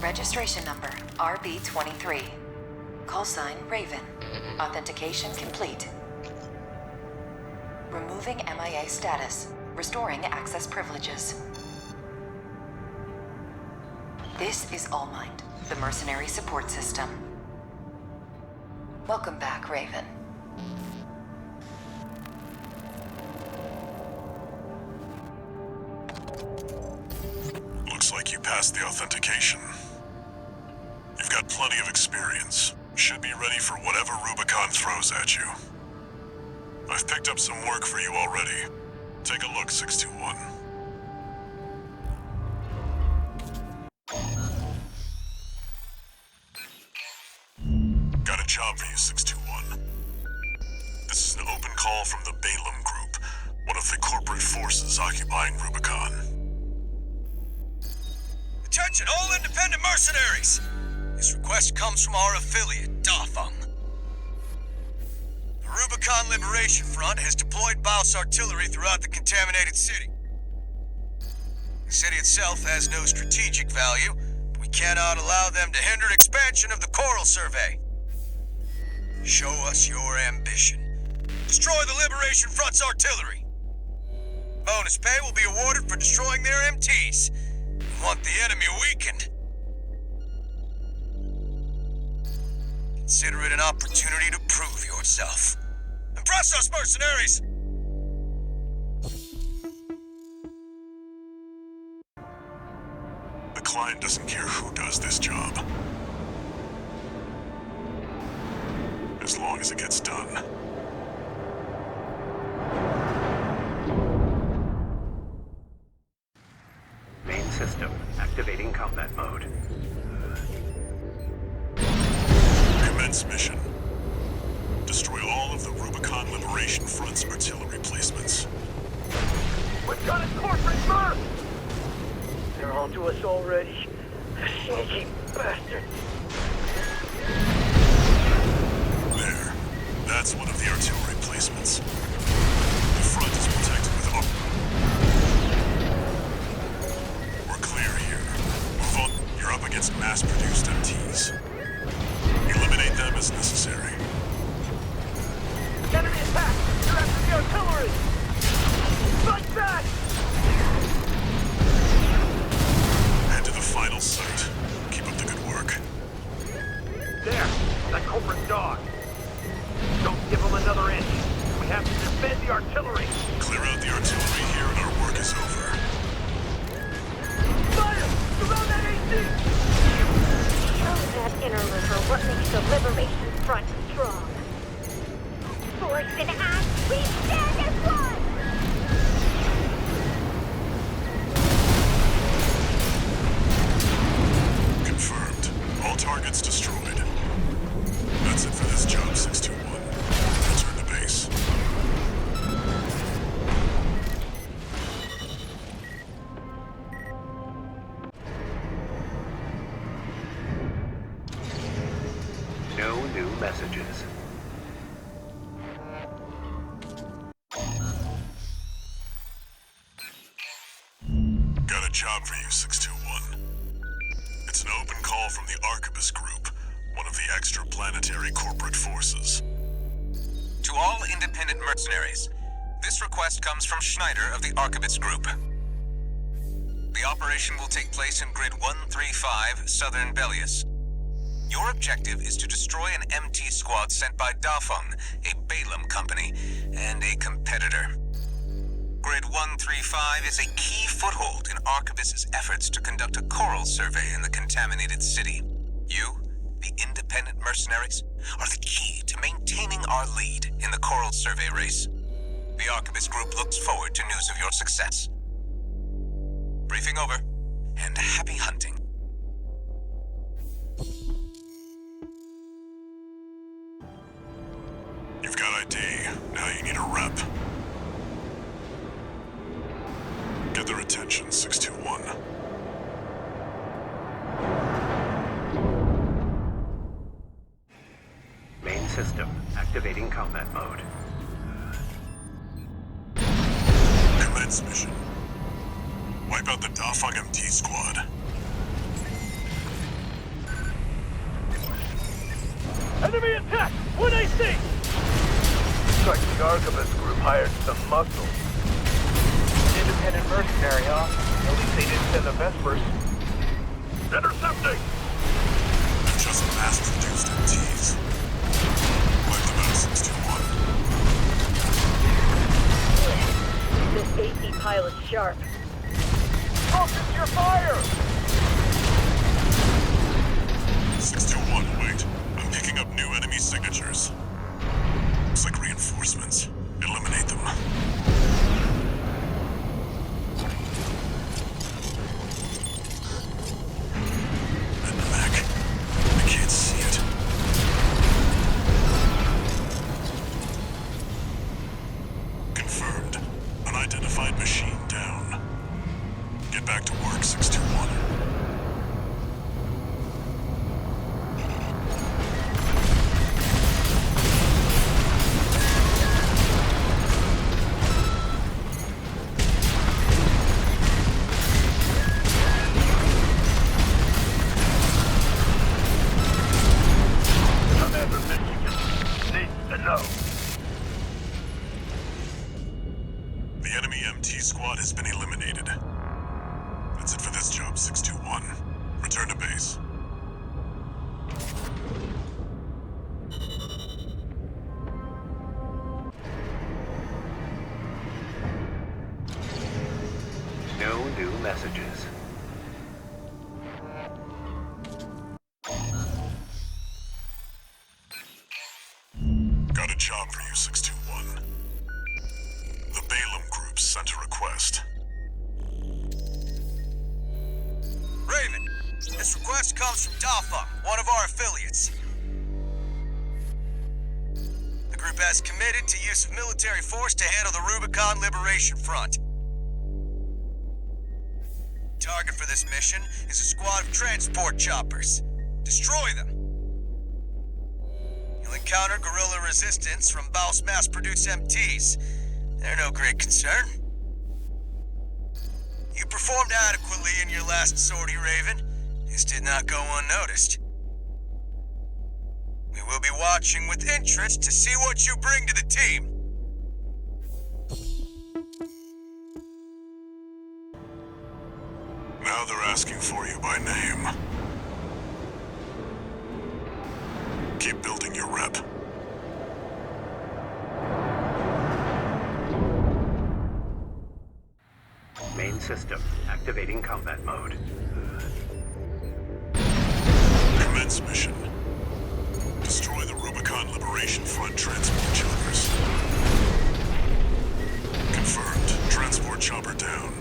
Registration number RB23. Call sign Raven. Authentication complete. Removing MIA status. Restoring access privileges. This is Allmind, the mercenary support system. Welcome back, Raven. Looks like you passed the authentication. You've got plenty of experience. Should be ready for whatever Rubicon throws at you. I've picked up some work for you already. Take a look, 621. Got a job for you, 621. This is an open call from the Balaam Group, one of the corporate forces occupying Rubicon. Attention, all independent mercenaries! This request comes from our affiliate, Dafeng. The Rubicon Liberation Front has deployed Baus artillery throughout the contaminated city. The city itself has no strategic value, but we cannot allow them to hinder expansion of the Coral Survey. Show us your ambition. Destroy the Liberation Front's artillery. Bonus pay will be awarded for destroying their MTs. We want the enemy weakened. Consider it an opportunity to prove yourself. Impress us, mercenaries! The client doesn't care who does this job, as long as it gets done. Main system activating combat mode. Commence mission. Destroy all of the Rubicon Liberation Front's artillery placements. We've got a corporate merc! They're on to us already. Sneaky bastard. There. That's one of the artillery placements. The front is protected with We're clear here. Move on. You're up against mass-produced MTs. Eliminate them as necessary. Enemy attack! You're after the artillery! Fight back! Head to the final site. Keep up the good work. There! That culprit dog! Don't give him another inch! We have to defend the artillery! Clear out the artillery here and our work is over. Fire! Surround that AC! Show that inner liver what makes the Liberation Front strong. Force and act, we stand as one! Confirmed. All targets destroyed. That's it for this job, 621. Return to base. No new messages. Got a job for you, 621. It's an open call from the Arquebus Group, one of the extraplanetary corporate forces. To all independent mercenaries, this request comes from Schneider of the Arquebus Group. The operation will take place in Grid 135, Southern Belius. Your objective is to destroy an MT squad sent by Dafeng, a Balaam company, and a competitor. Grid 135 is a key foothold in Arquebus's efforts to conduct a coral survey in the contaminated city. You, the independent mercenaries, are the key to maintaining our lead in the coral survey race. The Arquebus Group looks forward to news of your success. Briefing over, and happy hunting. You've got ID. Now you need a rep. Get their attention, 621. Main system activating combat mode. Commence mission. Wipe out the Dafeng MT squad. Enemy attack! What I see? Looks like the Archibus group hired some muscle. Independent mercenary, huh? At least they didn't send the Vespers. Intercepting! They're just mass-produced MTs. Wipe them out, 621. This AC pilot's sharp. Focus your fire! 621, wait. I'm picking up new enemy signatures. Looks like reinforcements. Eliminate them. And the mech. I can't see it. Confirmed. Unidentified machine down. Get back to work, 621. Commander Michigan needs to know. The enemy MT squad has been eliminated. That's it for this job, 621. Return to base. No new messages. Got a job for you, 621. The Balaam Group sent a request. Raven, this request comes from Dafeng, one of our affiliates. The group has committed to use of military force to handle the Rubicon Liberation Front. Target for this mission is a squad of transport choppers. Destroy them. You'll encounter guerrilla resistance from Baus mass-produced MTs. They're no great concern. You performed adequately in your last sortie, Raven. This did not go unnoticed. We will be watching with interest to see what you bring to the team. Now they're asking for you by name. Keep building your rep. Main system activating combat mode. Commence mission. Destroy the Rubicon Liberation Front transport choppers. Confirmed. Transport chopper down.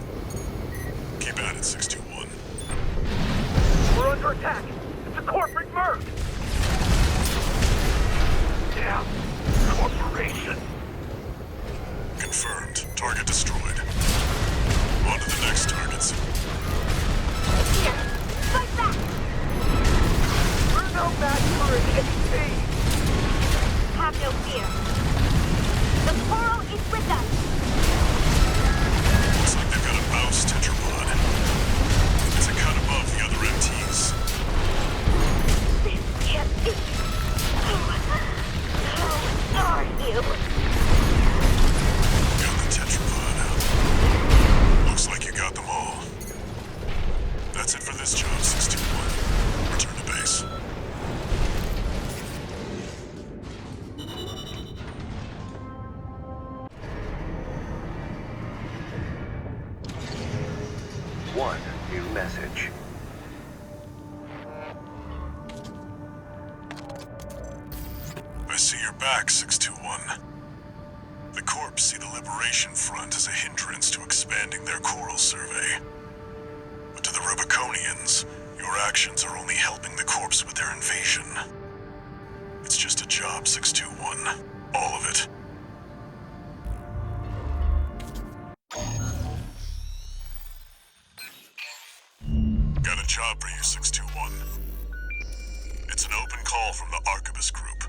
Keep at it, 621. We're under attack. It's a corporate merc. Yeah, corporation. Confirmed. Target destroyed. On to the next targets. Here, fight back! We're no match for an HP. Have no fear. The Coral is with us. Looks like they've got a Baus tetrapod. It's a cut above the other MTs. This can't be. Who are you? Got the tetrapod out. Looks like you got them all. That's it for this job, 621. Return to base. One new message. I see you're back, 621. The Corps see the Liberation Front as a hindrance to expanding their coral survey. But to the Rubiconians, your actions are only helping the Corps with their invasion. It's just a job, 621. All of it. Got a job for you, 621. It's an open call from the Archibus Group.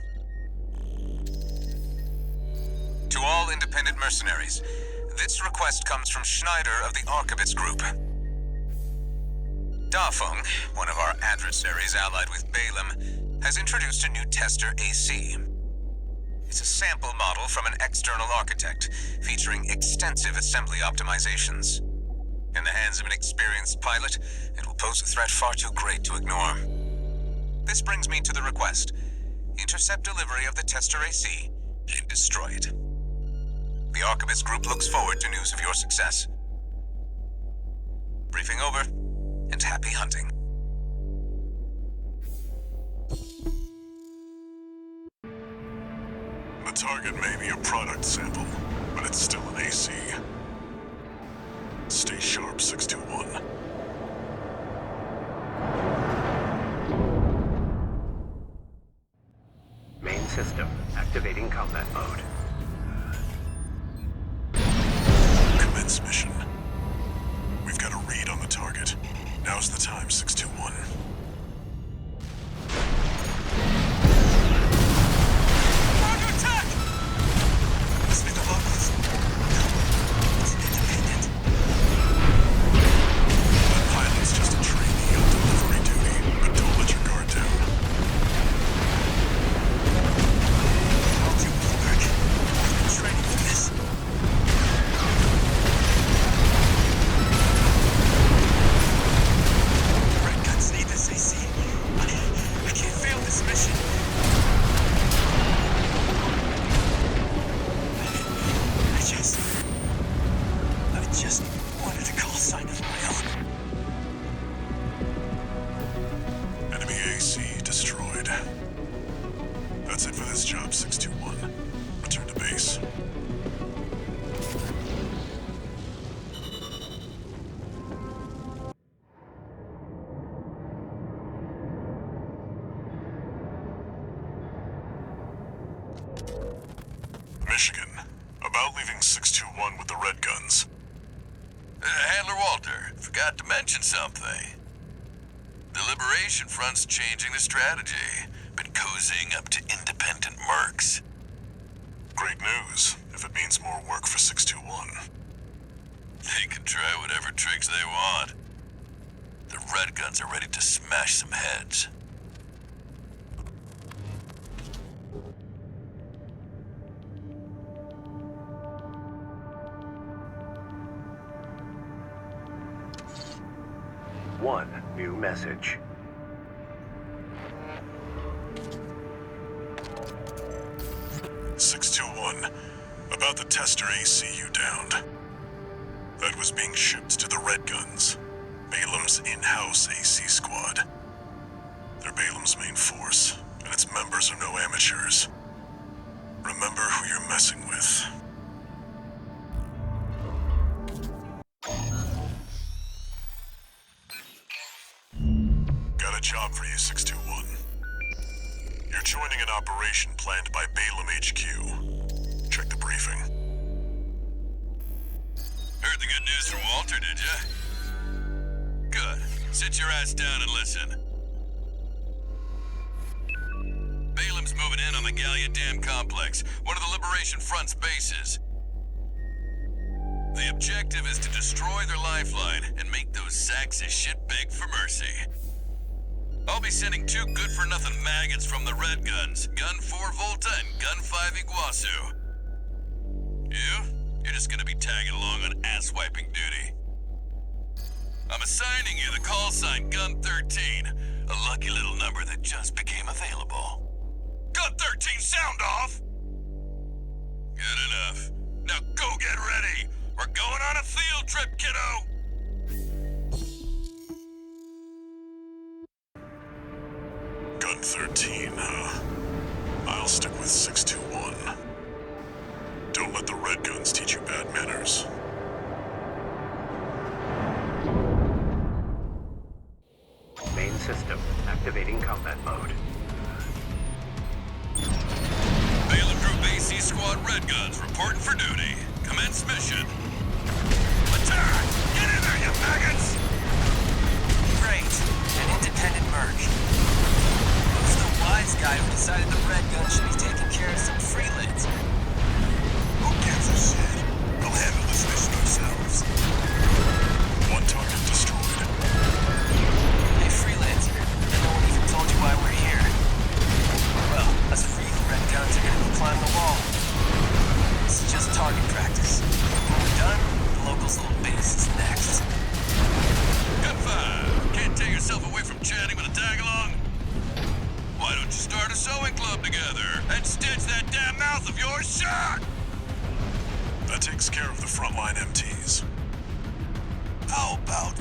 To all independent mercenaries, this request comes from Schneider of the Archibus Group. Dafeng, one of our adversaries allied with Balaam, has introduced a new tester AC. It's a sample model from an external architect, featuring extensive assembly optimizations. In the hands of an experienced pilot, it will pose a threat far too great to ignore. This brings me to the request. Intercept delivery of the tester AC and destroy it. The Archibus Group looks forward to news of your success. Briefing over, and happy hunting. The target may be a product sample, but it's still an AC. Stay sharp, 621. Main system activating combat mode. Commence mission. We've got a read on the target. Now's the time, 621. That's it for this job, 621. Return to base. Michigan. About leaving 621 with the Red Guns. Handler Walter, forgot to mention something. The Liberation Front's changing the strategy. Been cozying up to independent mercs. Great news, if it means more work for 621. They can try whatever tricks they want. The Red Guns are ready to smash some heads. One new message. About the tester AC you downed. That was being shipped to the Red Guns, Balam's in-house AC squad. They're Balam's main force, and its members are no amateurs. Remember who you're messing with. Got a job for you, 621. You're joining an operation planned by Balam HQ. Check the briefing. Heard the good news from Walter, did ya? Good. Sit your ass down and listen. Balam's moving in on the Gallia Dam complex, one of the Liberation Front's bases. The objective is to destroy their lifeline and make those sacks of shit beg for mercy. I'll be sending 2 good-for-nothing maggots from the Red Guns, Gun 4 Volta and Gun 5 Iguazu. You're just gonna be tagging along on ass-wiping duty. I'm assigning you the call sign Gun 13, a lucky little number that just became available. Gun 13, sound off! Good enough. Now go get ready! We're going on a field trip, kiddo! Gun 13, huh? I'll stick with 621. Don't let the Red Guns teach you bad manners. Main system activating combat mode. Balam Group AC Squad Red Guns reporting for duty. Commence mission. Attack! Get in there, you maggots! Great. An independent merc. Who's the wise guy who decided the Red Gun should be taking care of some freelancer? Who gives a shit? We'll handle this mission ourselves. One target destroyed. Hey, freelancer. No one even told you why we're here.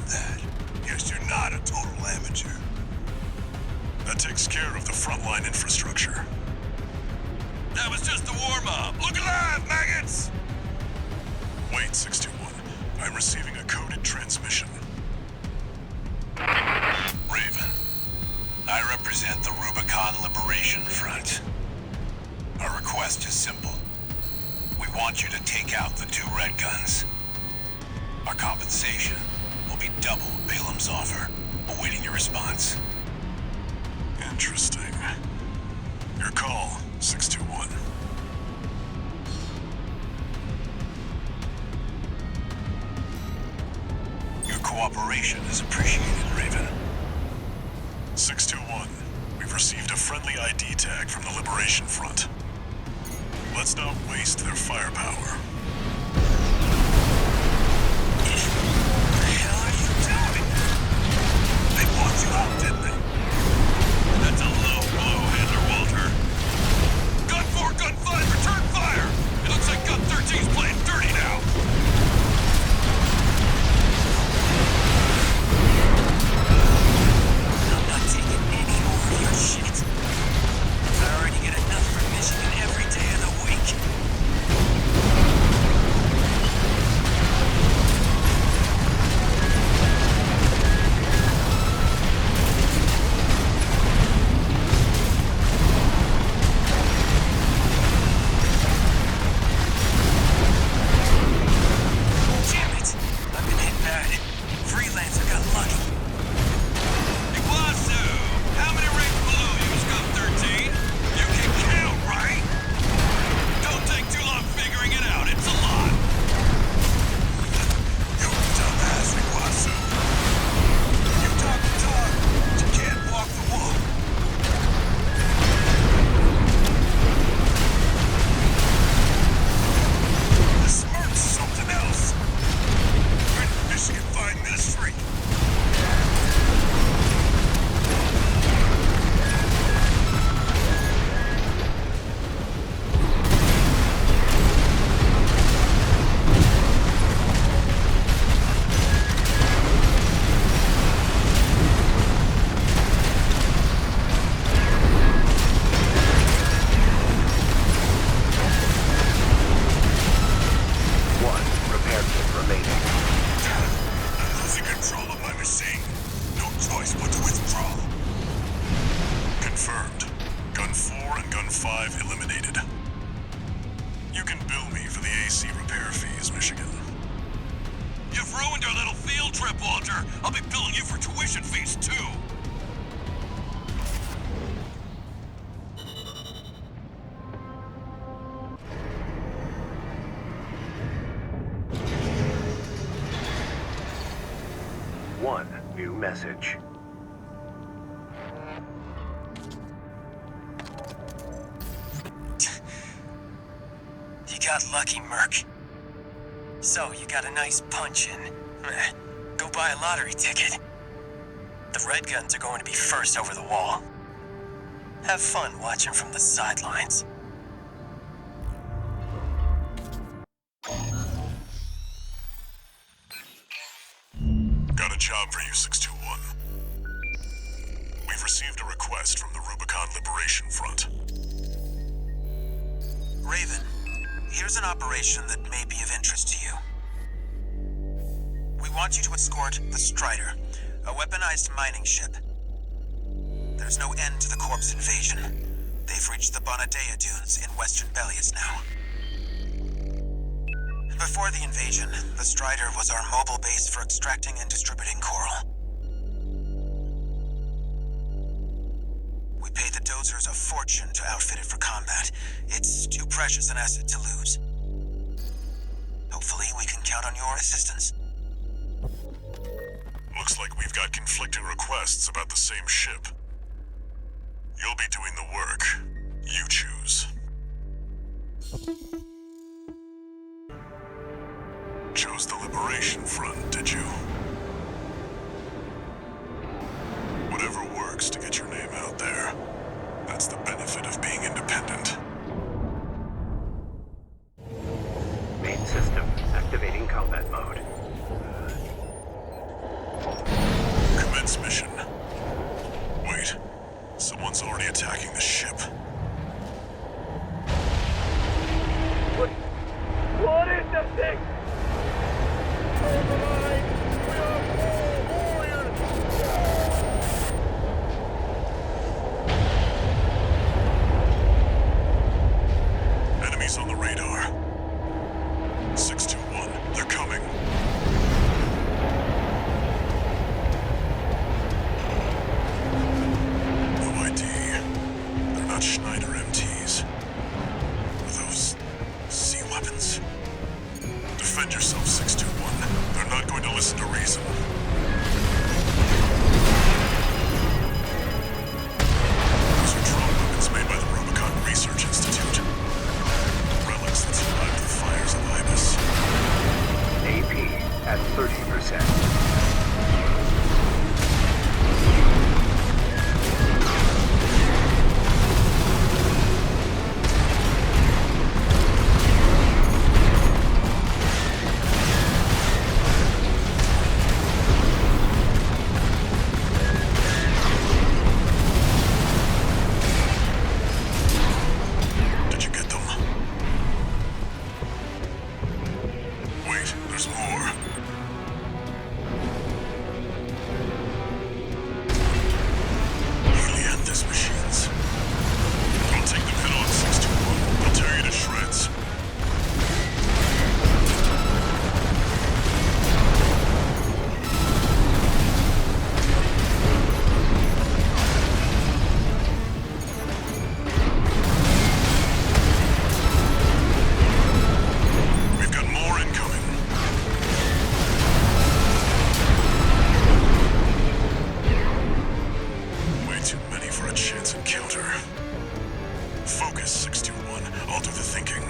that. Guess you're not a total amateur. That takes care of the frontline infrastructure. That was just the warm-up. Look alive, maggots! Wait, 621. I'm receiving a coded transmission. Raven, I represent the Rubicon Liberation Front. Our request is simple. We want you to take out the 2 red guns. Our compensation will be double Balaam's offer, awaiting your response. Interesting. Your call, 621. Your cooperation is appreciated, Raven. 621. We've received a friendly ID tag from the Liberation Front. Let's not waste their firepower. What the hell are you doing? They bought you out, didn't they? That's a low blow, Handler Walter. Gun 4, Gun 5, return fire! It looks like Gun 13's playing dirty now. I'm not taking any more of your shit. I already get enough from Michigan every day of the week. Damn it! I've been hit bad. Freelancer got lucky. Iguazu, how many ranks below you is Gun 13? You can count, right? Don't take too long figuring it out. It's a lot. You dumbass, Iguazu. You talk the talk, but you can't walk the walk. The smirk's something else. We're in Michigan Fine Ministry. One repair kit remaining. I'm losing control of my machine. No choice but to withdraw. Confirmed. Gun 4 and Gun 5 eliminated. You can bill me for the AC repair fees, Michigan. You've ruined our little field trip, Walter. I'll be billing you for tuition fees, too. One new message. You got lucky, Merc. So, you got a nice punch in. Go buy a lottery ticket. The red guns are going to be first over the wall. Have fun watching from the sidelines. Got a job for you, 621. We've received a request from the Rubicon Liberation Front. Raven, here's an operation that may be of interest to you. We want you to escort the Strider, a weaponized mining ship. There's no end to the Corp's invasion. They've reached the Bonadea Dunes in western Belias now. Before the invasion, the Strider was our mobile base for extracting and distributing coral. We paid the dozers a fortune to outfit it for combat. It's too precious an asset to lose. Hopefully, we can count on your assistance. Looks like we've got conflicting requests about the same ship. You'll be doing the work. You choose. Chose the Liberation Front, did you? Whatever works to get your name out there. That's the benefit of being independent. Main system activating combat mode. intense mission. Wait, someone's already attacking the ship. What is that thing? Enemies on the radar. 621, they're coming. No ID. They're not Schneider MTs. Are those sea weapons? Defend yourself, 621. They're not going to listen to reason. Those are drone weapons made by the Rubicon Research Institute. Relics that survived the fires of Ibis. AP at 30%. Did you get them? Wait, there's more. Helianthus machines. Don't take them head on, 621. They'll tear you to shreds. We've got more incoming. Way too many for a chance encounter. Focus, 621. I'll do the thinking.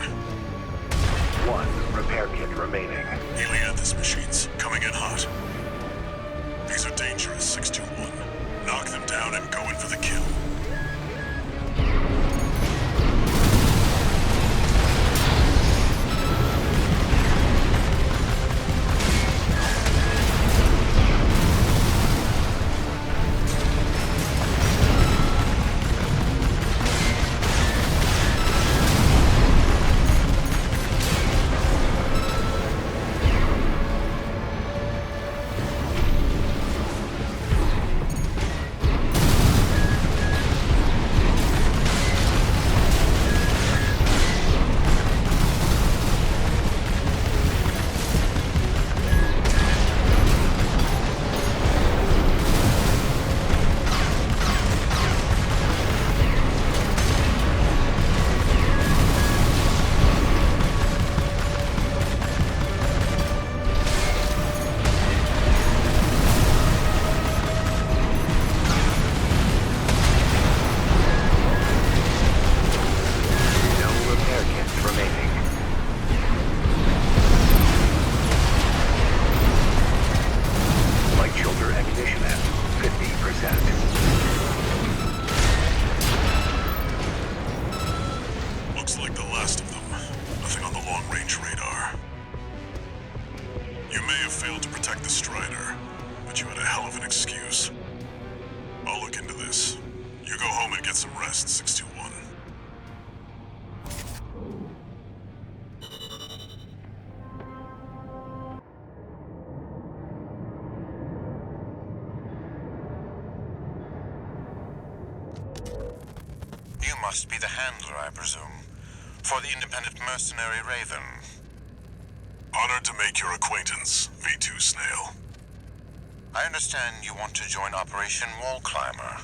1 repair kit remaining. Helianthus machines, coming in hot. These are dangerous, 621. Knock them down and go in for the kill. No repair kits remaining. Light shoulder ammunition at 50%. Looks like the last of them. Nothing on the long-range radar. You may have failed to protect the Strider, but you had a hell of an excuse. I'll look into this. You go home and get some rest, 621. You must be the handler, I presume, for the independent mercenary Raven. Honored to make your acquaintance, V2 Snail. I understand you want to join Operation Wall Climber.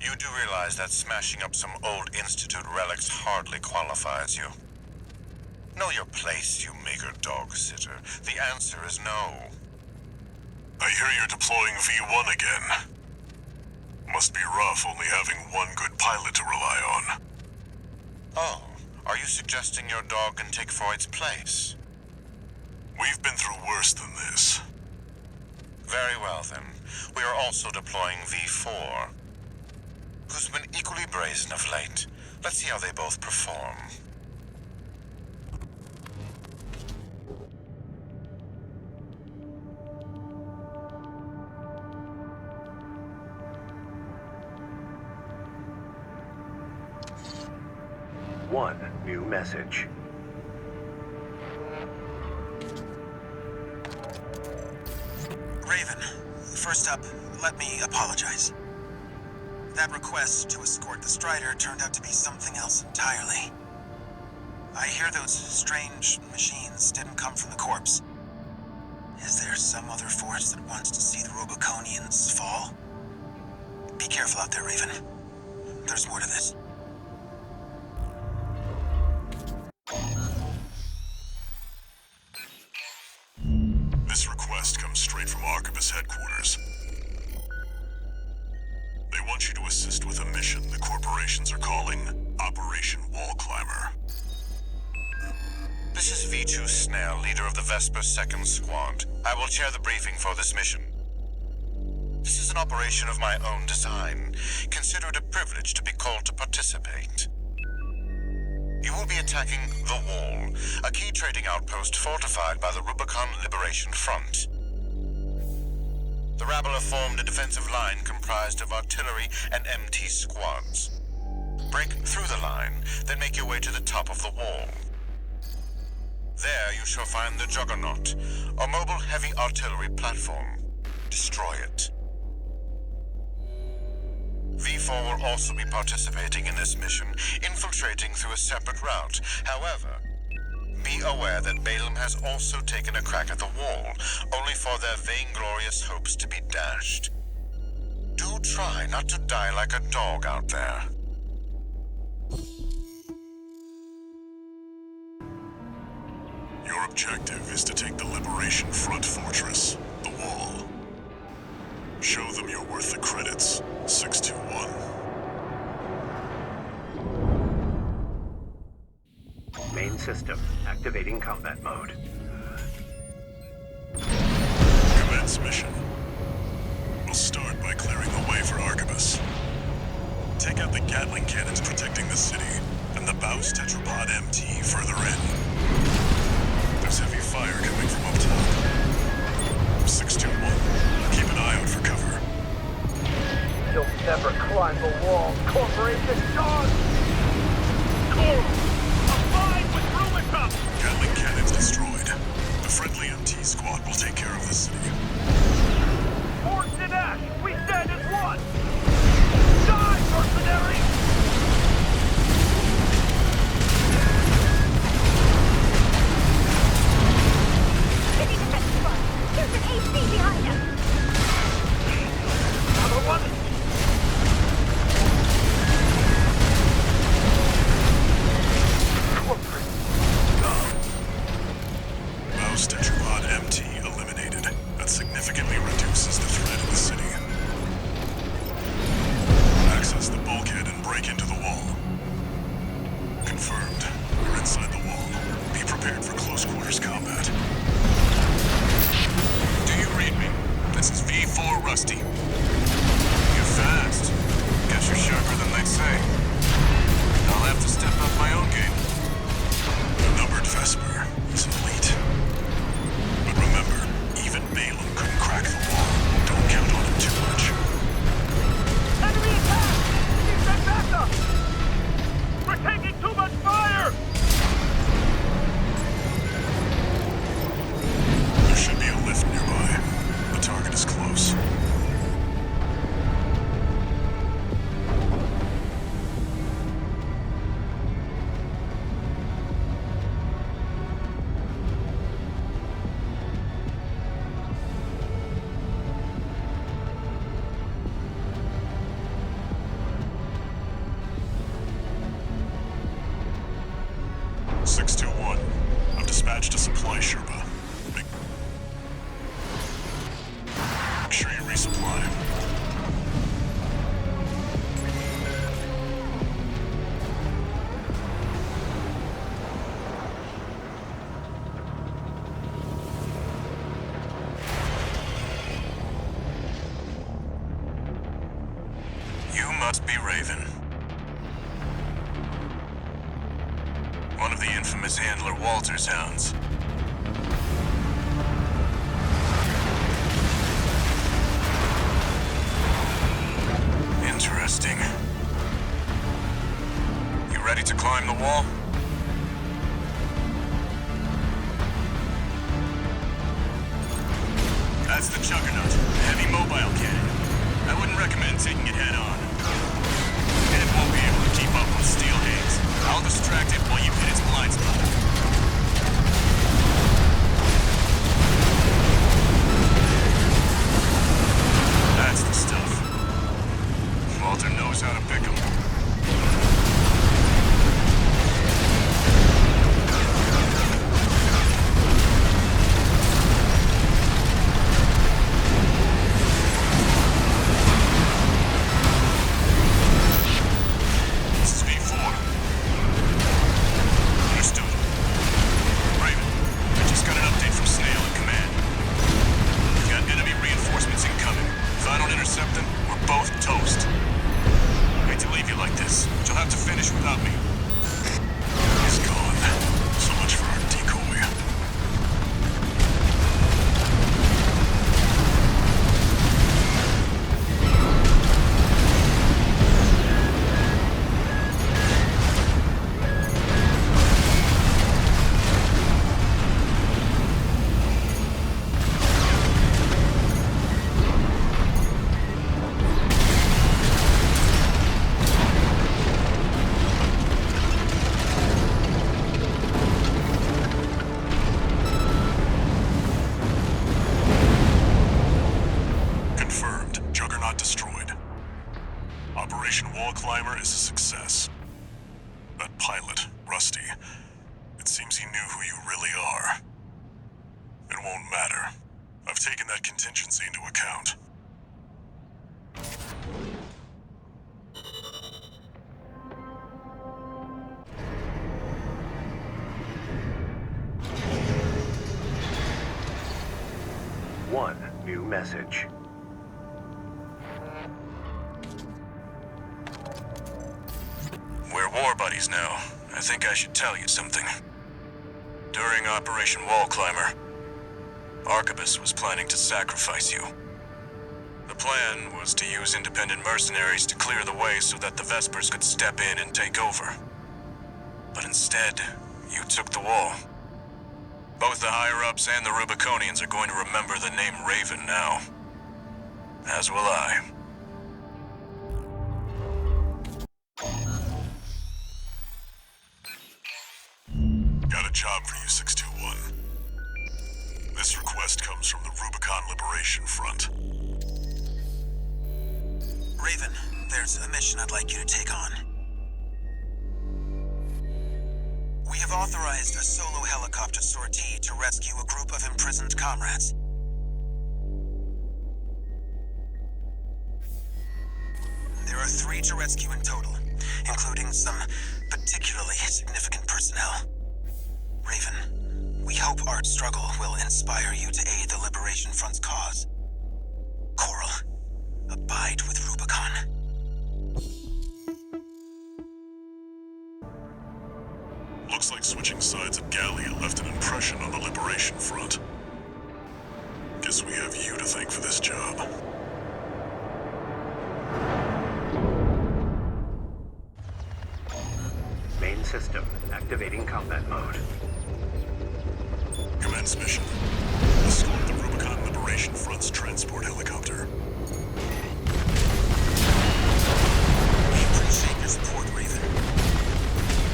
You do realize that smashing up some old Institute relics hardly qualifies you. Know your place, you meager dog sitter. The answer is no. I hear you're deploying V1 again. Must be rough only having one good pilot to rely on. Oh, are you suggesting your dog can take Freud's place? We've been through worse than this. Very well, then. We are also deploying V4, who's been equally brazen of late. Let's see how they both perform. one new message. Raven, first up, let me apologize. That request to escort the Strider turned out to be something else entirely. I hear those strange machines didn't come from the corpse. Is there some other force that wants to see the Rubiconians fall? Be careful out there, Raven. There's more to this. This request comes straight from Arquebus headquarters. They want you to assist with a mission the corporations are calling Operation Wall Climber. This is V2 Snell, leader of the Vesper 2nd Squad. I will chair the briefing for this mission. This is an operation of my own design. Consider it a privilege to be called to participate. You will be attacking the Wall, a key trading outpost fortified by the Rubicon Liberation Front. The rabble have formed a defensive line comprised of artillery and MT squads. Break through the line, then make your way to the top of the wall. There you shall find the Juggernaut, a mobile heavy artillery platform. Destroy it. V4 will also be participating in this mission, infiltrating through a separate route. However, be aware that Balaam has also taken a crack at the wall, only for their vainglorious hopes to be dashed. Do try not to die like a dog out there. Your objective is to take the Liberation Front fortress, the Wall. Show them you're worth the credits, 621. Main system activating combat mode. Commence mission. We'll start by clearing the way for Arquebus. Take out the Gatling cannons protecting the city, and the Baus Tetrapod MT further in. There's heavy fire coming from up top. 621, keep an eye out for cover. You'll never climb the wall, Corporation Dog! Cool! Alive with Rubicon! Gatling cannons destroyed. The friendly MT squad will take care of the city. Force and Ash, we stand as one! Die, mercenary! City defense squad! There's an AC behind us! Another one! Baus Tetrapod MT eliminated. That significantly reduces the threat in the city. Access the bulkhead and break into the wall. Confirmed. You're inside the wall. Be prepared for close quarters combat. Do you read me? This is V4 Rusty. You're fast. Guess you're sharper than they say. I'll have to step up my own game. The numbered Vesper is elite. But remember, even Balaam couldn't crack the wall. Don't count on him too much. Enemy attack! Defend backup! We're taking too much fire! There should be a lift nearby. The target is close. I've dispatched a supply Sherpa. Make sure you resupply. You must be Raven. One of the infamous handler Walter's hounds. Interesting. You ready to climb the wall? That's the Juggernaut, a heavy mobile cannon. I wouldn't recommend taking it head-on. It won't be able to keep up with steel hands. I'll distract it while you hit its blind spot. That's the stuff. Walter knows how to pick 'em. This is V4. Understood. Raven, I just got an update from Snail in command. We've got enemy reinforcements incoming. If I don't intercept them, we're both toast. I hate to leave you like this, but you'll have to finish without me. He's gone. So much for our decoy. Confirmed. Juggernaut destroyed. Operation Wall Climber is a success. That pilot, Rusty, it seems he knew who you really are. It won't matter. I've taken that contingency into account. One new message. We're war buddies now. I think I should tell you something. During Operation Wall Climber, Arquebus was planning to sacrifice you. The plan was to use independent mercenaries to clear the way so that the Vespers could step in and take over. But instead, you took the wall. Both the higher-ups and the Rubiconians are going to remember the name Raven now. As will I. Got a job for you, 621. This request comes from the Rubicon Liberation Front. Raven, there's a mission I'd like you to take on. We have authorized a solo helicopter sortie to rescue a group of imprisoned comrades. There are 3 to rescue in total, including some particularly significant personnel. Raven, we hope Art's struggle will inspire you to aid the Liberation Front's cause. Coral, abide with Rubicon. Looks like switching sides at Gallia left an impression on the Liberation Front. Guess we have you to thank for this job. Main system activating combat mode. Commence mission. Escort the Rubicon Liberation Front's transport helicopter. We appreciate your support, Raven.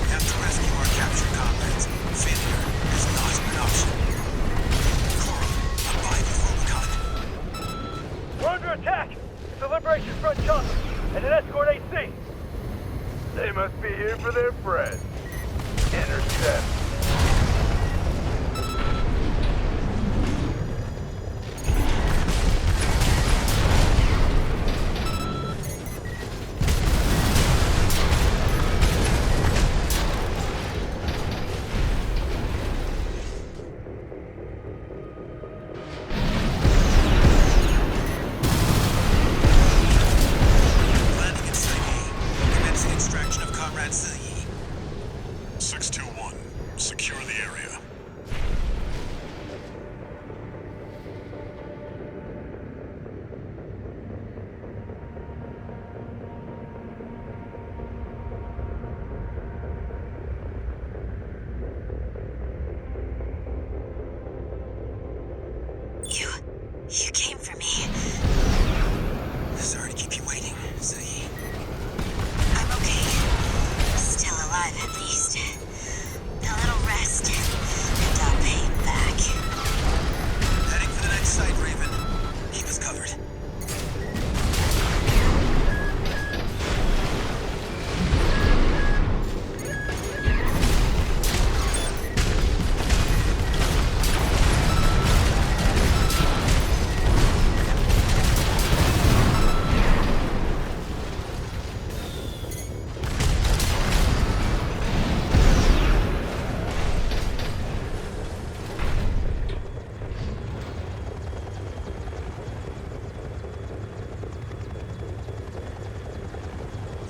We have to rescue our captured comrades. Failure is not an option. Coral, abide with Rubicon. We're under attack! It's a Liberation Front chopper and an escort AC! They must be here for their friends. Intercept. Landing inside A. Commencing extraction of comrades to the E. 621. me. Sorry to keep you waiting, Sae. I'm okay. Still alive, at least. A little rest, and I'll pay him back. Heading for the next site, Raven. Keep us covered.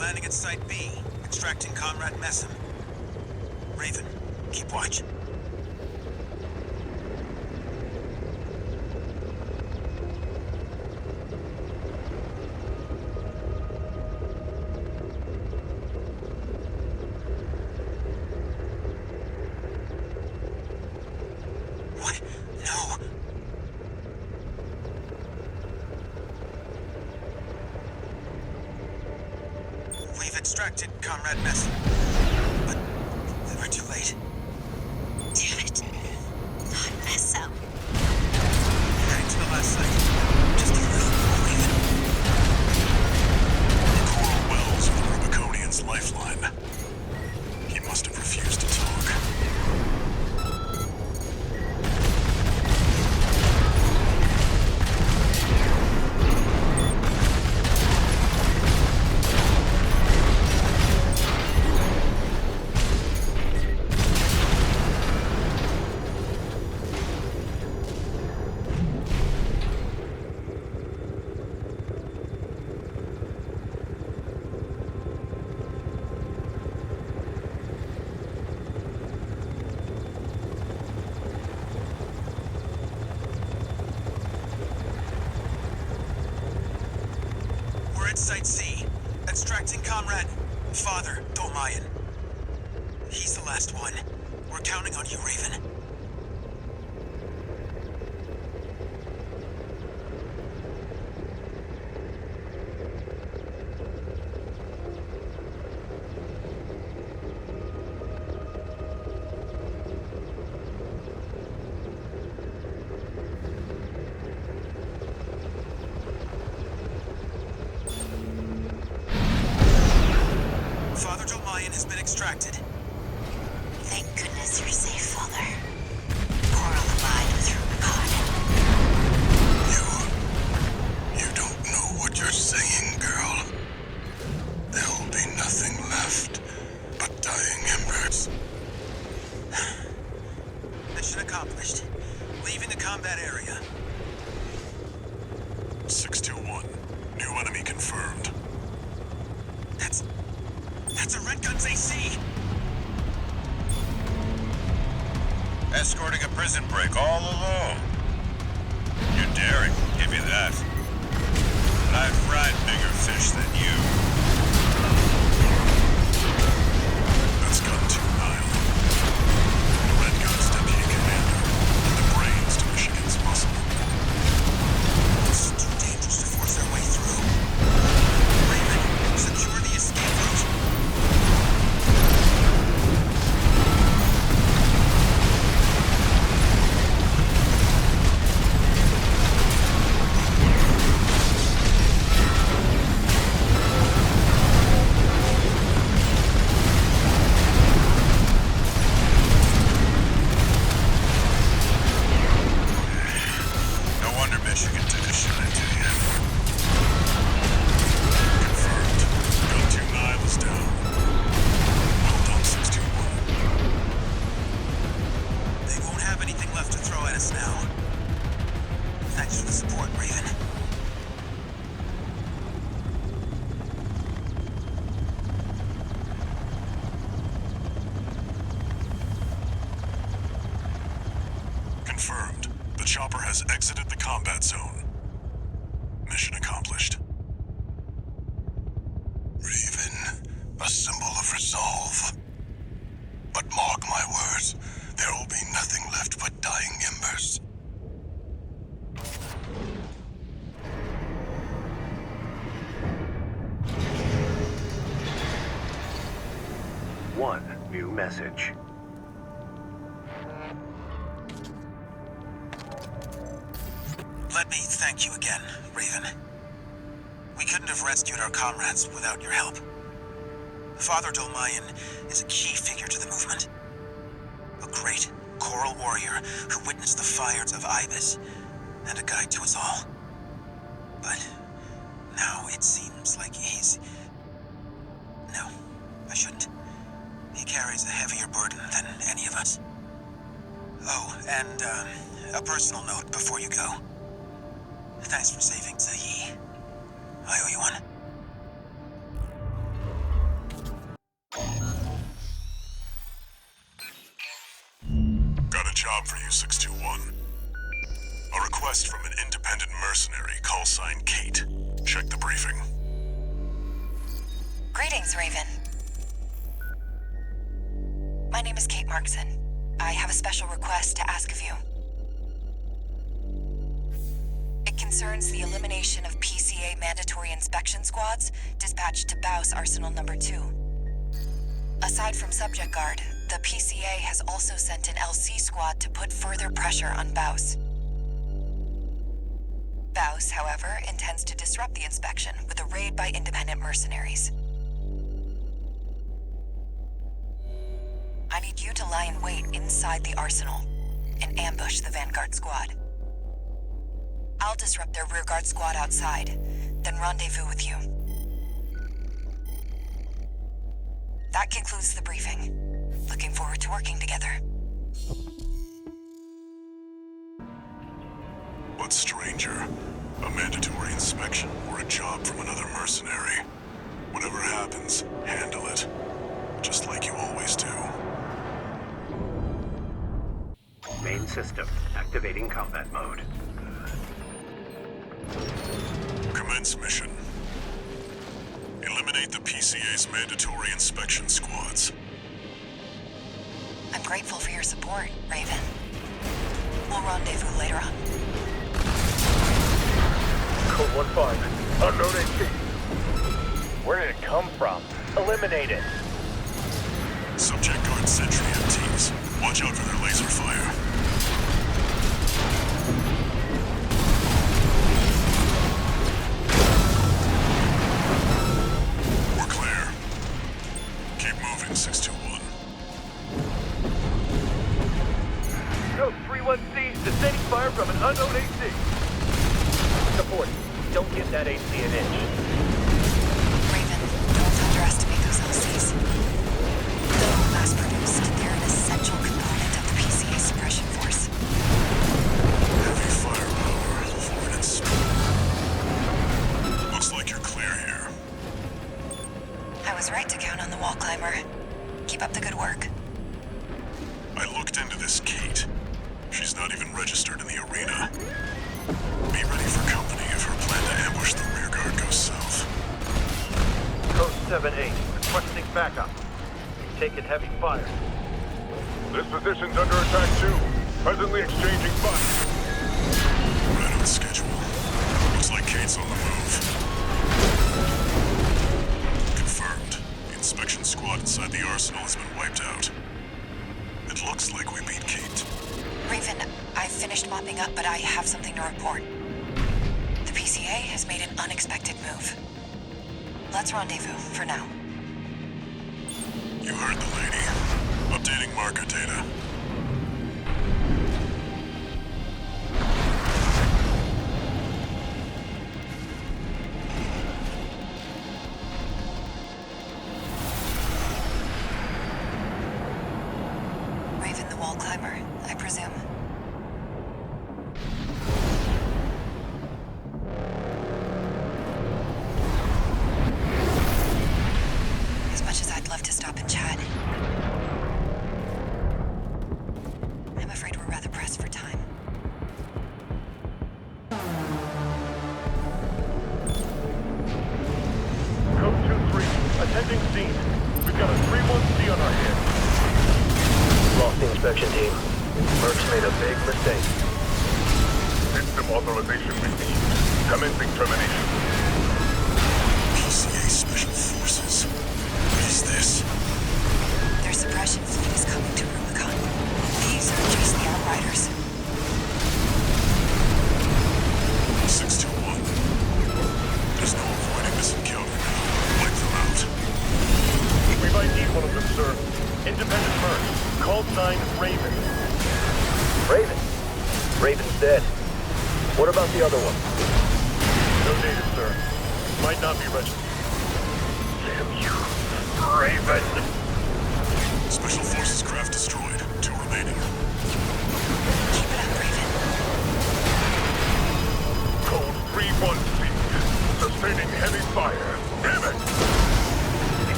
Landing at Site B, extracting Comrade Messam. Raven, keep watch. What? No. We've extracted Comrade Messam, but we're too late. Damn it. Not mess up. Heading to the last site. Just a little more, Raven. The coral wells are the Rubiconian's lifeline. He must have refused to talk. We're at Site C, extracting Comrade Father Dolmayan. He's the last one. We're counting on you, Raven. Father Dolmayan has been extracted. Thank goodness you're safe, Father. Coral aligned with Rubicon. You don't know what you're saying, girl. There'll be nothing left but dying embers. Mission accomplished. Leaving the combat area. 621. New enemy confirmed. That's a Red Gun's AC! Escorting a prison break all alone. You're daring, give you that. But I've fried bigger fish than you. That's Gun 2 Nile. Red Gun's deputy commander. The brains to Michigan's muscle. This is too dangerous to force our way through. Raven, secure the escape route. Michigan took a shot at you. Confirmed. Gun 2 Nile is down. Well done, 621. They won't have anything left to throw at us now. Thanks for the support, Raven. Confirmed. The chopper has exited the combat zone. Mission accomplished. Raven, a symbol of resolve. But mark my words, there will be nothing left but dying embers. Sending message. Let me thank you again, Raven. We couldn't have rescued our comrades without your help. Father Dolmayan is a key figure to the movement. A great choral warrior who witnessed the fires of Ibis, and a guide to us all. But now it seems like he's... No, I shouldn't. He carries a heavier burden than any of us. Oh, and a personal note before you go. Thanks for saving Zahi. I owe you one. Got a job for you, 621. A request from an independent mercenary, call sign Kate. Check the briefing. Greetings, Raven. My name is Kate Markson. I have a special request to ask of you. It concerns the elimination of PCA mandatory inspection squads dispatched to Baus Arsenal Number 2. Aside from Subject Guard, the PCA has also sent an LC squad to put further pressure on Baus. Baus, however, intends to disrupt the inspection with a raid by independent mercenaries. I need you to lie in wait inside the arsenal and ambush the Vanguard squad. I'll disrupt their rearguard squad outside, then rendezvous with you. That concludes the briefing. Looking forward to working together. What's stranger? A mandatory inspection or a job from another mercenary? Whatever happens, handle it. Just like you always do. Main system activating combat mode. Commence mission. Eliminate the PCA's mandatory inspection squads. I'm grateful for your support, Raven. We'll rendezvous later on. Code 1-5. Unknown HT. Where did it come from? Eliminate it. Subject Guard sentry MTs. Watch out for their laser fire. We're clear. Keep moving, 621. Code 31C, descending fire from an unknown AC. Support. Don't give that AC an inch. Raven, don't underestimate those LCs. Though mass-produced, they're an essential component of the PCA suppression force. Heavy firepower for an inspection. Looks like you're clear here. I was right to count on the wall climber. Keep up the good work. I looked into this Kate. She's not even registered in the arena. Be ready for company if her plan to ambush the rearguard goes south. Code 7-8, requesting backup. Taking heavy fire. This position's under attack too. Presently exchanging fire. Right on schedule. Looks like Kate's on the move. Confirmed. The inspection squad inside the arsenal has been wiped out. It looks like we beat Kate. Raven, I've finished mopping up, but I have something to report. The PCA has made an unexpected move. Let's rendezvous for now. You heard the lady. Updating marker data. Raven the wall climber, I presume. As much as I'd love to stop and chat, I'm afraid we're rather pressed for time. Code 2-3, attending scene. We've got a 3-1C on our hands. Lost the inspection team. Merck's made a big mistake. System authorization received. Commencing termination. PCA Special Forces. What is this? Their suppression riders. 621. There's no avoiding this encounter now. Wipe them out. We might need one of them, sir. Independent Merc. Call sign Raven. Raven? Raven's dead. What about the other one? No data, sir. Might not be registered. Damn you, Raven! Special Forces craft destroyed. 2 remaining. Keep it up, Raven. Code 3-1 speed. Sustaining heavy fire. Damn it!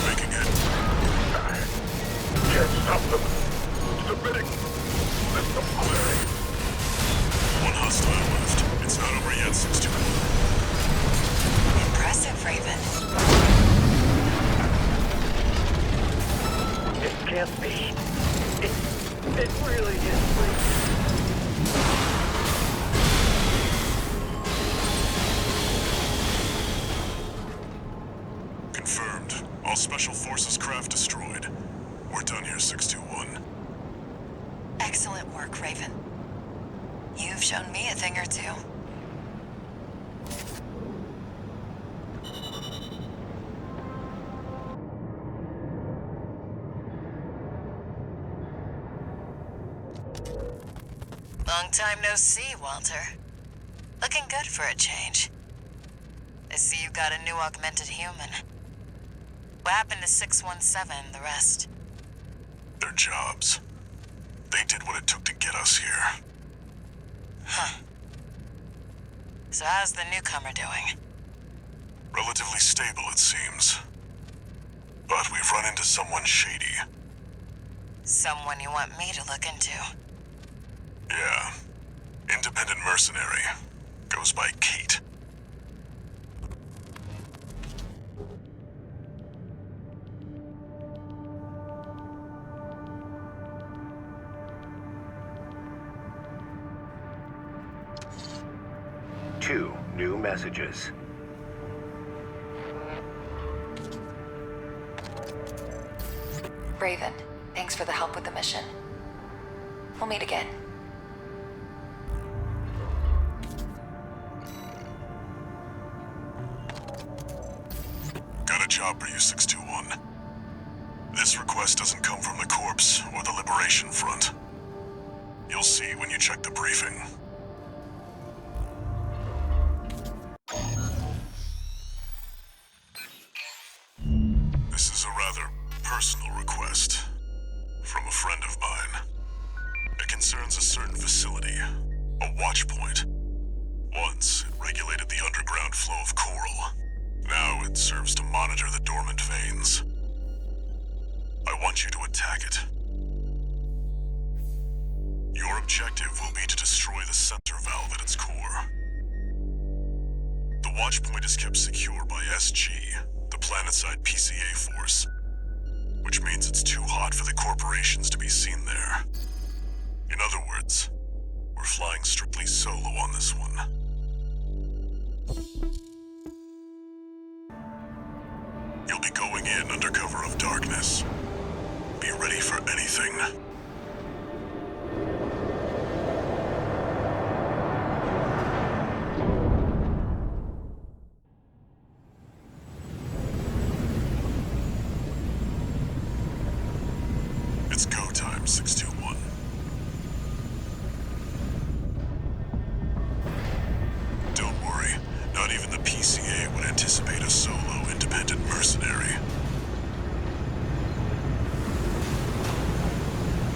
Making it. Can't stop them. Submitting. System clearing. 1 hostile left. It's not over yet, 621. Impressive, Raven. It can't be. It really is. Confirmed. All Special Forces craft destroyed. We're done here, 621. Excellent work, Raven. You've shown me a thing or two. Long time no see, Walter. Looking good for a change. I see you got a new augmented human. What happened to 617 and the rest? Their jobs. They did what it took to get us here. Huh. So how's the newcomer doing? Relatively stable, it seems. But we've run into someone shady. Someone you want me to look into? Yeah. Independent mercenary. Goes by Kate. Two new messages. Raven, thanks for the help with the mission. We'll meet again. Got a job for you, 621. This request doesn't come from the Corps or the Liberation Front. You'll see when you check the briefing. This is a rather personal request from a friend of mine. It concerns a certain facility, a watch point. Once, it regulated the underground flow of coral. Now it serves to monitor the dormant veins. I want you to attack it. Your objective will be to destroy the center valve at its core. The watch point is kept secure by SG, the planetside PCA force, which means it's too hot for the corporations to be seen there. In other words, we're flying strictly solo on this one. You'll be going in under cover of darkness. Be ready for anything. It's go time, 621. Don't worry, not even the PCA would anticipate a solo independent mercenary.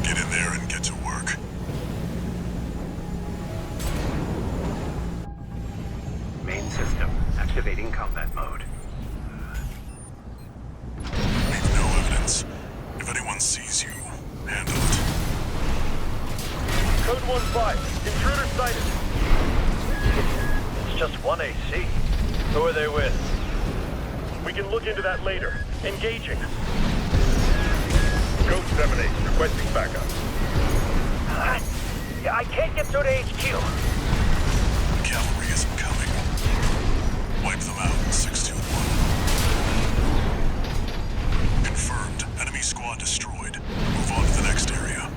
Get in there and get to work. Main system activating combat mode. Leave no evidence. If anyone sees you, handle it. Code 1-5. Intruder sighted. It's just one AC. Who are they with? We can look into that later. Engaging. Code 7-8. Requesting backup. I can't get through to HQ. The cavalry isn't coming. Wipe them out, 621. Confirmed. Enemy squad destroyed. Move on to the next area.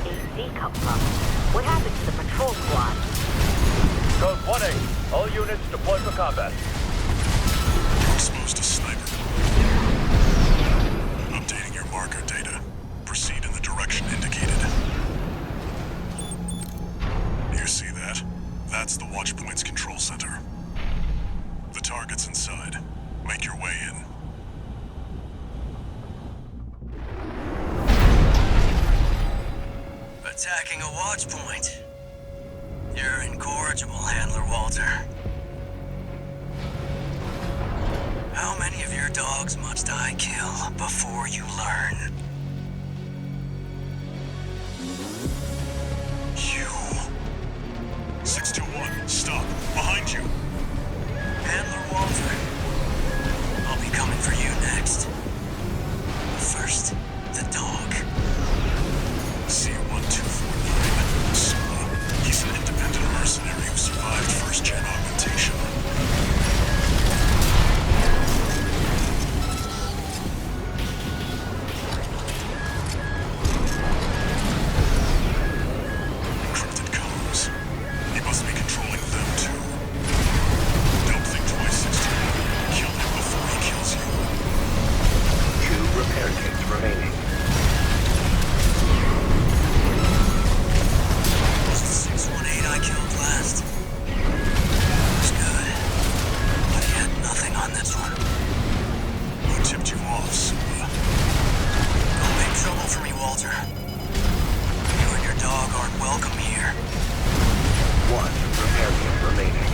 AC come from? What happened to the patrol squad? Code 1-8. All units deploy for combat. You're exposed to sniper. Updating your marker data. Proceed in the direction indicated. You see that? That's the Watchpoint's control center. The target's inside. Make your way in. Attacking a watch point. You're incorrigible, Handler Walter. How many of your dogs must I kill before you learn? You. 621, stop. Behind you. Handler Walter. I'll be coming for you next. First, the dog. C-1249. Sula. He's an independent mercenary who survived first-gen augmentation. Encrypted comms. He must be controlling them, too. Don't think twice, 621. Kill him before he kills you. 2 repair kits remaining. Was the 618 I killed last? Was good. But he had nothing on this one. Who tipped you off, Sula? Don't make trouble for me, Walter. You and your dog aren't welcome here. 1 repair kit remaining.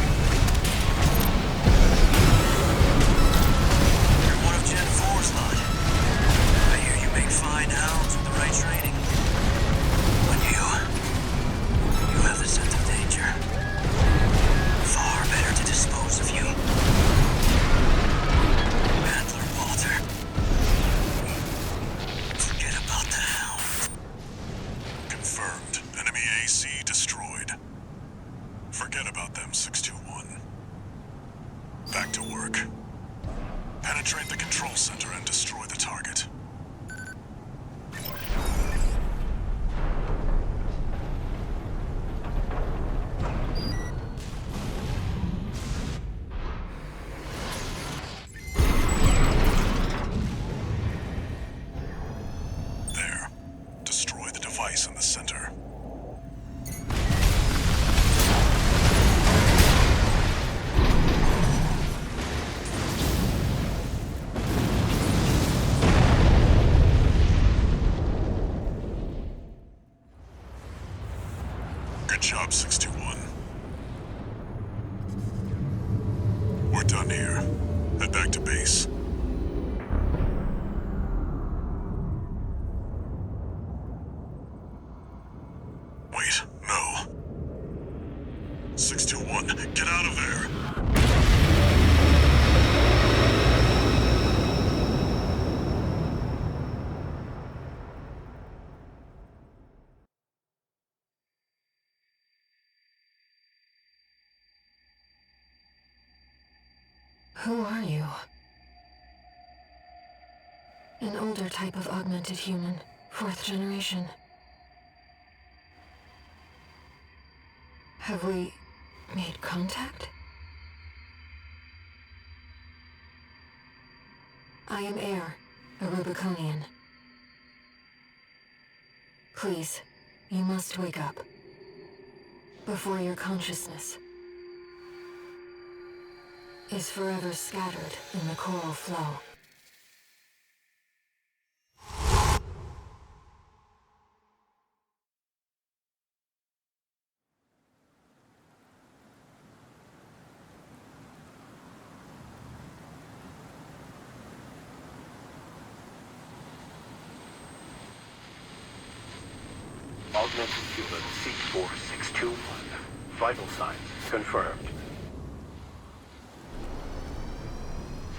You're one of Gen 4's lot. I hear you make fine hounds with the right training. But you have the scent of danger. Far better to dispose of you. Handler Walter. Forget about the hound. Confirmed. Enemy AC destroyed. Forget about them, 621. Back to work. Penetrate the control center and destroy the target. There. Destroy the device in the center. Good job, 621. We're done here. Head back to base. Wait, no. 621, get out of there! Who are you? An older type of augmented human, 4th generation. Have we made contact? I am Air, a Rubiconian. Please, you must wake up. Before your consciousness is forever scattered in the coral flow. Augmented human C4621. Vital signs confirmed.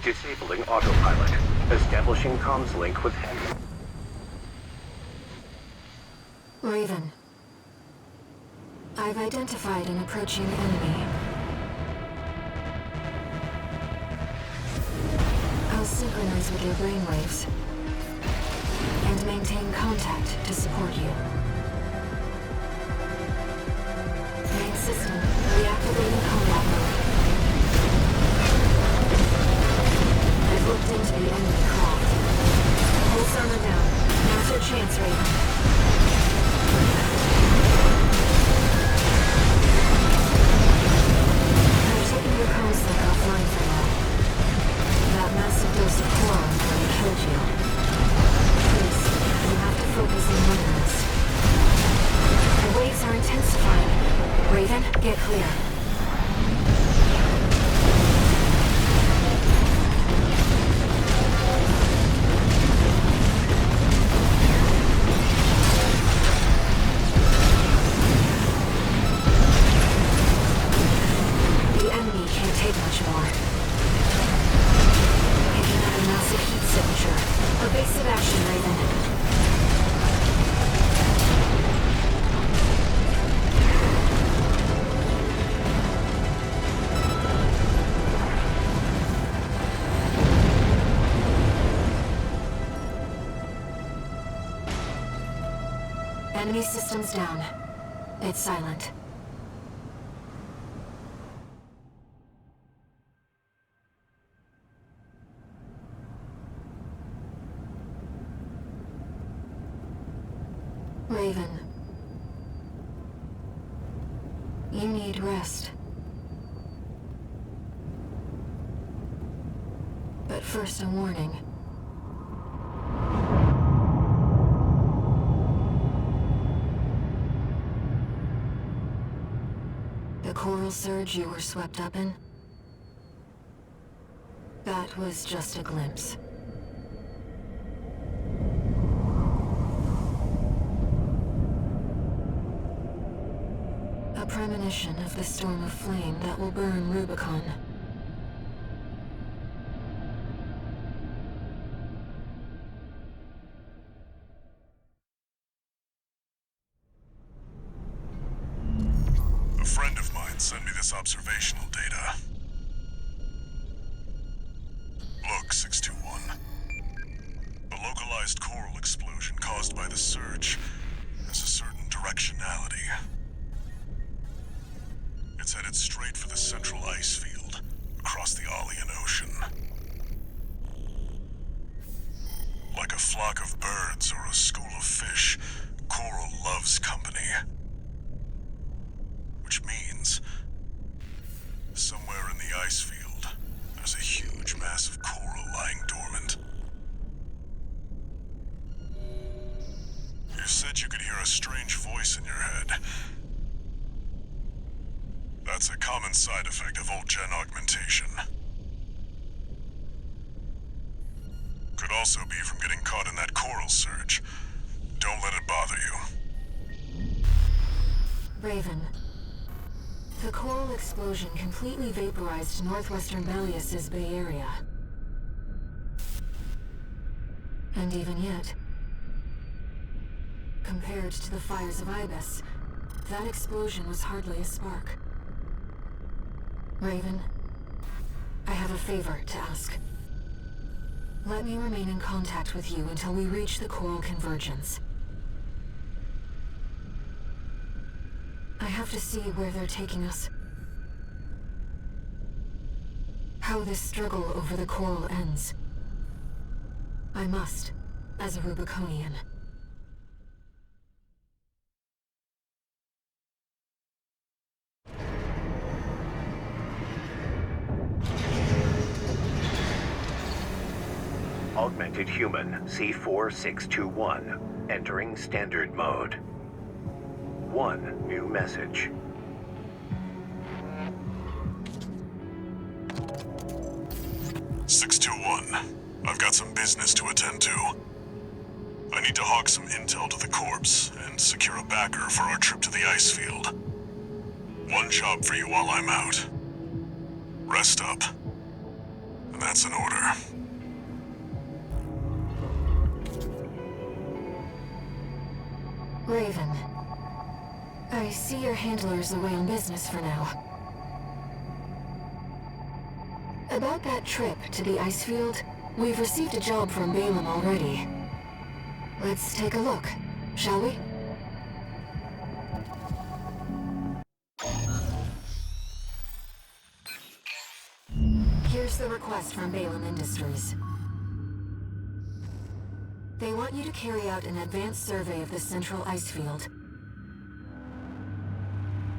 Disabling autopilot. Establishing comms link with Henry. Raven. I've identified an approaching enemy. I'll synchronize with your brainwaves and maintain contact to support you. chance, Raven. I've taken your comms link offline for now. That massive dose of chloron nearly killed you. Please, you have to focus on running this. The waves are intensifying. Raven, get clear. The enemy can't take much more. Picking up a massive heat signature. Evasive action, Raven. Enemy systems down. It's silent. Raven. You need rest. But first, a warning. The coral surge you were swept up in? That was just a glimpse. A premonition of the storm of flame that will burn Rubicon. A friend of mine sent me this observational data. Look, 621. A localized coral explosion caused by the surge has a certain directionality. It's headed straight for the central ice field, across the Alean Ocean. Like a flock of birds or a school of fish, coral loves company. Which means, somewhere in the ice field, there's a huge mass of coral lying dormant. You said you could hear a strange voice in your head. That's a common side effect of old-gen augmentation. Could also be from getting caught in that coral surge. Don't let it bother you. Raven. The coral explosion completely vaporized northwestern Belius's Bay Area. And even yet, compared to the fires of Ibis, that explosion was hardly a spark. Raven, I have a favor to ask. Let me remain in contact with you until we reach the coral convergence. I have to see where they're taking us. How this struggle over the coral ends. I must, as a Rubiconian. Augmented Human C4621, entering Standard Mode. One new message. I've got some business to attend to. I need to hawk some intel to the corpse and secure a backer for our trip to the ice field. One job for you while I'm out. Rest up. And that's an order. Raven. I see your handler's away on business for now. About that trip to the ice field, we've received a job from Balaam already. Let's take a look, shall we? Here's the request from Balaam Industries. They want you to carry out an advanced survey of the central ice field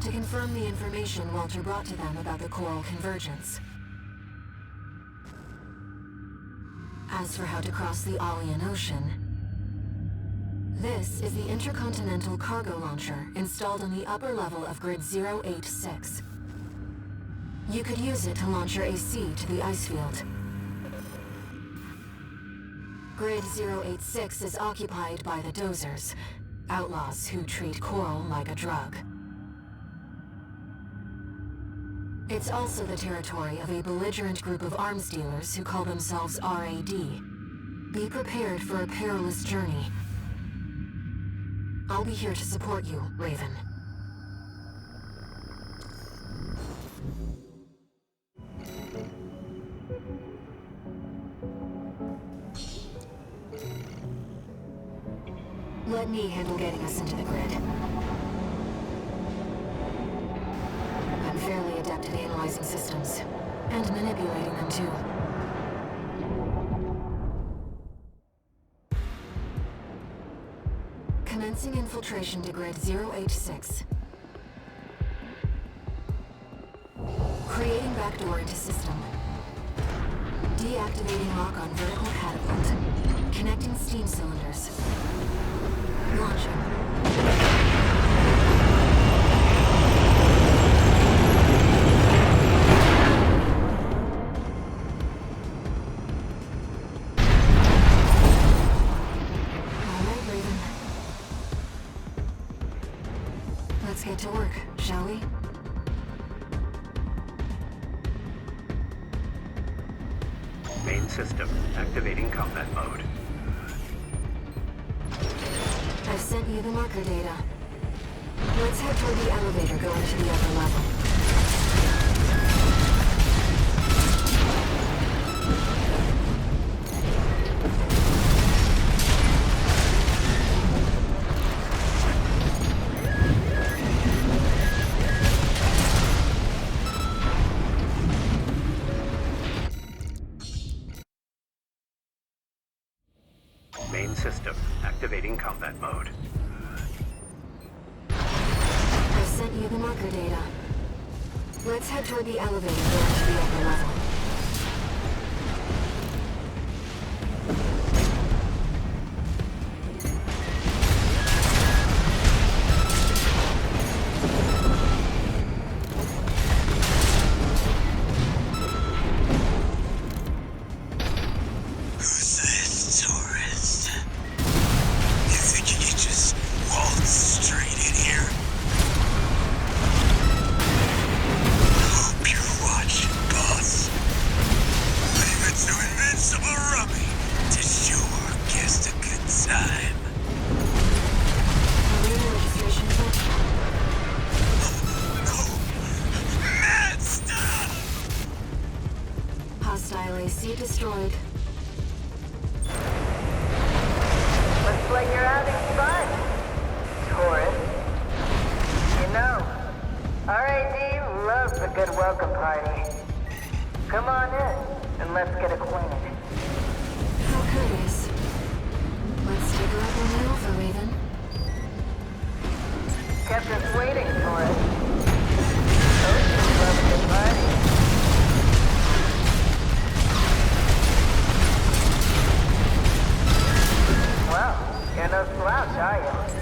to confirm the information Walter brought to them about the coral convergence. As for how to cross the Alean Ocean, this is the intercontinental cargo launcher installed on the upper level of Grid 086. You could use it to launch your AC to the ice field. Grid 086 is occupied by the Dozers, outlaws who treat coral like a drug. It's also the territory of a belligerent group of arms dealers who call themselves RAD. Be prepared for a perilous journey. I'll be here to support you, Raven. Let me handle getting us into the grid. I'm fairly adept at analyzing systems, and manipulating them too. Commencing infiltration to Grid 086. Creating backdoor into system. Deactivating lock on vertical catapult. Connecting steam cylinders. Launching. Let's get to work, shall we? Main system activating combat mode. I've sent you the marker data. Let's head toward the elevator going to the upper level. Main system activating combat mode. I've sent you the marker data. Let's head toward the elevator going to the upper level. Hostile AC destroyed. Looks like you're having fun, tourist. You know, RAD loves a good welcome party. Come on in, and let's get acquainted. How courteous. Let's take her up on the offer, Raven. Kept us waiting, tourist. Oceans love a good party. Well, you're no slouch, are you?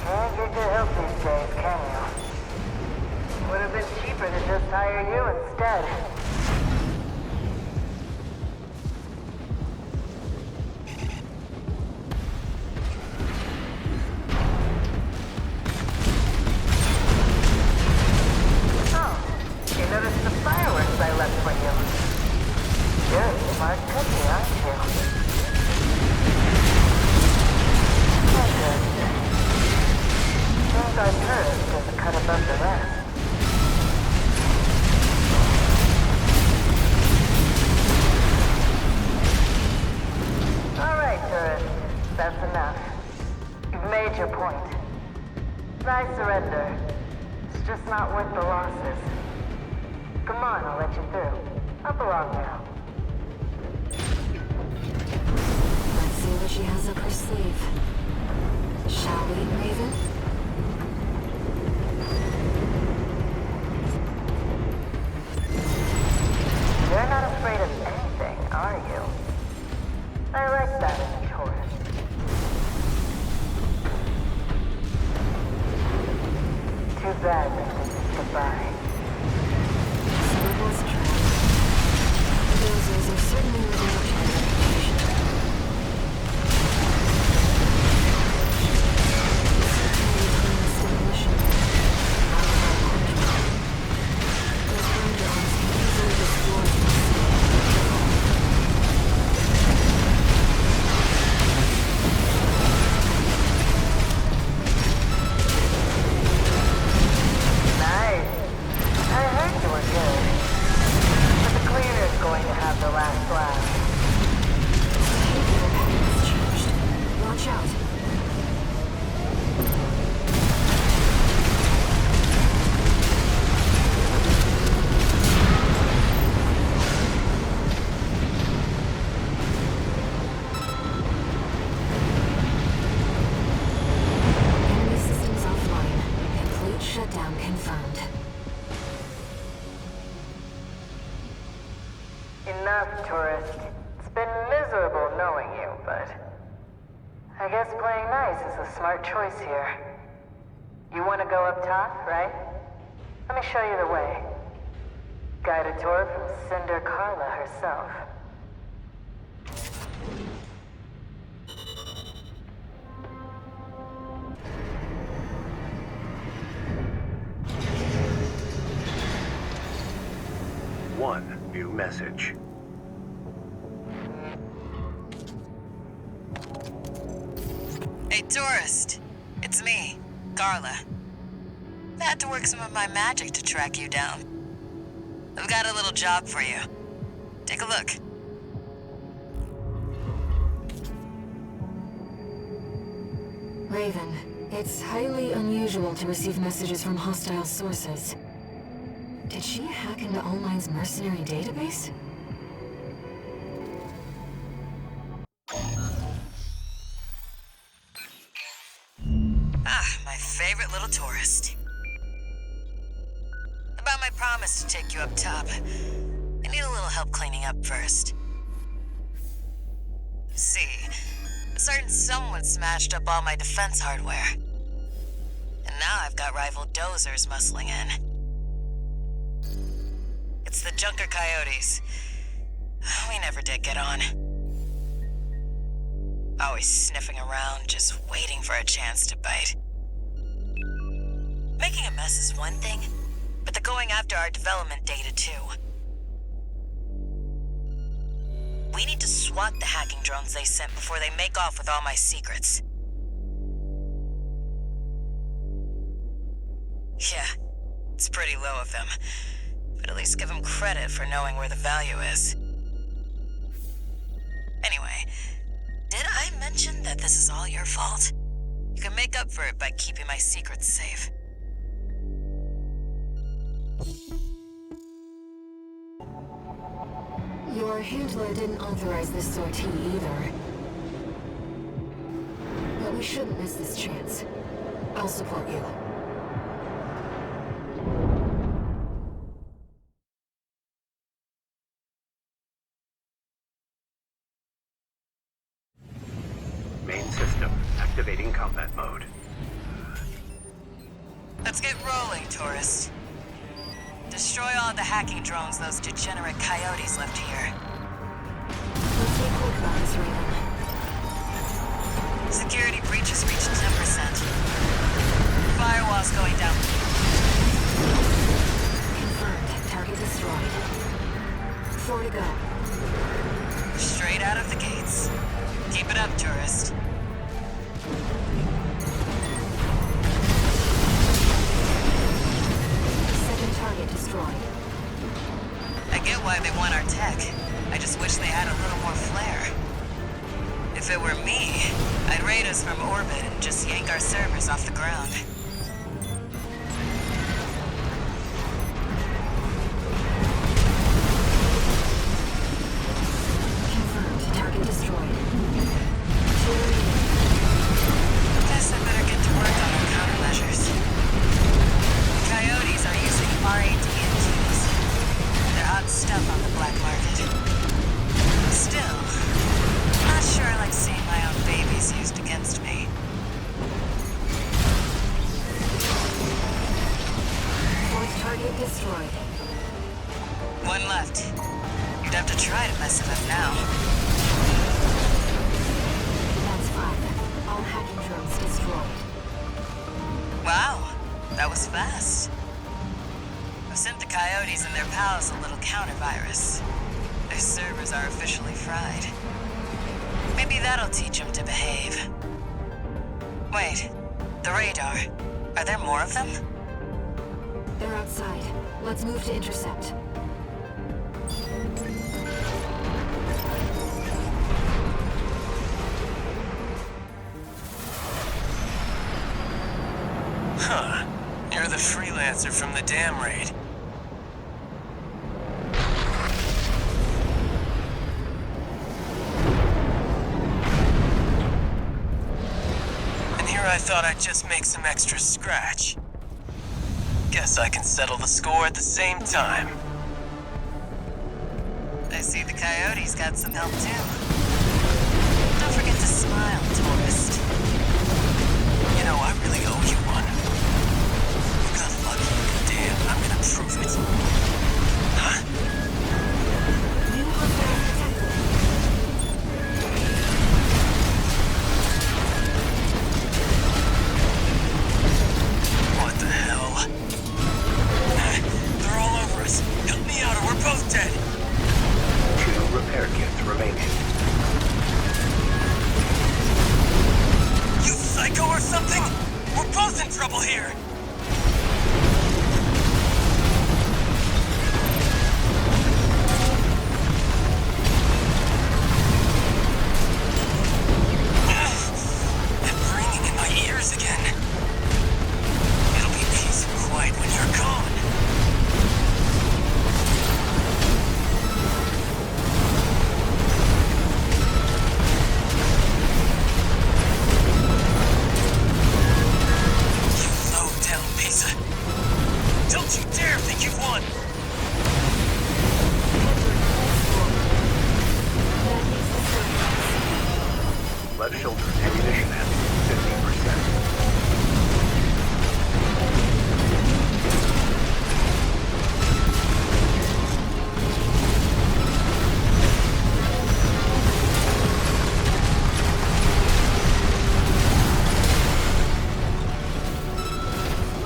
Can't get your help these days, can you? Would have been cheaper to just hire you instead. just not worth the losses. Come on, I'll let you through. Up along now. Let's see what she has up her sleeve. Shall we, Raven? You're not afraid of anything, are you? I like that in a tourist. Too bad that this is goodbye. So it was true. The dozers are certainly living up to their reputation. Certainly cleanest demolition. Those burn dogs can easily destroy the city. Nice. I heard you were good. But the cleaner's going to have the last laugh. Behavioral pattern has changed. Watch out. Enemy systems offline. Complete shutdown confirmed. Enough, tourist. It's been miserable knowing you, but I guess playing nice is a smart choice here. You want to go up top, right? Let me show you the way. Guided tour from Cinder Carla herself. One new message. Hey, tourist. It's me, Carla. I had to work some of my magic to track you down. I've got a little job for you. Take a look. Raven, it's highly unusual to receive messages from hostile sources. Did she hack into All Might's mercenary database? Ah, my favorite little tourist. About my promise to take you up top. I need a little help cleaning up first. See, a certain someone smashed up all my defense hardware. And now I've got rival dozers muscling in. It's the Junker Coyotes. We never did get on. Always sniffing around, just waiting for a chance to bite. Making a mess is one thing, but they're going after our development data too. We need to swat the hacking drones they sent before they make off with all my secrets. Yeah, it's pretty low of them, but at least give them credit for knowing where the value is. Anyway, did I mention that this is all your fault? You can make up for it by keeping my secrets safe. Your handler didn't authorize this sortie either. But we shouldn't miss this chance. I'll support you. Main system activating combat mode. Let's get rolling, tourist. Destroy all the hacking drones those degenerate coyotes left here. Let's be quick about this, Raven. Security breaches reached 10%. Firewall's going down. Confirmed. Target destroyed. 4 to go. Straight out of the gates. Keep it up, tourist. Second target destroyed. I get why they want our tech. I just wish they had a little more flair. If it were me, I'd raid us from orbit and just yank our servers off the ground. Target destroyed. One left. You'd have to try to mess it up now. That's 5. All hacking drones destroyed. Wow, that was fast. I've sent the Coyotes and their pals a little counter-virus. Their servers are officially fried. Maybe that'll teach them to behave. Wait, the radar. Are there more of them? They're outside. Let's move to intercept. Huh. You're the freelancer from the dam raid. And here I thought I'd just make some extra scratch. Guess I can settle the score at the same time. I see the Coyotes got some help too. Don't forget to smile, tourist. You know, I really owe you one. You got lucky. Damn, I'm gonna prove it. Huh? New hostile detected. What the hell? They're all over us. Help me out or we're both dead. 2 repair kits remaining. You psycho or something? We're both in trouble here. That ringing in my ears again. It'll be peace and quiet when you're gone. You low-down piece of... Don't you dare think you've won! Left shoulder ammunition at 50%.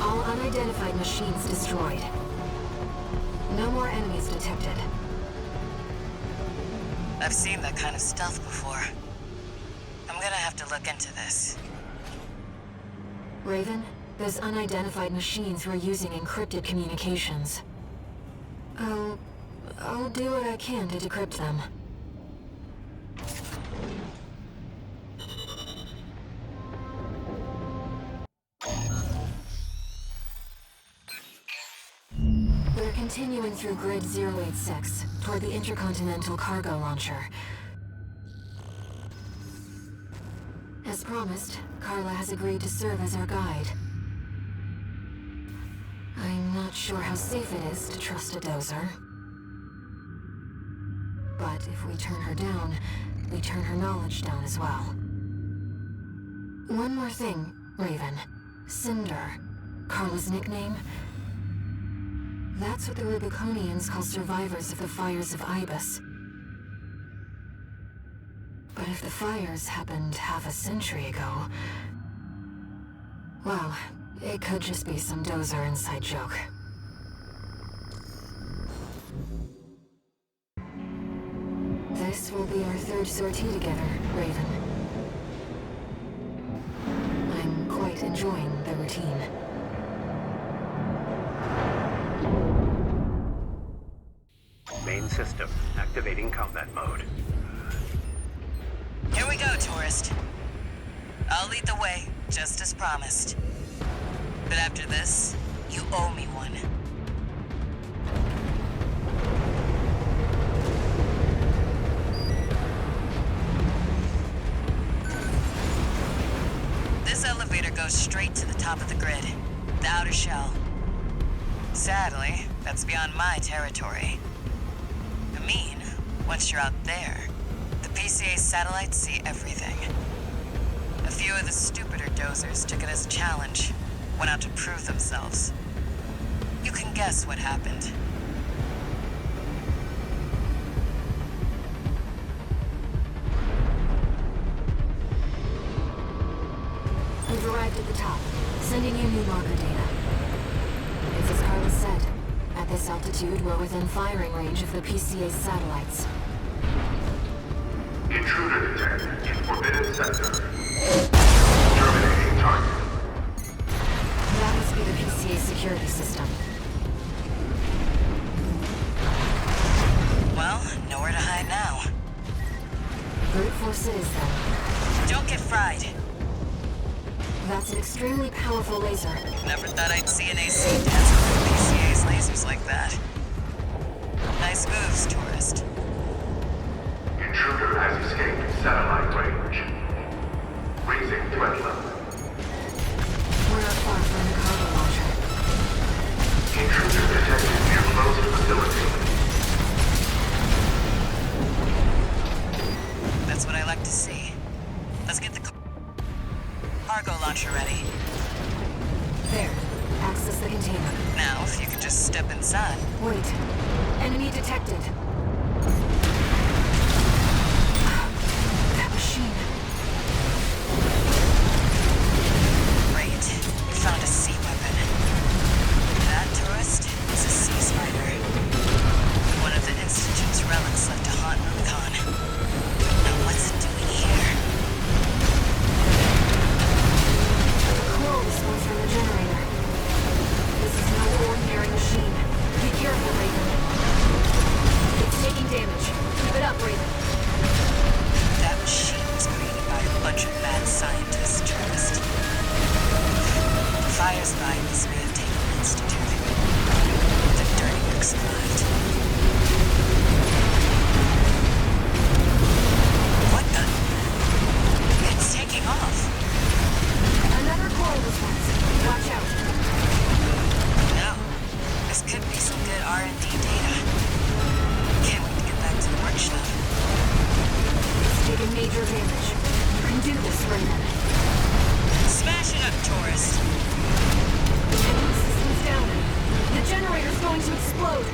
All unidentified machines destroyed. No more enemies detected. I've seen that kind of stealth before. I'm gonna have to look into this. Raven, those unidentified machines were using encrypted communications. I'll do what I can to decrypt them. We're continuing through Grid 086 toward the Intercontinental Cargo Launcher. As promised, Carla has agreed to serve as our guide. I'm not sure how safe it is to trust a dozer. But if we turn her down, we turn her knowledge down as well. One more thing, Raven. Cinder. Carla's nickname? That's what the Rubiconians call survivors of the fires of Ibis. But if the fires happened half a century ago... well, it could just be some dozer inside joke. This will be our third sortie together, Raven. I'm quite enjoying the routine. Main system activating combat mode. Here we go, tourist. I'll lead the way, just as promised. But after this, you owe me one. This elevator goes straight to the top of the grid, the outer shell. Sadly, that's beyond my territory. I mean, once you're out there, the PCA satellites see everything. A few of the stupider dozers took it as a challenge, went out to prove themselves. You can guess what happened. We've arrived at the top, sending you new marker data. It's as Carla said. At this altitude, we're within firing range of the PCA's satellites. Intruder detected in forbidden sector. Terminating target. That must be the PCA security system. Well, nowhere to hide now. Brute force it is then. Don't get fried. That's an extremely powerful laser. Never thought I'd see an AC dancing with PCA's lasers like that. Nice moves, tourist. Intruder has escaped satellite range. Raising threat level. We're not far from the cargo launcher. Intruder detected near closed facility. That's what I like to see. Let's get the cargo launcher ready. There. Access the container. Now, if you could just step inside. Wait. Enemy detected. That machine. Great. You found a sea weapon. That, tourist, is a sea spider. One of the Institute's relics left to haunt Rubicon. Now what's it doing here? Coral response from the generator. This is no ordinary machine. Be careful, Raven. It's taking damage. Keep it up, Raven. That machine was created by a bunch of mad scientists, tourist. The fires behind this may have taken the Institute. The dirty work survived. What the? It's taking off. Another coral response. Watch out. Now, this could be some good R&D data. Can't wait to get back to the workshop. It's taking major damage. You can do this, Raven. Smash it up, tourist. Enemy systems down. The generator's going to explode.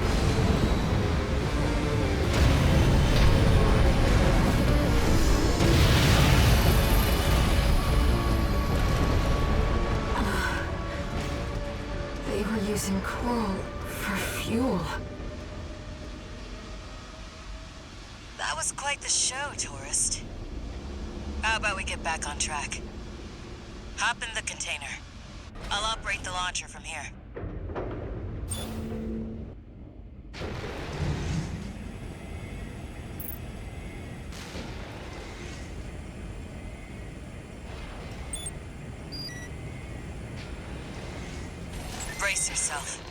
They were using coral for fuel. That was quite the show, tourist. How about we get back on track? Hop in the container. I'll operate the launcher from here. Brace yourself.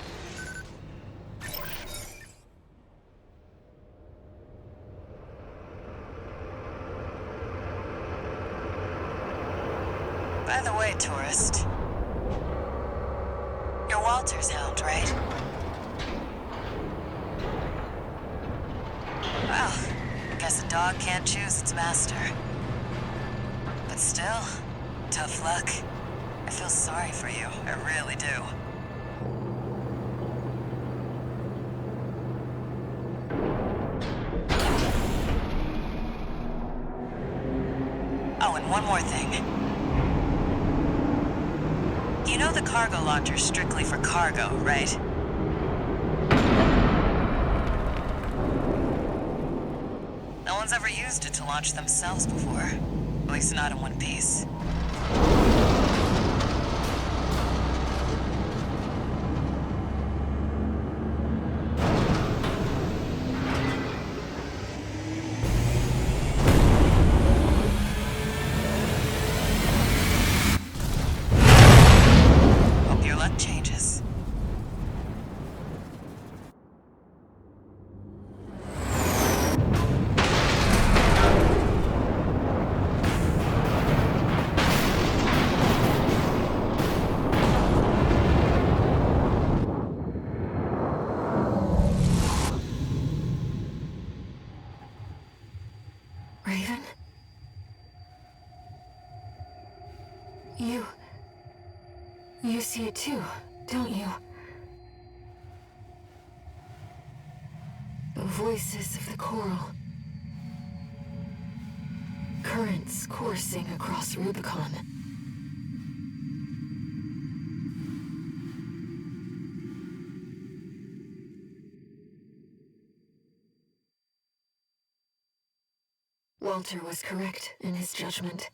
By the way, tourist, you're Walter's hound, right? Well, I guess a dog can't choose its master. But still, tough luck. I feel sorry for you, I really do. Oh, and one more thing. You know the cargo launcher's strictly for cargo, right? No one's ever used it to launch themselves before. At least not in one piece. Hope your luck changes. Raven? You see it too, don't you? voices of the coral. Currents coursing across Rubicon. Walter was correct in his judgment.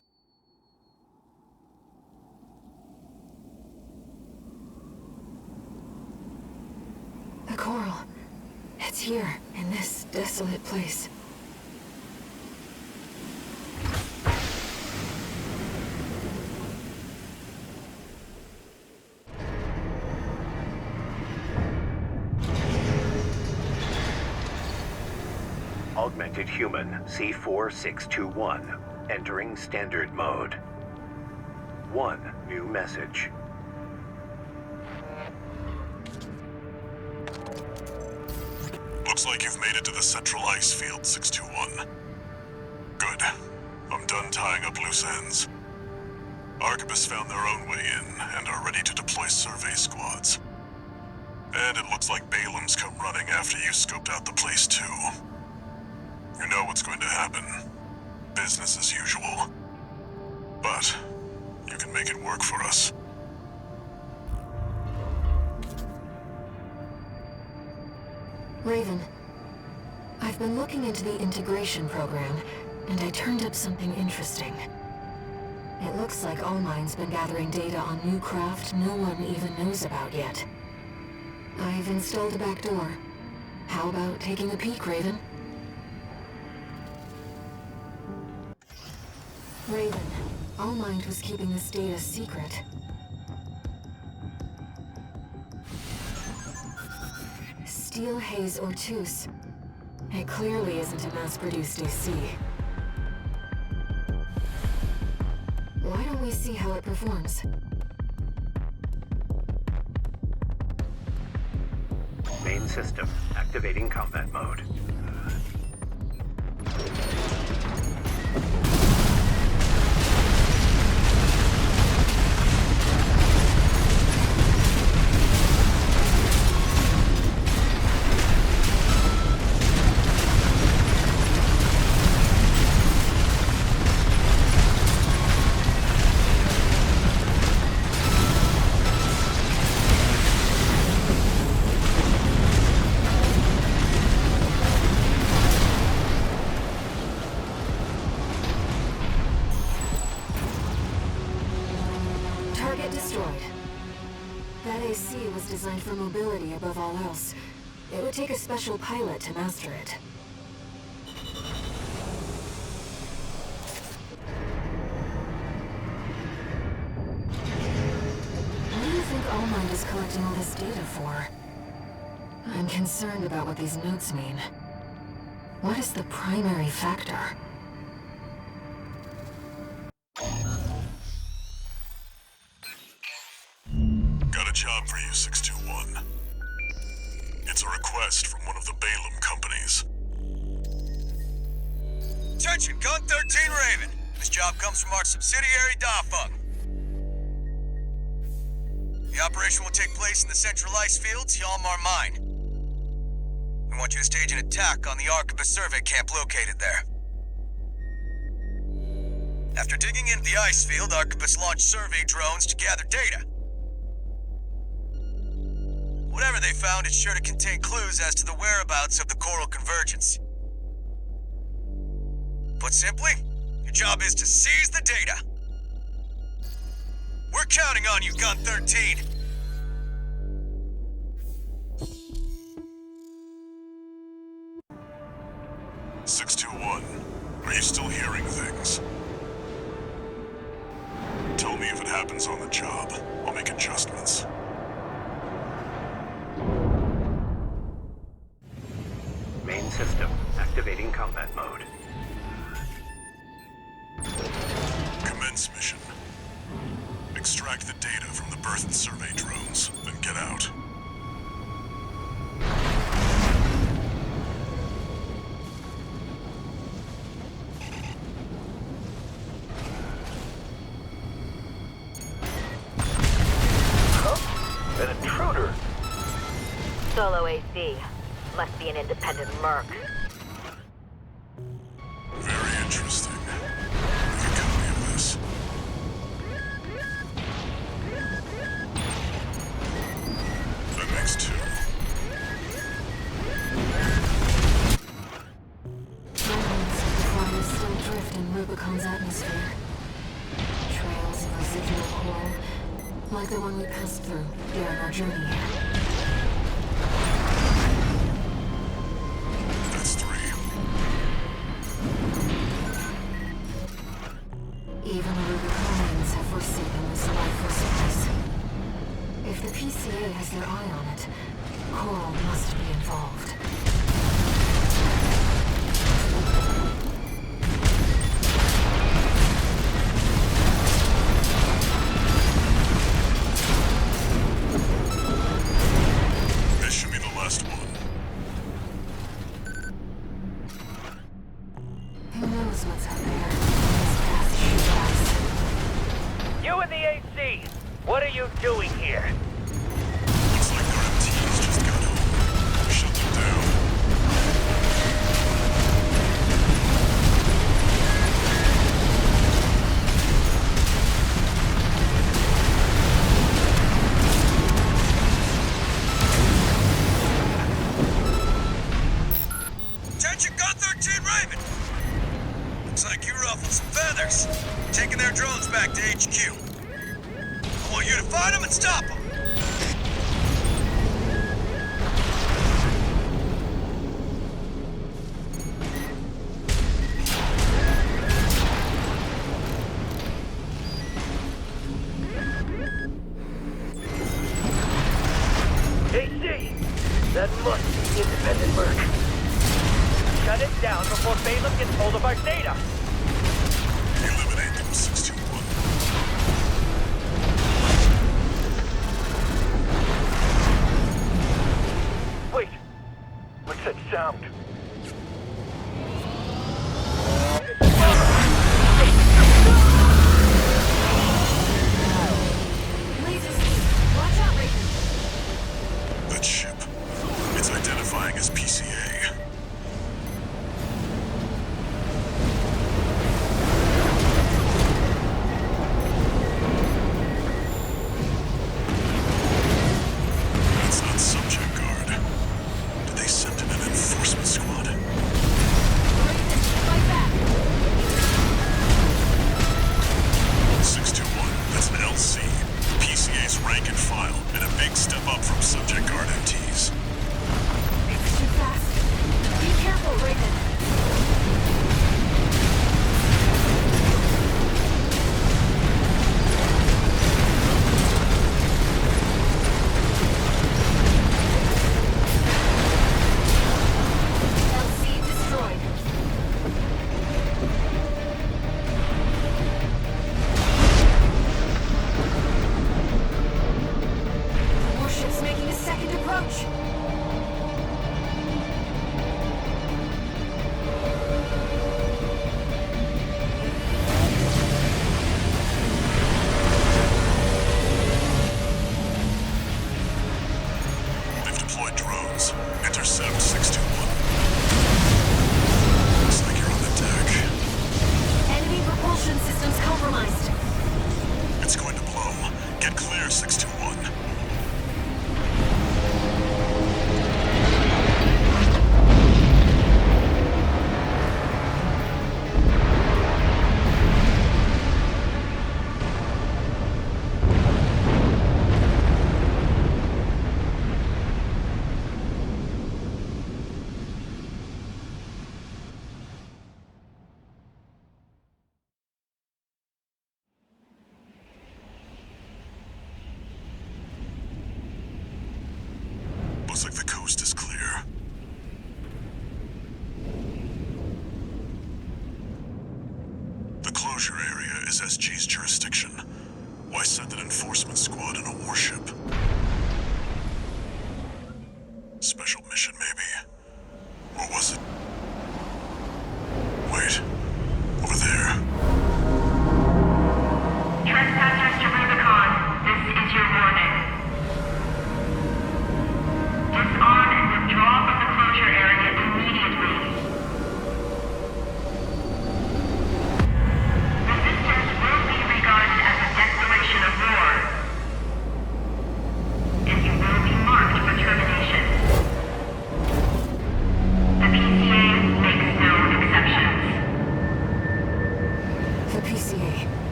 The coral. It's here, in this desolate place. Augmented Human C4621, entering standard mode. 1 new message. Looks like you've made it to the central ice field, 621. Good. I'm done tying up loose ends. Arquebus found their own way in and are ready to deploy survey squads. And it looks like Balaam's come running after you scoped out the place too. You know what's going to happen. Business as usual. But you can make it work for us. Raven, I've been looking into the integration program, and I turned up something interesting. It looks like Allmine's been gathering data on new craft no one even knows about yet. I've installed a back door. How about taking a peek, Raven? Raven, Allmind was keeping this data secret. Steel haze Ortus. It clearly isn't a mass-produced AC. Why don't we see how it performs? Main system, activating combat mode. Designed for mobility above all else. It would take a special pilot to master it. What do you think Allmind is collecting all this data for? I'm concerned about what these notes mean. What is the primary factor? Got a job for you, 621. It's a request from one of the Balaam companies. Attention, Gun 13 Raven. This job comes from our subsidiary Dafeng. The operation will take place in the central ice fields, Yalmar Mine. We want you to stage an attack on the Arquebus survey camp located there. After digging into the ice field, Arquebus launched survey drones to gather data. Whatever they found, it's sure to contain clues as to the whereabouts of the coral convergence. Put simply, your job is to seize the data. We're counting on you, Gun 13. Are you still hearing things? Tell me if it happens on the job. I'll make adjustments. Main system, activating combat mode. Commence mission. Extract the data from the birth and survey drones, then get out. An intruder. Solo AC. Must be an independent merc. Very interesting. Make a copy of this. That makes two. Remnants of the fire still drift in Rubicon's atmosphere. Trails of residual coral, like the one we passed through during our journey here. That's three. Even the Rubiconians have forsaken this lifeless place. If the PCA has their eye on it, coral must be involved. This should be the last one. Who knows what's out there? This path should rise. You in the AC! What are you doing here? Looks like their MTs just got home. Shut them down. Attention, Gun 13 Raven! Looks like you ruffled some feathers. Taking their drones back to HQ. I want you to find them and stop them. AC! That must be the independent merc. Shut it down before Balaam gets hold of our data! Eliminate them, 621. Wait! What's that sound? Lasers! Watch out, Raven! That ship. It's identifying as PCA. It's not subject guard. Did they send in an enforcement squad? Raven, fight back! 621, that's an LC. PCA's rank and file, and a big step up from subject guard MTs. It's too fast. Be careful, Raven. LC destroyed. Warship's making a second approach. They've deployed drones. Intercept 621. Looks like you're on the deck. Enemy propulsion systems compromised. It's going to blow. Get clear, 621. Looks like the coast is clear. The closure area is SG's jurisdiction. Why send an enforcement squad in a warship? Special mission, maybe. Or was it? Wait. Over there. Trespassers to Rubicon, this is your warning. Disarm and withdraw from the closure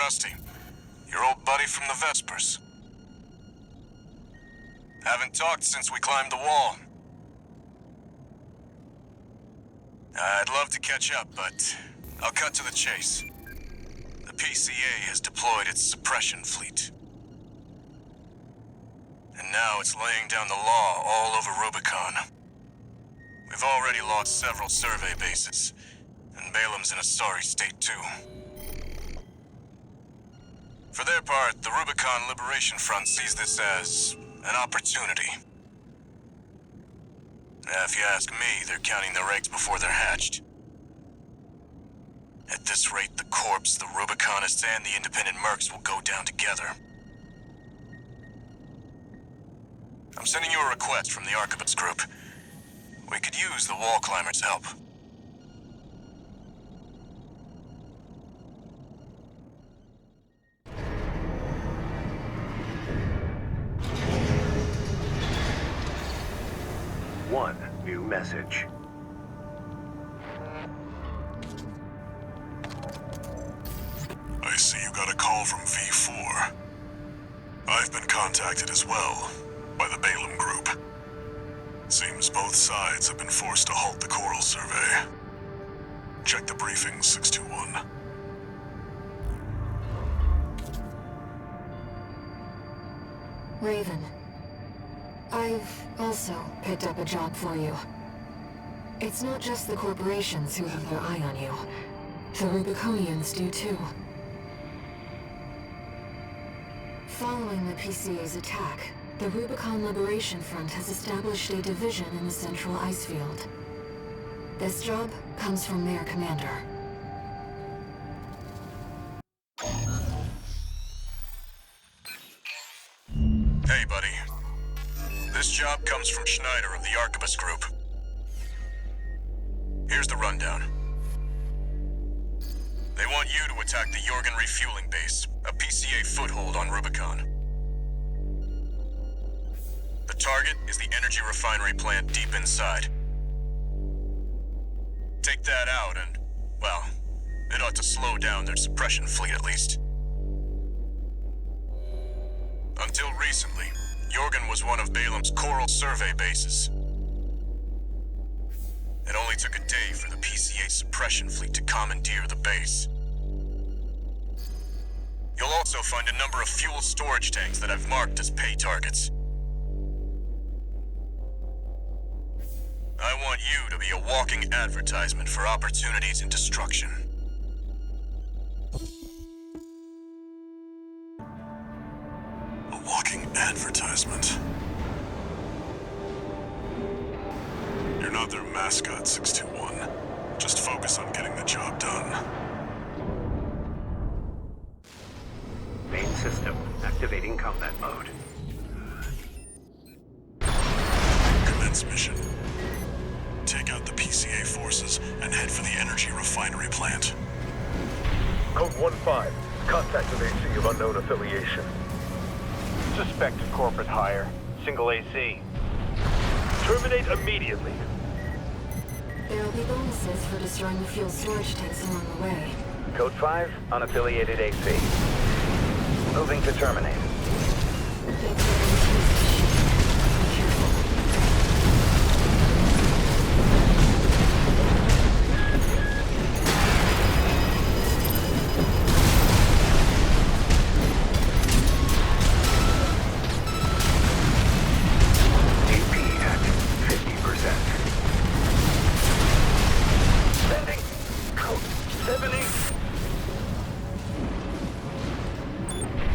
Rusty. Your old buddy from the Vespers. Haven't talked since we climbed the wall. I'd love to catch up, but I'll cut to the chase. The PCA has deployed its suppression fleet. And now it's laying down the law all over Rubicon. We've already lost several survey bases, and Balam's in a sorry state too. For their part, the Rubicon Liberation Front sees this as an opportunity. If you ask me, they're counting their eggs before they're hatched. At this rate, the Corps, the Rubiconists, and the independent mercs will go down together. I'm sending you a request from the Arquebus group. We could use the wall climbers' help. One new message. I see you got a call from V4. I've been contacted as well, by the Balam group. Seems both sides have been forced to halt the coral survey. Check the briefing, 621. Raven, I've also picked up a job for you. It's not just the corporations who have their eye on you. The Rubiconians do too. Following the PCA's attack, the Rubicon Liberation Front has established a division in the Central Ice Field. This job comes from their commander. Hey, buddy. This job comes from Schneider of the Arquebus group. Here's the rundown. They want you to attack the Jorgen refueling base, a PCA foothold on Rubicon. The target is the energy refinery plant deep inside. Take that out and, well, it ought to slow down their suppression fleet at least. Until recently, Jorgen was one of Balam's coral survey bases. It only took a day for the PCA suppression fleet to commandeer the base. You'll also find a number of fuel storage tanks that I've marked as pay targets. I want you to be a walking advertisement for opportunities in destruction. A walking advertisement. You're not their mascot, 621. Just focus on getting the job done. Main system activating combat mode. Commence mission. Take out the PCA forces and head for the energy refinery plant. Code 1-5. Contact with AC of unknown affiliation. Suspected corporate hire. Single AC. Terminate immediately. There will be bonuses for destroying the fuel storage tanks along the way. Code 5. Unaffiliated AC. Moving to terminate.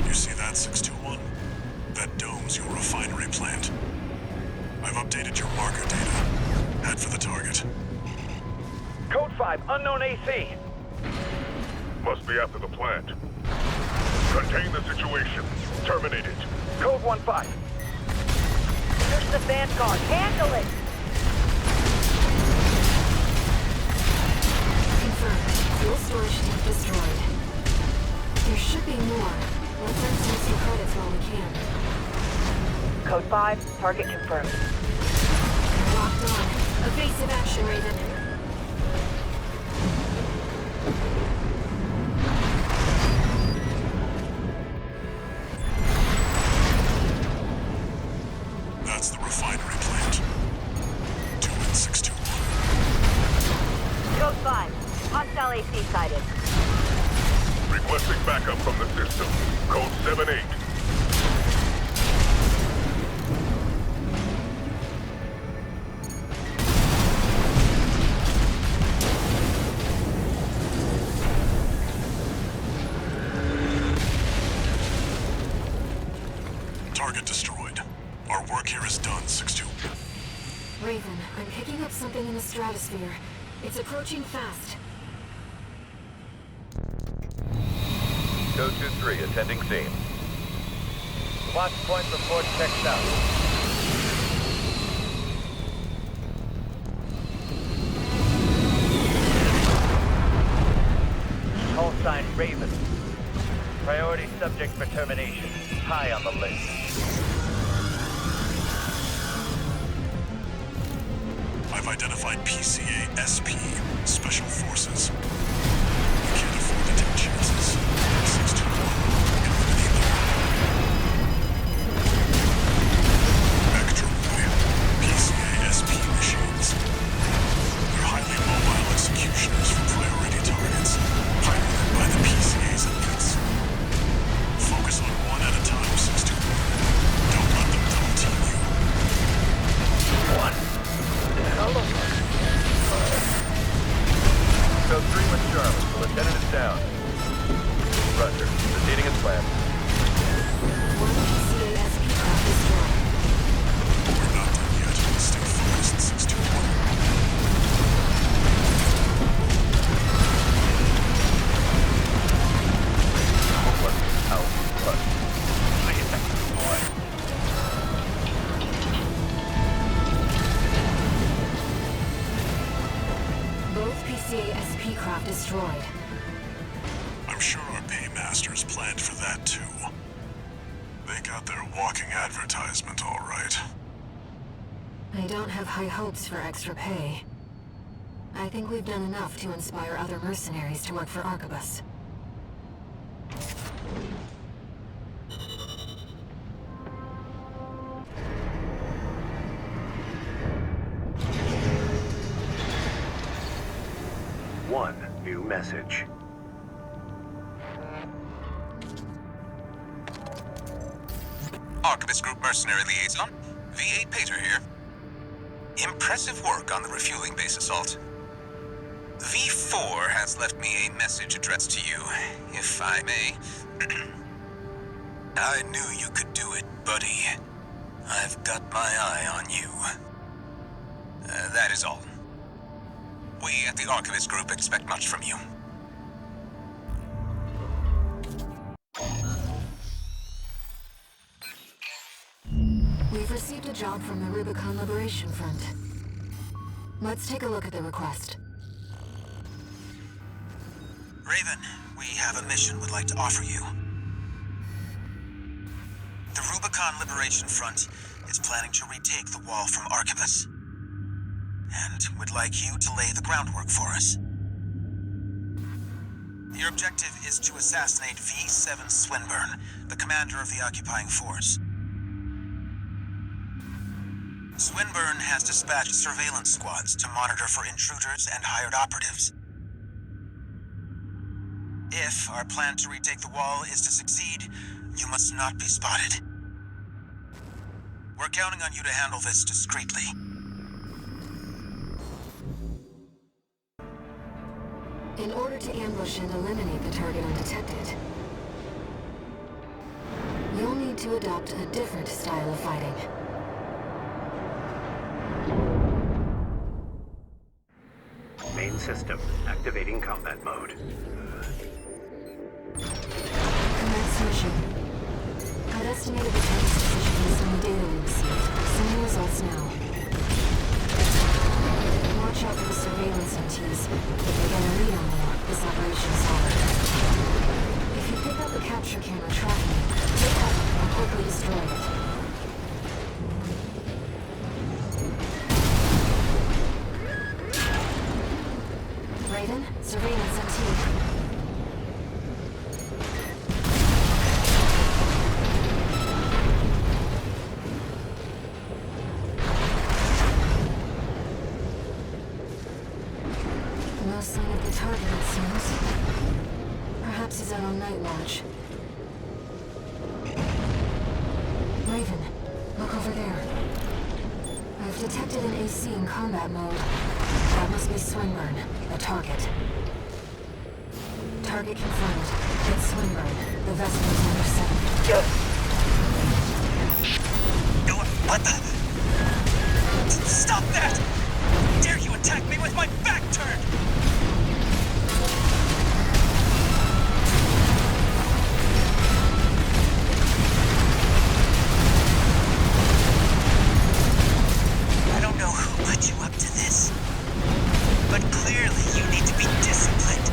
You see that, 621? That dome's your refinery plant. I've updated your marker data. Head for the target. Code 5. Unknown AC. Must be after the plant. Contain the situation. Terminate it. Code 1-5. Here's the Vanguard. Handle it! Confirmed. Fuel storage tank destroyed. There should be more. Let's earn some credits while we can. Code 5. Target confirmed. Locked on. Evasive action, Raven. Target destroyed. Our work here is done, 6-2. Raven, I'm picking up something in the stratosphere. It's approaching fast. 223, attending scene. Watch point report checked out. Call sign Raven. Priority subject for termination. High on the list. I've identified PCA SP, Special Forces. We can't afford to take chances. 621, eliminate them. Spectrum Wave, PCA SP machines. They're highly mobile executioners for priority targets, piloted by the PCA's elites. Focus on one at a time, 621. Don't let them double team you. One. Hello. So 3 with Charlie. The lieutenant is down. Roger. Proceeding as planned. One PCA-SP craft destroyed. We're not done yet. Stay focused, 621. Out. Please, boy. Both PCA-SP craft destroyed. I'm sure our paymasters planned for that too. They got their walking advertisement all right. I don't have high hopes for extra pay. I think we've done enough to inspire other mercenaries to work for Arquebus. One new message. Arquebus Group Mercenary Liaison, V8 Pater here. Impressive work on the refueling base assault. V4 has left me a message addressed to you, if I may. I knew you could do it, buddy. I've got my eye on you. That is all. We at the Arquebus Group expect much from you. We've received a job from the Rubicon Liberation Front. Let's take a look at the request. Raven, we have a mission we'd like to offer you. The Rubicon Liberation Front is planning to retake the wall from Arquebus. And would like you to lay the groundwork for us. Your objective is to assassinate V7 Swinburne, the commander of the occupying force. Swinburne has dispatched surveillance squads to monitor for intruders and hired operatives. If our plan to retake the wall is to succeed, you must not be spotted. We're counting on you to handle this discreetly. In order to ambush and eliminate the target undetected, you'll need to adopt a different style of fighting. Main system activating combat mode. Commence mission. I've estimated the target's position based on the data we received. Sending results now. Watch out for the surveillance MTs. If they get a lead on you, this operation's over. If you pick up the capture camera tracking you, take cover and quickly destroy it. Raven, surveillance MT. No sign of the target, it seems. Perhaps he's out on night watch. Raven, look over there. I've detected an AC in combat mode. That must be Swinburne, the target. Target confirmed. It's Swinburne. The Vesper's under 7. Yes! What the? Stop that! Dare you attack me with my back turned? I don't know who put you up to this, but clearly you need to be disciplined.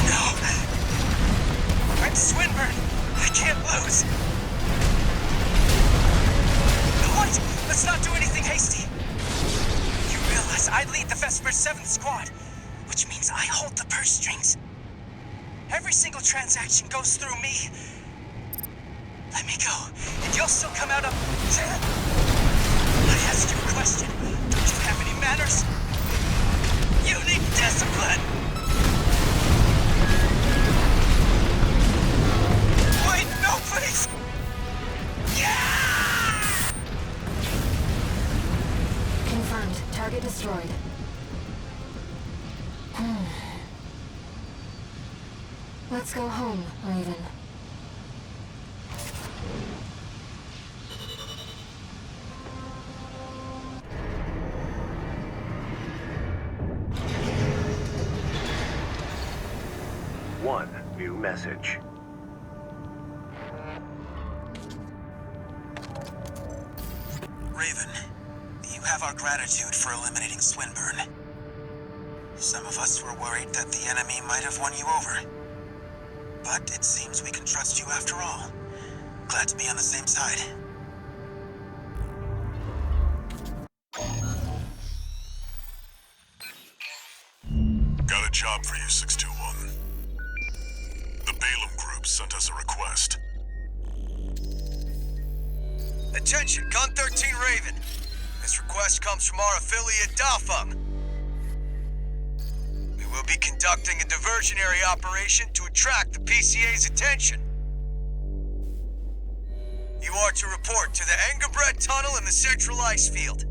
No. I'm Swinburne. I can't lose. What? Let's not do anything hasty. You realize I lead the Vesper's 7th Squad, which means I hold the purse strings. Every single transaction goes through me. Let me go, and you'll still come out up. I asked you a question. Don't you have any manners? You need discipline! Wait, no, please! Yeah! Confirmed. Target destroyed. Let's go home, Raven. One new message. Raven, you have our gratitude for eliminating Swinburne. Some of us were worried that the enemy might have won you over. But it seems we can trust you after all. Glad to be on the same side. Got a job for you, 621. The Balaam Group sent us a request. Attention, Gun 13 Raven. This request comes from our affiliate Dafeng. We will be conducting a diversionary operation to attract the PCA's attention. You are to report to the Engebret Tunnel in the Central Ice Field.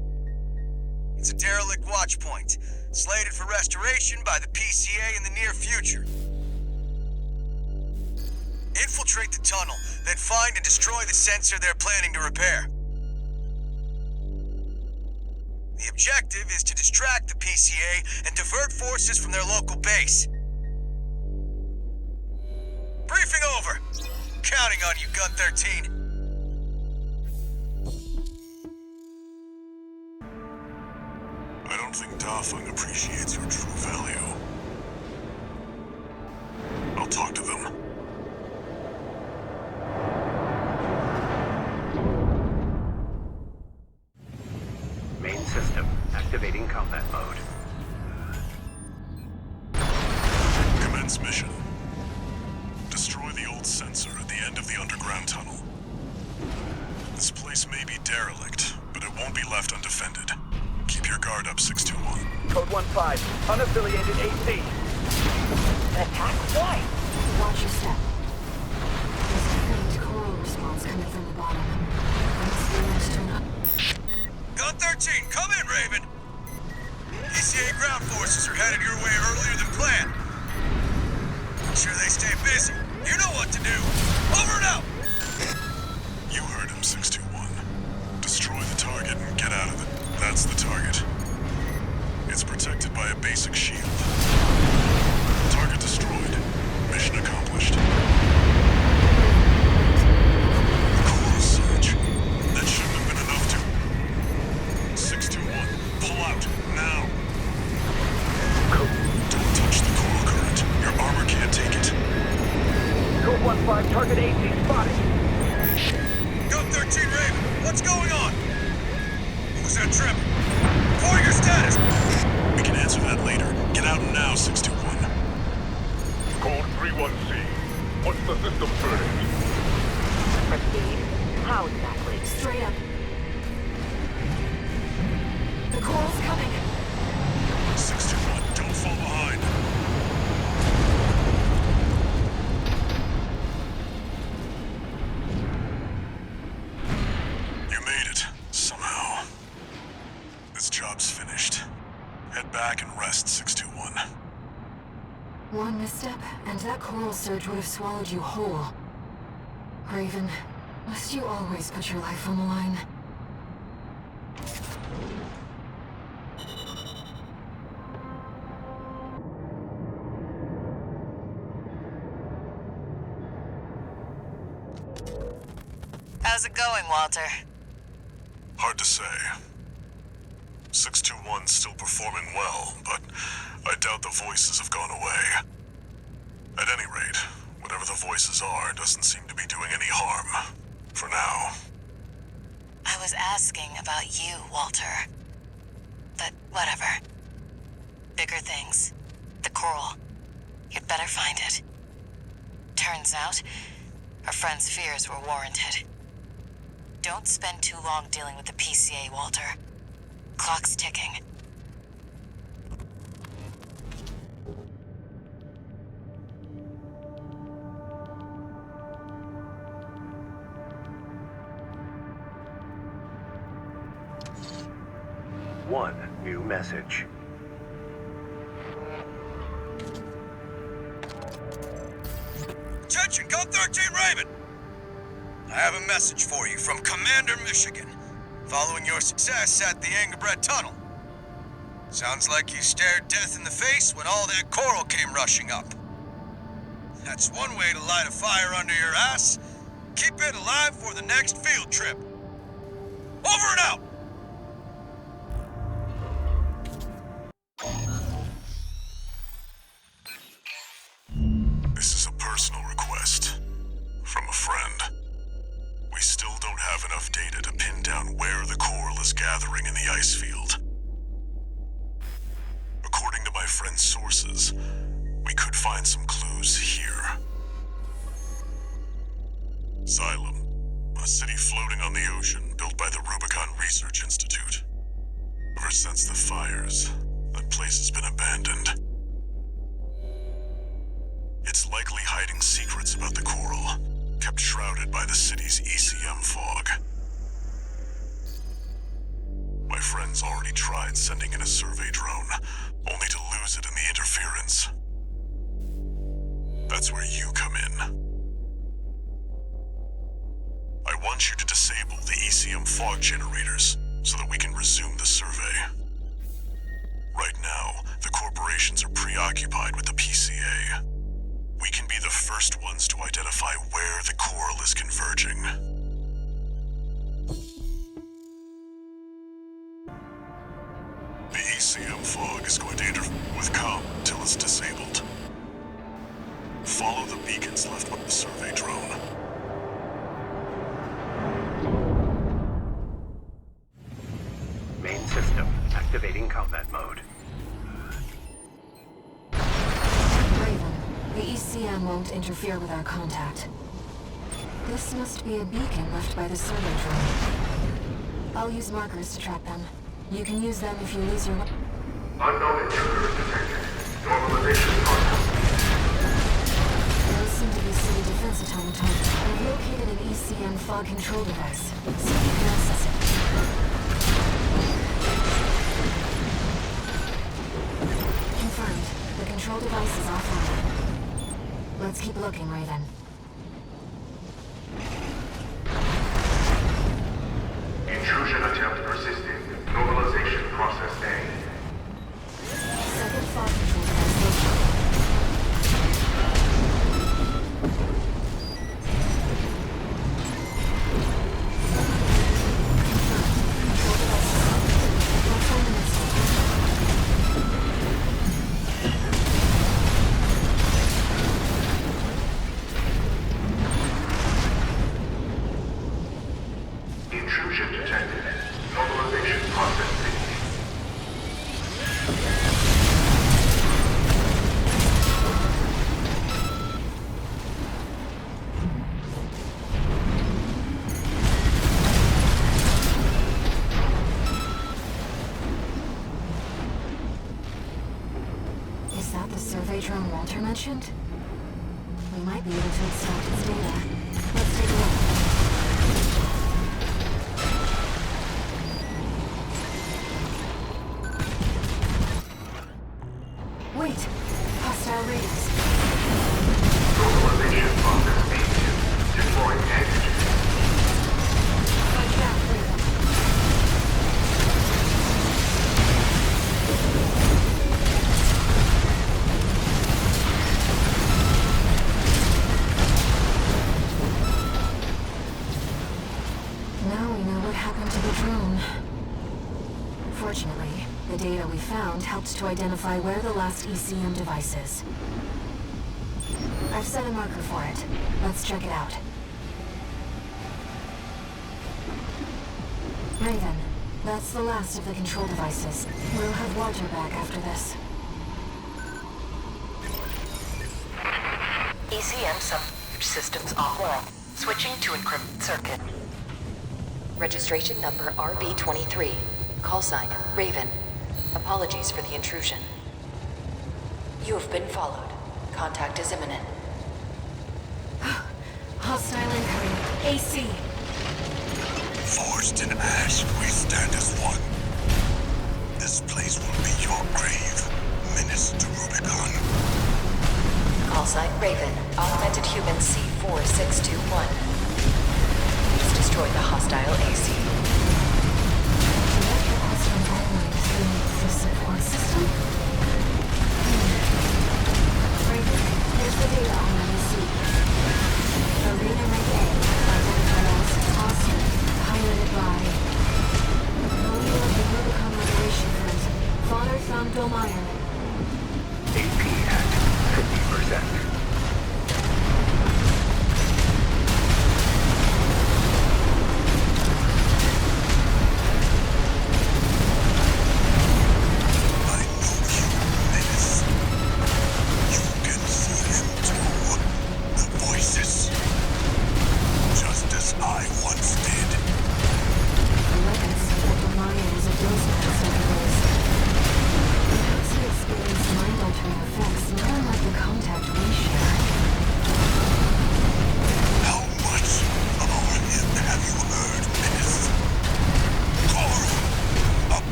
It's a derelict watch point, slated for restoration by the PCA in the near future. Infiltrate the tunnel, then find and destroy the sensor they're planning to repair. The objective is to distract the PCA and divert forces from their local base. Briefing over. Counting on you, Gun 13. I don't think Dafeng appreciates your true value. I'll talk to them. Main system activating combat mode. Commence mission. Destroy the old sensor at the end of the underground tunnel. This place may be derelict, but it won't be left undefended. Keep your guard up, 621. Code 1-5, unaffiliated AC. An attack? Why? Watch your step. There's a faint coral response coming from the bottom. I must be able to turn up. Gun 13, come in, Raven. PCA ground forces are headed your way earlier than planned. Make sure they stay busy. You know what to do. Over and out! You heard him, 621. Destroy the target and get out of it. That's the target. It's protected by a basic shield. Target destroyed. Mission accomplished. The coral surge. That shouldn't have been enough to... 621, pull out, now. Don't touch the coral current. Your armor can't take it. Code 1-5, target AC spotted. Gun 13 Raven, what's going on? What was that trip? Report your status! We can answer that later. Get out now, 621. Code 31C. What's the system verdict? Proceed. How exactly? Straight up. The coral's coming. 621, don't fall behind. You made it, somehow. This job's finished. Head back and rest, 621. One misstep, and that coral surge would have swallowed you whole. Raven, Must you always put your life on the line? How's it going, Walter? Hard to say. 621's still performing well, but I doubt the voices have gone away. At any rate, whatever the voices are doesn't seem to be doing any harm. For now. I was asking about you, Walter. But whatever. Bigger things. The coral. You'd better find it. Turns out, our friend's fears were warranted. Don't spend too long dealing with the PCA, Walter. Clock's ticking. One new message. Attention, Gun 13 Raven! I have a message for you from Commander Michigan, following your success at the Angerbred Tunnel. Sounds like you stared death in the face when all that coral came rushing up. That's one way to light a fire under your ass. Keep it alive for the next field trip. Over and out! This is a personal request. From a friend. We still don't have enough data to pin down where the coral is gathering in the ice field. According to my friend's sources, we could find some clues here. Xylem, a city floating on the ocean built by the Rubicon Research Institute. Ever since the fires, that place has been abandoned. It's likely hiding secrets about the coral, kept shrouded by the city's ECM fog. My friend's already tried sending in a survey drone, only to lose it in the interference. That's where you come in. I want you to disable the ECM fog generators so that we can resume the survey. Right now, the corporations are preoccupied with the PCA. We can be the first ones to identify where the coral is converging. The ECM fog is going to interfere with comm until it's disabled. Follow the beacons left by the survey drone. Main system activating combat mode. Raven, the ECM won't interfere with our contact. This must be a beacon left by the survey drone. I'll use markers to track them. You can use them if you lose your... Unknown intruders detected. Normalization process. Those seem to be city defense automatons. I've located an ECM fog control device. See if you can access it. Confirmed. The control device is offline. Let's keep looking, Raven. Intrusion attempt persisting. Normalization process A. Second fog control device located. Intrusion detected. Normalization process finished. Is that the survey drone Walter mentioned? We might be able to extract its data. Let's take a look. Wait! Hostile raiders. Normalization process A2. Deploying antigen. to the drone. Fortunately, the data we found helped to identify where the last ECM device is. I've set a marker for it. Let's check it out. Raven, that's the last of the control devices. We'll have Walter back after this. ECM systems offline. Switching to encrypted circuit. Registration number RB23. Call sign Raven. Apologies for the intrusion. You have been followed. Contact is imminent. Hostile incoming. AC. Forged in ash, we stand as one. This place will be your grave. Menace to Rubicon. Call sign Raven. Augmented human C4621. Please destroy the hostile AC. The support system? Raven, here's the data on NEC. Arena Rank A, identified as Austin, piloted by the leader of the Rubicon Liberation Front, Father Thumb-Dolmeyer. AP at 50%.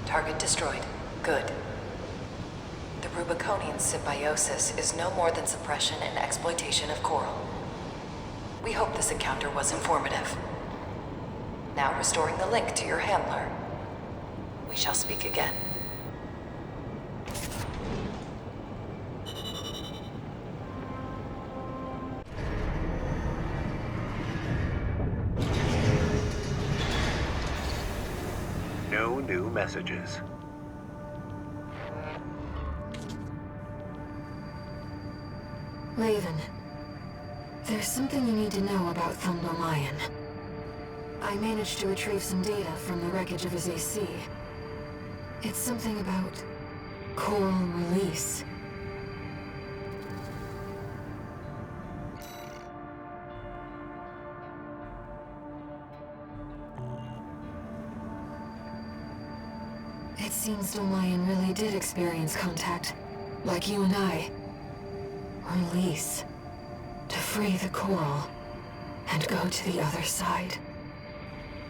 Target destroyed. Good. The Rubiconian symbiosis is no more than suppression and exploitation of coral. We hope this encounter was informative. Now restoring the link to your handler. We shall speak again. No new messages. Raven, there's something you need to know about Thumb-Dolmeyer. I managed to retrieve some data from the wreckage of his AC. It's something about coral release. It seems Dolmeyer really did experience contact, like you and I. Release. To free the coral, and go to the other side.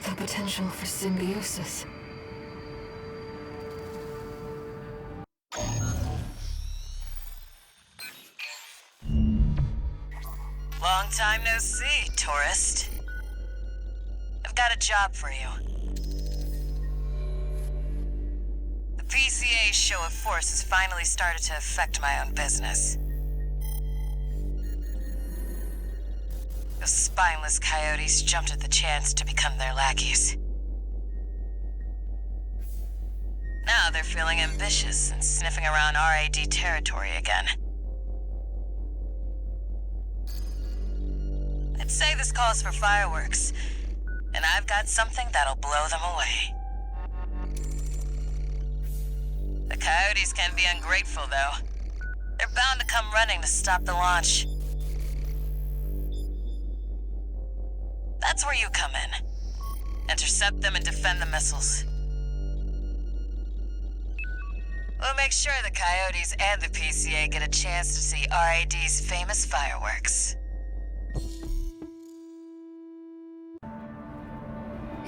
The potential for symbiosis. Long time no see, tourist. I've got a job for you. The PCA's show of force has finally started to affect my own business. Those spineless coyotes jumped at the chance to become their lackeys. Now they're feeling ambitious and sniffing around RAD territory again. I I'd say this calls for fireworks. And I've got something that'll blow them away. The coyotes can be ungrateful, though. They're bound to come running to stop the launch. That's where you come in. Intercept them and defend the missiles. We'll make sure the coyotes and the PCA get a chance to see RAD's famous fireworks.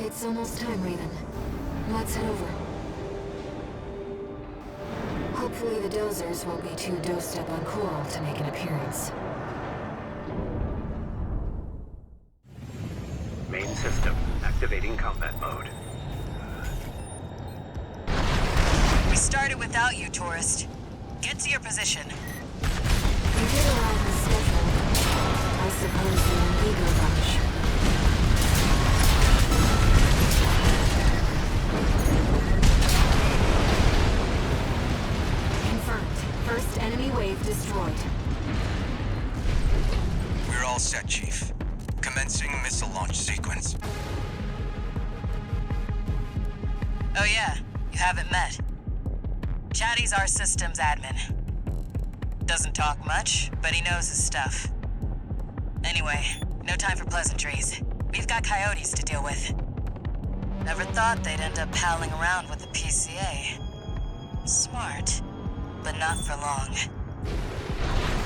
It's almost time, Raven. Let's head over. Hopefully the dozers won't be too dosed up on coral to make an appearance. Main system activating combat mode. We started without you, tourist. Get to your position. You did arrive as scheduled. I suppose you're an eager bunch. Confirmed. First enemy wave destroyed. We're all set, Chief. Commencing missile launch sequence. Oh yeah, you haven't met. Chatty's our systems admin. Doesn't talk much, but he knows his stuff. Anyway, no time for pleasantries. We've got coyotes to deal with. Never thought they'd end up palling around with the PCA. Smart, but not for long.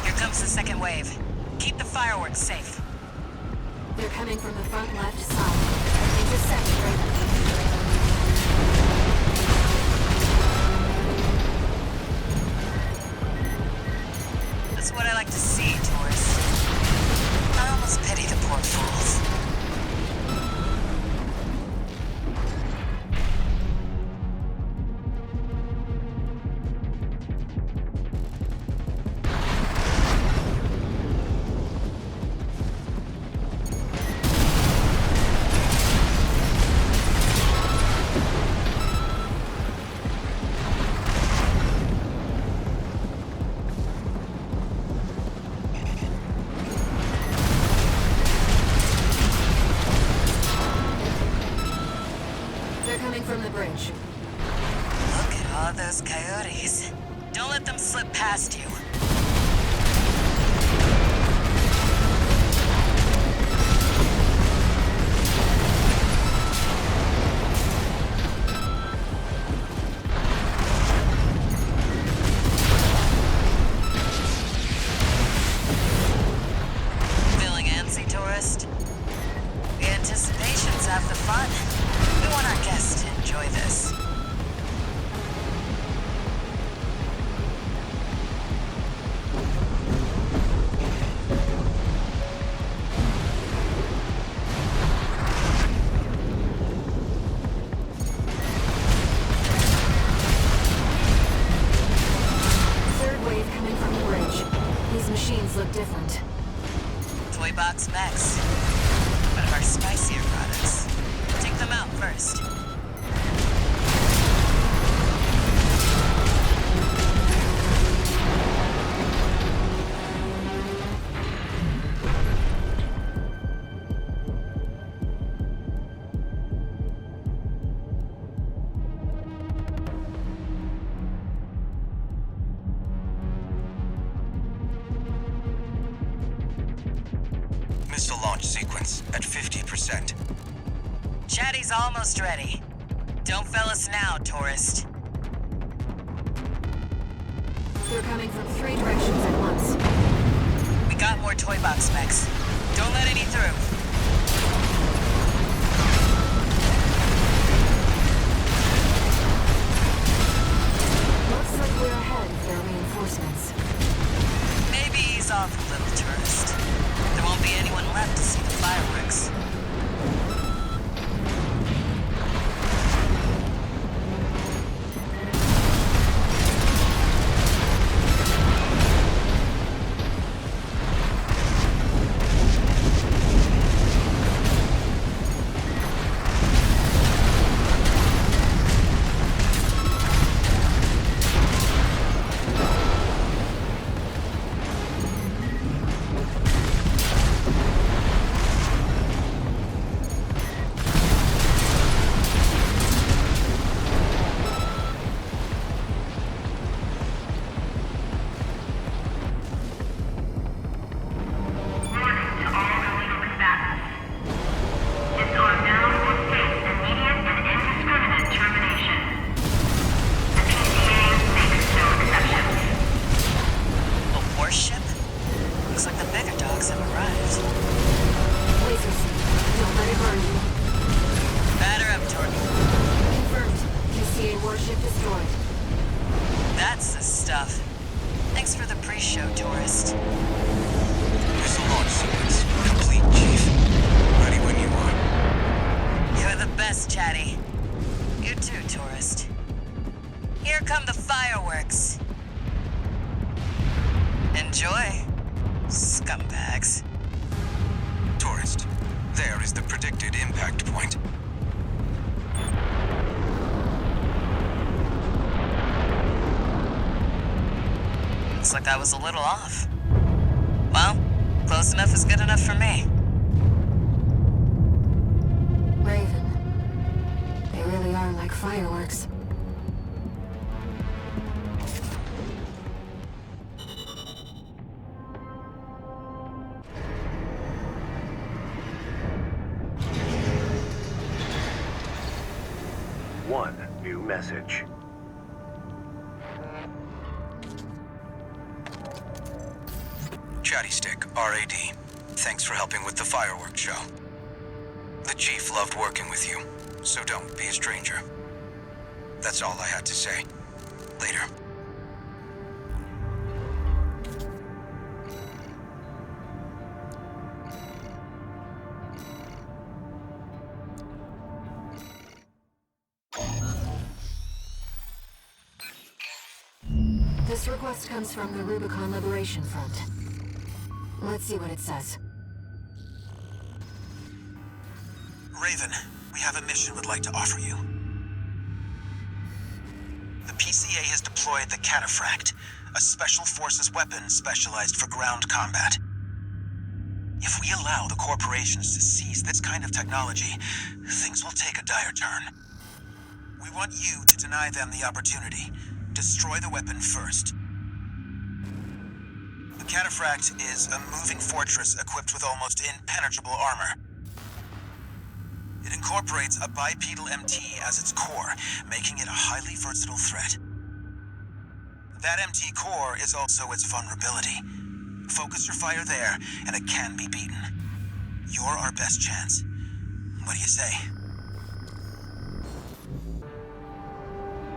Here comes the second wave. Keep the fireworks safe. They're coming from the front left side. Intercept, Raven. That's what I like to see, tourist. I almost pity the poor fools. From the bridge. Look at all those coyotes. Don't let them slip past you. Feeling antsy, tourist? The anticipation's half the fun. We want our guests to enjoy this. Third wave coming from the bridge. These machines look different. Toy Box Max. One of our spicier products. Take them out first. Missile launch sequence at 50%. Chatty's almost ready. Don't fail us now, tourist. They're coming from 3 directions at once. We got more toy box mechs. Don't let any through. Looks like we're ahead of their reinforcements. Maybe ease off a little, tourist. There won't be anyone left to see the fireworks. fireworks have arrived. Lasers. Don't let it burn you. Batter up, Jordan. Confirmed. PCA warship destroyed. That's the stuff. Thanks for the pre-show, tourist. Missile launch sequence complete, Chief. Ready when you are. You're the best, Chatty. You too, tourist. Here come the fireworks. Enjoy, scumbags. Tourist, there is the predicted impact point. Looks like I was a little off. Well, close enough is good enough for me. Raven. They really are like fireworks. One new message. Chatty Stick, RAD. Thanks for helping with the fireworks show. The Chief loved working with you, so don't be a stranger. That's all I had to say. Later. This request comes from the Rubicon Liberation Front. Let's see what it says. Raven, we have a mission we'd like to offer you. The PCA has deployed the Cataphract, a special forces weapon specialized for ground combat. If we allow the corporations to seize this kind of technology, things will take a dire turn. We want you to deny them the opportunity. Destroy the weapon first. The Cataphract is a moving fortress equipped with almost impenetrable armor. It incorporates a bipedal MT as its core, making it a highly versatile threat. That MT core is also its vulnerability. Focus your fire there, and it can be beaten. You're our best chance. What do you say?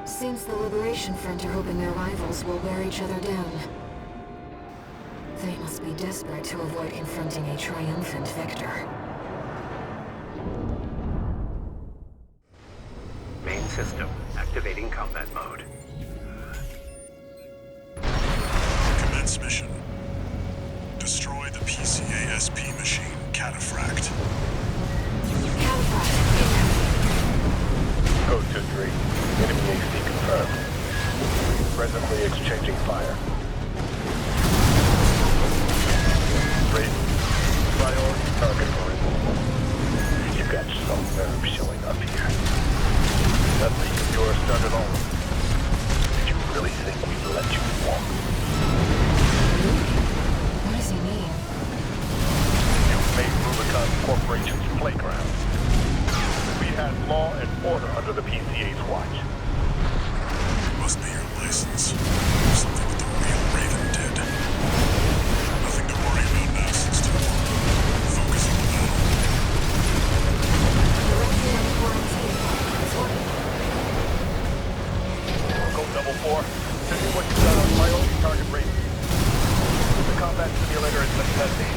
Seems the Liberation Front are hoping their rivals will wear each other down. They must be desperate to avoid confronting a triumphant victor. Main system activating combat mode. Commence mission. Destroy the PCA SP machine, Cataphract. Cataphract, incoming. Code 2-3. Enemy AC confirmed. Presently exchanging fire. Raven, priority target for removal. You got some nerve showing up here. Nothing yours started all. Did you really think we'd let you walk? What does he mean? You made Rubicon Corporation's playground. We had law and order under the PCA's watch. Must be your license. Something that the real Raven did. Nothing to worry about now, 16. Focus on the battle. Code double 4. Send me what you got on priority target Raven. The combat simulator has been testing.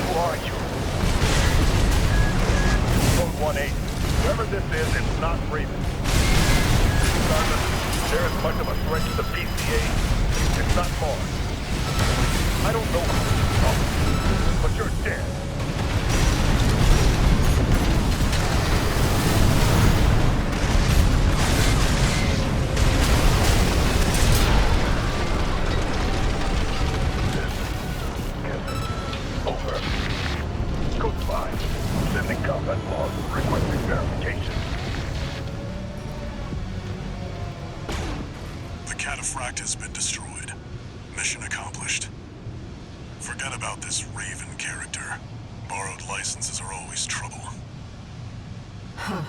Who are you? Code 1-8. Whoever this is, it's not Raven. Regardless, they're as much of a threat to the PCA, if not more. I don't know who you're talking to, but you're dead. Over. Code 5. Sending combat log requesting verification. The Cataphract has been destroyed. Mission accomplished. Forget about this Raven character. Borrowed licenses are always trouble. Huh.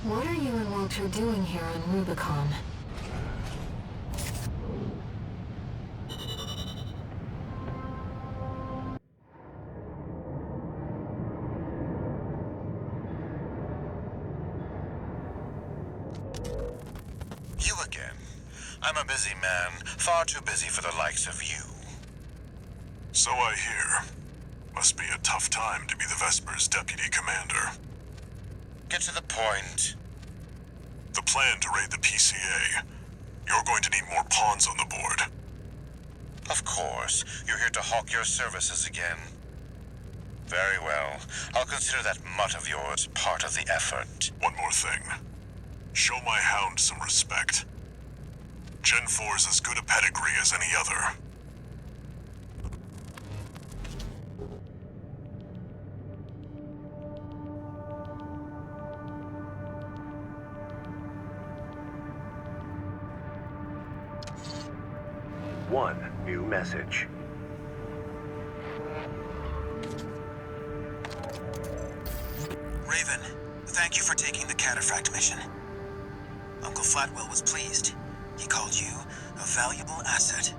What are you and Walter doing here on Rubicon? You again. I'm a busy man, far too busy for the likes of you. So I hear. Must be a tough time to be the Vesper's deputy commander. Get to the point. The plan to raid the PCA. You're going to need more pawns on the board. Of course, you're here to hawk your services again. Very well. I'll consider that mutt of yours part of the effort. One more thing. Show my hound some respect. Gen 4's as good a pedigree as any other. One new message. Raven, thank you for taking the cataphract mission. Uncle Flatwell was pleased. He called you a valuable asset.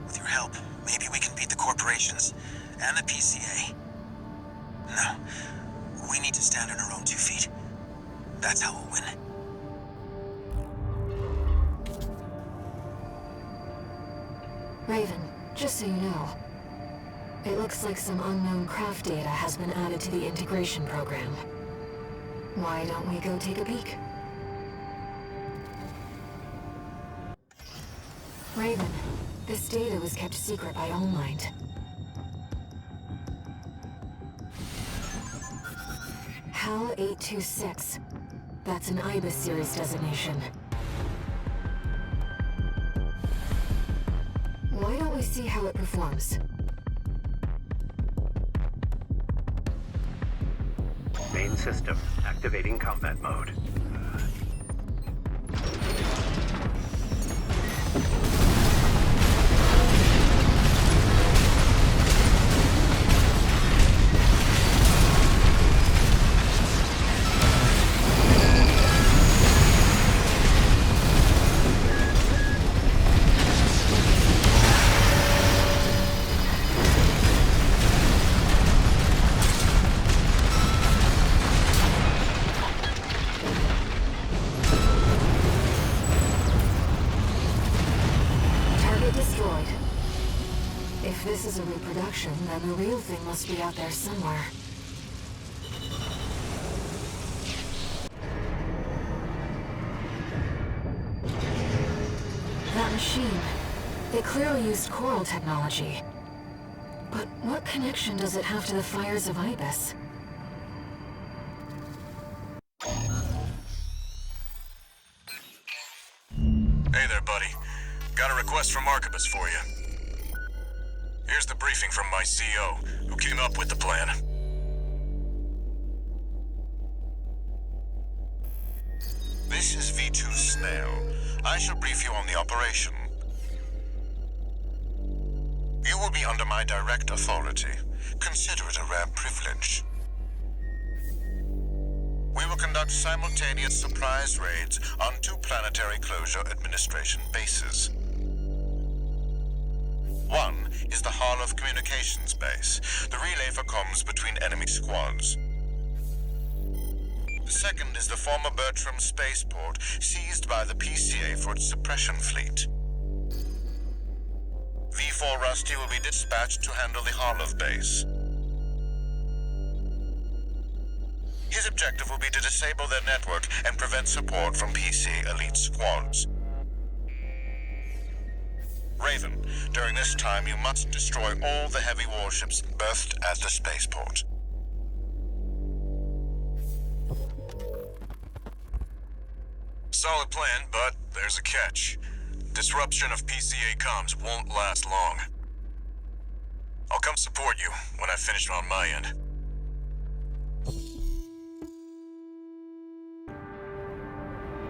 With your help, maybe we can beat the corporations and the PCA. No, we need to stand on our own 2 feet. That's how we'll win. Raven, just so you know, it looks like some unknown craft data has been added to the integration program. Why don't we go take a peek? Raven, this data was kept secret by All Might. HAL 826. That's an IBIS series designation. Why don't we see how it performs? Main system activating combat mode. If this is a reproduction, then the real thing must be out there somewhere. That machine, it clearly used coral technology. But what connection does it have to the fires of IBIS? Hey there, buddy. Got a request from Archibus for you. Here's the briefing from my CO, who came up with the plan. This is V2 Snail. I shall brief you on the operation. You will be under my direct authority. Consider it a rare privilege. We will conduct simultaneous surprise raids on 2 planetary closure administration bases. One is the Hall of Communications base, the relay for comms between enemy squads. The second is the former Bertram spaceport, seized by the PCA for its suppression fleet. V4 Rusty will be dispatched to handle the Harlov base. His objective will be to disable their network and prevent support from PC elite squads. Raven, during this time you must destroy all the heavy warships berthed at the spaceport. Solid plan, but there's a catch. Disruption of PCA comms won't last long. I'll come support you when I've finished on my end.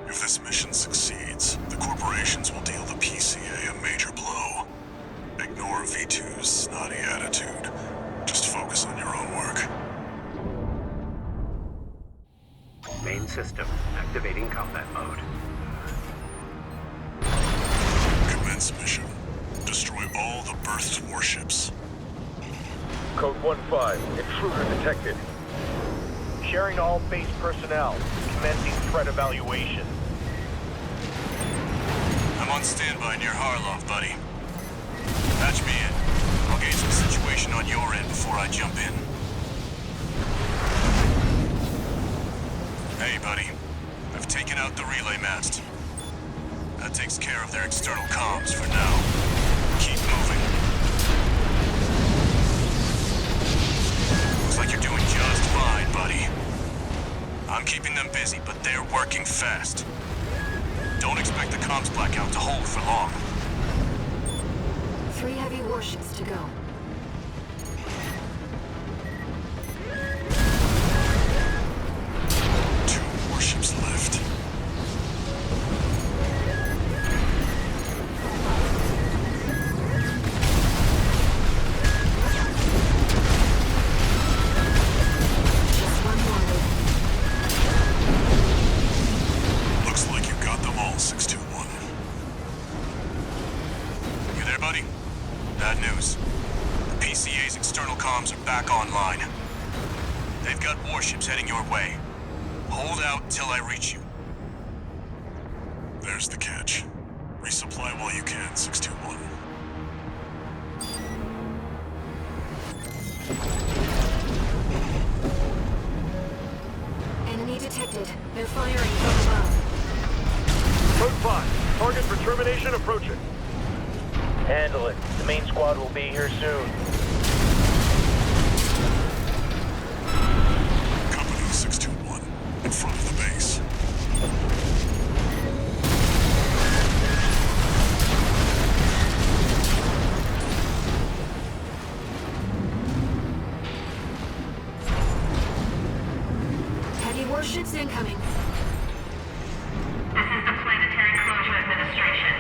If this mission succeeds, the corporations will deal the PCA a major blow. Ignore V2's snotty attitude. Just focus on your own work. Main system activating combat mode. Commence mission. Destroy all the berthed warships. Code 1-5, intruder detected. Sharing all base personnel. Commencing threat evaluation. I'm on standby near Harloff, buddy. Patch me in. I'll gauge the situation on your end before I jump in. Hey, buddy. I've taken out the relay mast. That takes care of their external comms for now. Keep moving. Looks like you're doing just fine, buddy. I'm keeping them busy, but they're working fast. Don't expect the comms blackout to hold for long. 3 heavy warships to go. Two warships left. Just one more. Looks like you got them all, 621. You there, buddy? Bad news. The PCA's external comms are back online. They've got warships heading your way. Hold out till I reach you. There's the catch. Resupply while you can, 621. Enemy detected. They're firing from above. Code 5. Target for termination approaching. Handle it. The main squad will be here soon. Company 621. In front of the base. Heavy warships incoming. This is the Planetary Closure Administration.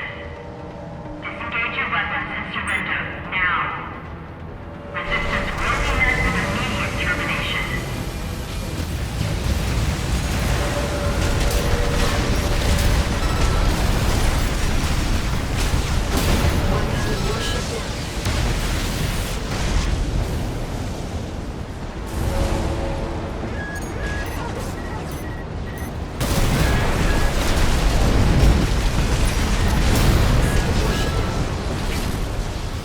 Disengage your weapons and surrender, now. Resistance will be met with immediate termination. One heavy warship down.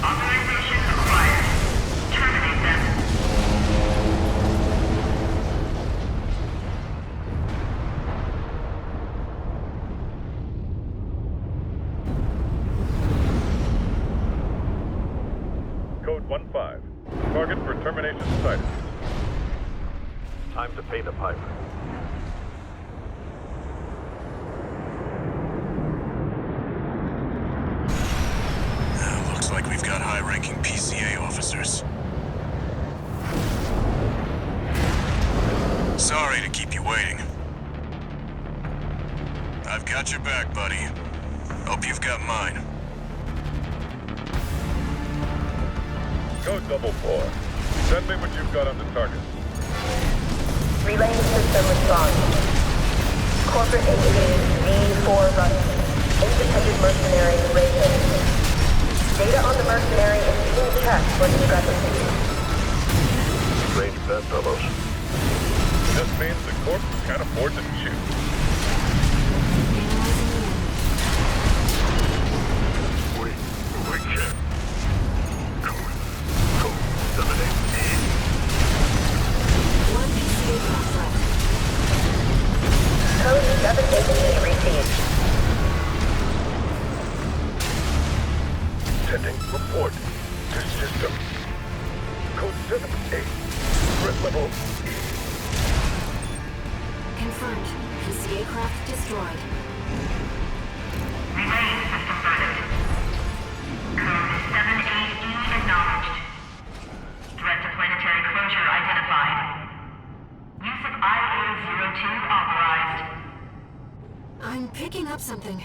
Authorization acquired. Terminate them. Code 1-5. Target for termination sighted. Time to pay the piper. Looks like we've got high-ranking PCA officers. Sorry to keep you waiting. I've got your back, buddy. Hope you've got mine. Code 4. Send me what you've got on the target. Relaying system response. Corporate indicated V4 Russian. Independent mercenary rated. Data on the mercenary is being checked for discrepancies. Range bedfellows. This means the corp can't afford to shoot. We can. Code 78. One PCA craft left. Code 788 received. Sending report to system. Code 78. Threat level E. Confirmed. PCA craft destroyed. Relay system verdict. Code 78E acknowledged. Threat to planetary closure identified. Use of IA-02 authorized. I'm picking up something.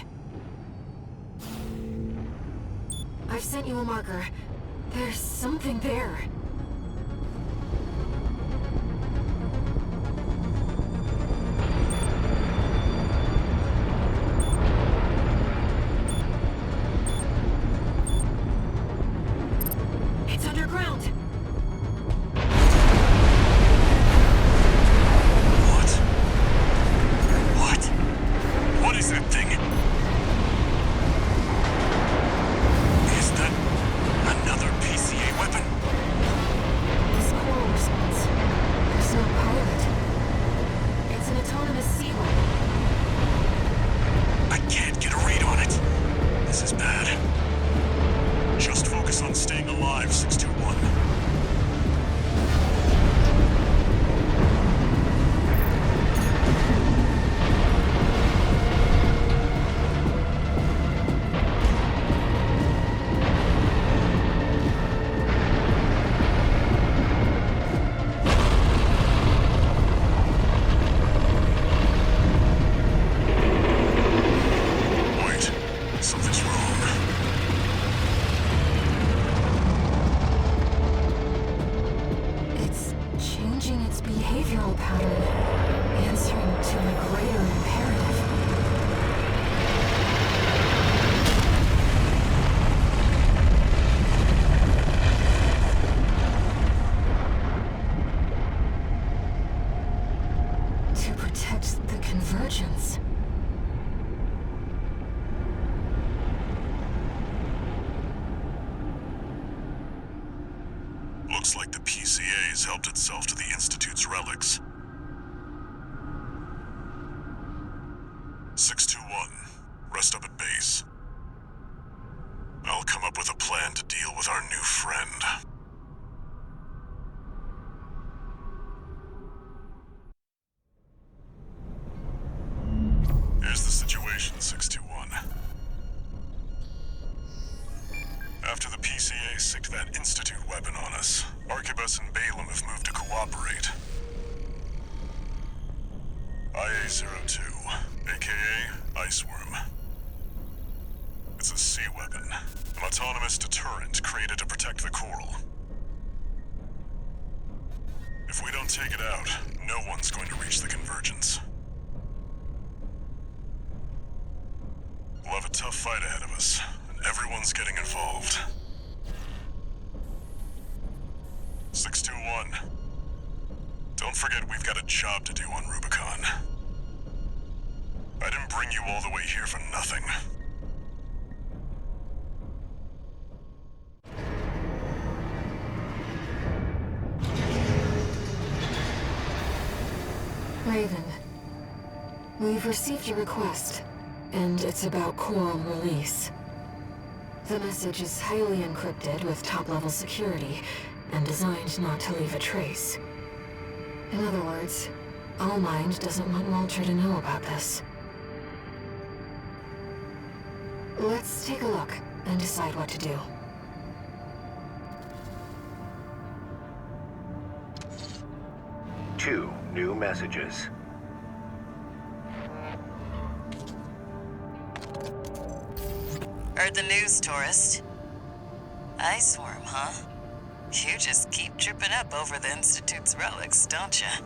I've sent you a marker. There's something there. It's underground. What? What is that thing? control pattern, answering to a greater imperative. To protect the convergence. Looks like the PCA has helped itself to the Institute's relics. 621, rest up at base. I'll come up with a plan to deal with our new friend. Here's the situation, 621. After the PCA sicked that Institute weapon on us, Arquebus and Balaam have moved to cooperate. IA-02, aka Iceworm. It's a sea weapon, an autonomous deterrent created to protect the coral. If we don't take it out, no one's going to reach the convergence. We'll have a tough fight ahead of us, and everyone's getting involved. 621. Don't forget we've got a job to do on Rubicon. I didn't bring you all the way here for nothing. Raven, we've received your request, and it's about coral release. The message is highly encrypted with top-level security, and designed not to leave a trace. In other words, Allmind doesn't want Walter to know about this. Let's take a look and decide what to do. Two new messages. Heard the news, tourist. Iceworm, huh? You just keep tripping up over the Institute's relics, don't you?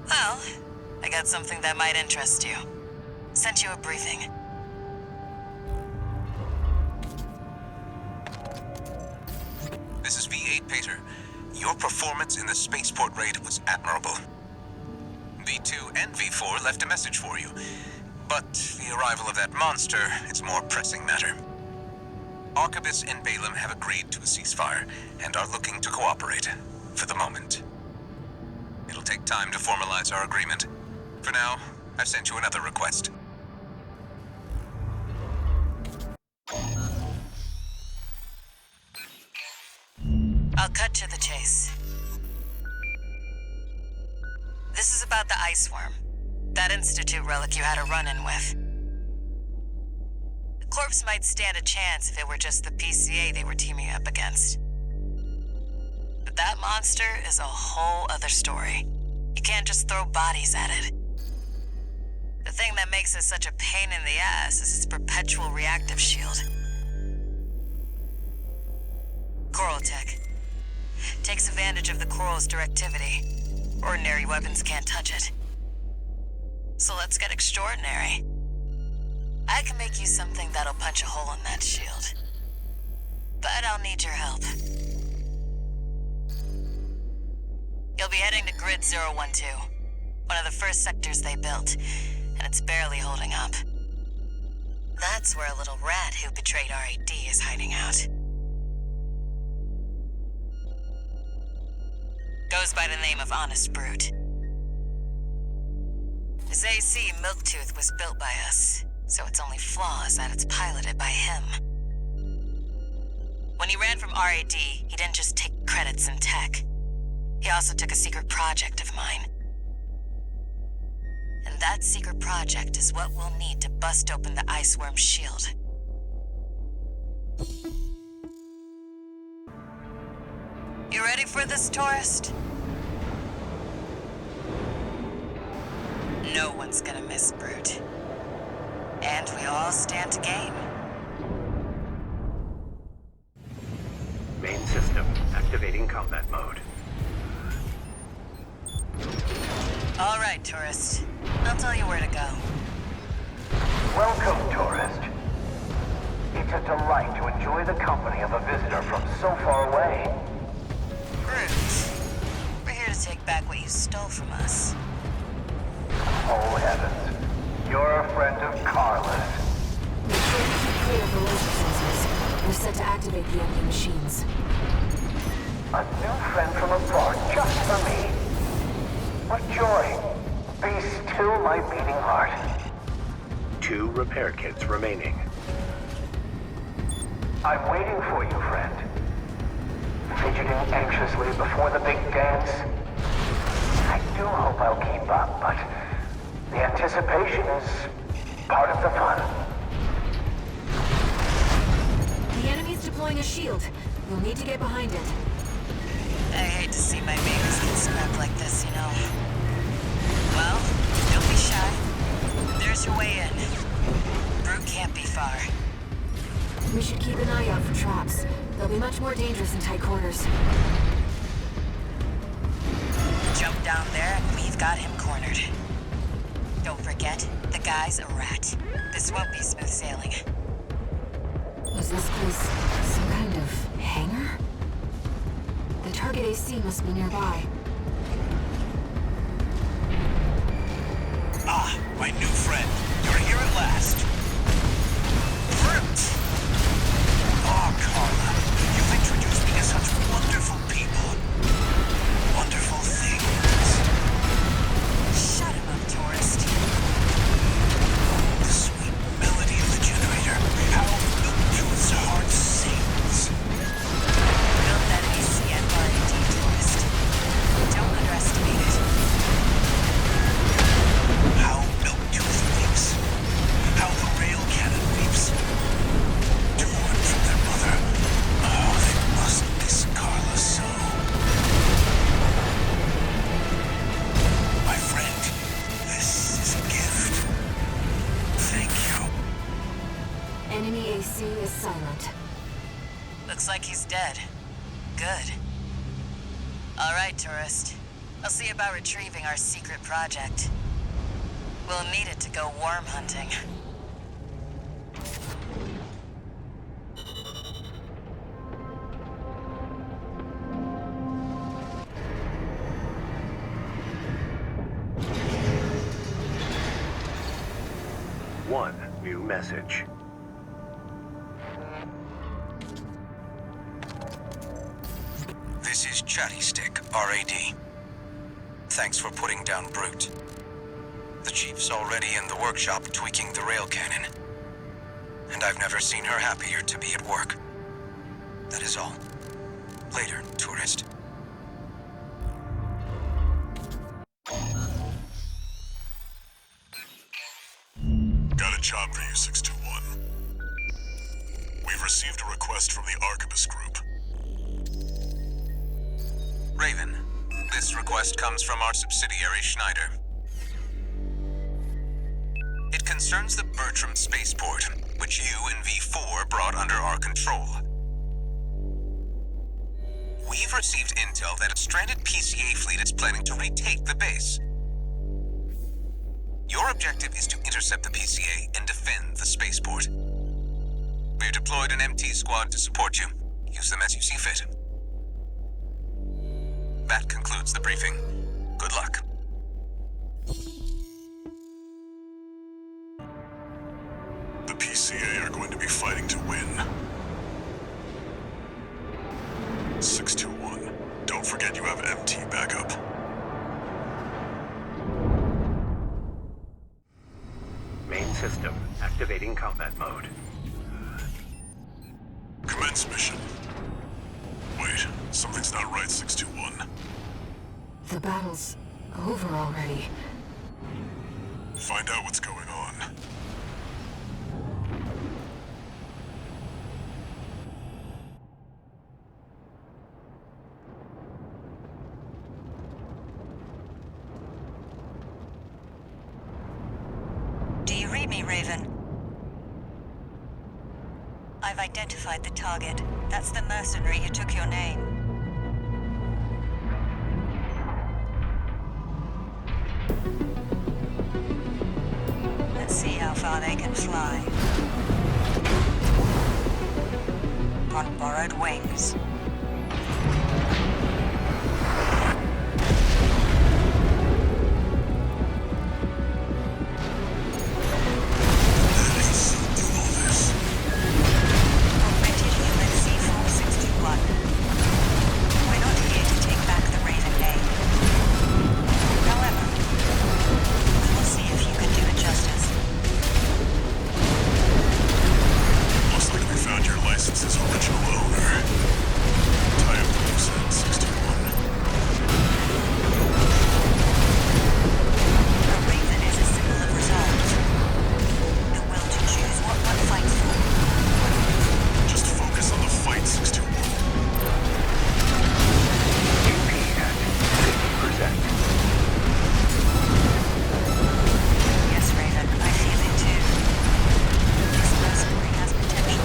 Well, I got something that might interest you. Sent you a briefing. This is V8 Pater. Your performance in the spaceport raid was admirable. V2 and V4 left a message for you, but the arrival of that monster is a more pressing matter. Arquebus and Balaam have agreed to a ceasefire and are looking to cooperate, for the moment. It'll take time to formalize our agreement. For now, I've sent you another request. I'll cut to the chase. This is about the Iceworm, that Institute relic you had a run-in with. The corpse might stand a chance if it were just the PCA they were teaming up against. But that monster is a whole other story. You can't just throw bodies at it. The thing that makes it such a pain in the ass is its perpetual reactive shield. Coral tech. Takes advantage of the coral's directivity. Ordinary weapons can't touch it. So let's get extraordinary. I can make you something that'll punch a hole in that shield. But I'll need your help. You'll be heading to Grid 012, one of the first sectors they built, and it's barely holding up. That's where a little rat who betrayed RAD is hiding out. Goes by the name of Honest Brute. His AC Milktooth was built by us, so its only flaw is that it's piloted by him. When he ran from RAD, he didn't just take credits in tech. He also took a secret project of mine. And that secret project is what we'll need to bust open the Iceworm's shield. You ready for this, tourist? No one's gonna miss Brute. And we all stand to gain. Main system activating combat mode. All right, tourist. I'll tell you where to go. Welcome, tourist. It's a delight to enjoy the company of a visitor from so far away. Brute. We're here to take back what you stole from us. Oh, heavens. You're a friend of Carla's. Make sure you keep clear of the laser sensors. We're set to activate the enemy machines. A new friend from afar, just for me. What joy. Be still my beating heart. 2 repair kits remaining. I'm waiting for you, friend. Fidgeting anxiously before the big dance. I do hope I'll keep up, but the anticipation is part of the fun. The enemy's deploying a shield. You'll need to get behind it. I hate to see my babies get scrapped like this, you know. Well, don't be shy. There's your way in. Brute can't be far. We should keep an eye out for traps. They'll be much more dangerous in tight quarters. Jump down there and we've got him cornered. Don't forget, the guy's a rat. This won't be smooth sailing. Was this place some kind of hangar? The target AC must be nearby. Ah, my new friend. You're here at last. Brute! Oh, Carla, you've introduced me to such wonderful people. Wonderful things. Shut him up, tourist. The sweet melody of the generator. How Milkjuice's heart sings. Build that AC at R&D, tourist. Don't underestimate it. How Milktooth weeps. How the rail cannon weeps. Torn from their mother. Oh, they must miss Carla so. My friend, this is a gift. Thank you. Enemy AC is silent. Looks like he's dead. Good. All right, tourist. I'll see about retrieving our secret project. We'll need it to go worm hunting. One new message. This is Chatty Stick, RAD. Thanks for putting down Brute. The Chief's already in the workshop tweaking the rail cannon. And I've never seen her happier to be at work. That is all. Later, tourist. Got a job for you, 621. We've received a request from the Archibus Group. Raven, this request comes from our subsidiary Schneider. It concerns the Bertram spaceport, which you and V4 brought under our control. We've received intel that a stranded PCA fleet is planning to retake the base. Your objective is to intercept the PCA and defend the spaceport. We've deployed an MT squad to support you. Use them as you see fit. That concludes the briefing. Good luck. The PCA are going to be fighting to win. 621, don't forget you have MT backup. Main system activating combat mode. Commence mission. Wait, something's not right, 621. The battle's over already. Find out what's going on. Do you read me, Raven? I've identified the target. That's the mercenary who took your name. far they can fly. On borrowed wings. Augmented human C4621. We're not here to take back the Raven name. However, we will see if you can do it justice. Looks like we found your license's original owner. Tie up the loose end, 61. A Raven is a symbol of resolve. The will to choose what one fights for. Just focus on the fight, 61. UP at 50%. Yes, Raven, I feel it too. This mercenary has potential.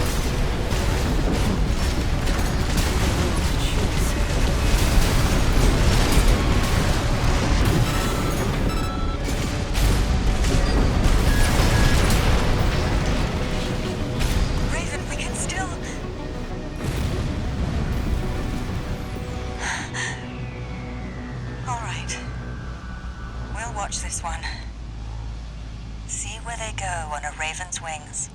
Raven, we can still... All right. We'll watch this one. See where they go on a Raven's wings.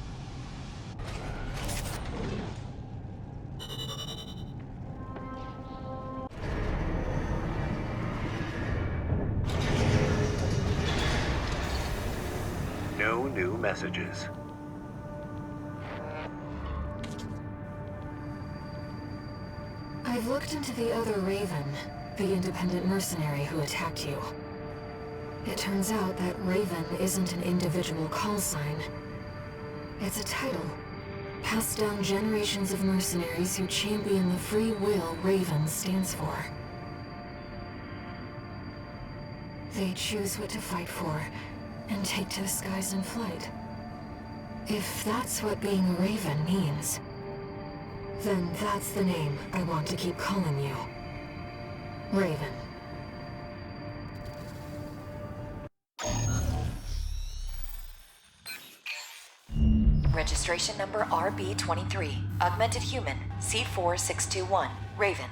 No new messages. I've looked into the other Raven, the independent mercenary who attacked you. It turns out that Raven isn't an individual call sign. It's a title, passed down generations of mercenaries who champion the free will Raven stands for. They choose what to fight for, and take to the skies in flight. If that's what being a Raven means, then that's the name I want to keep calling you. Raven. Registration number RB23. Augmented human C4621. Raven.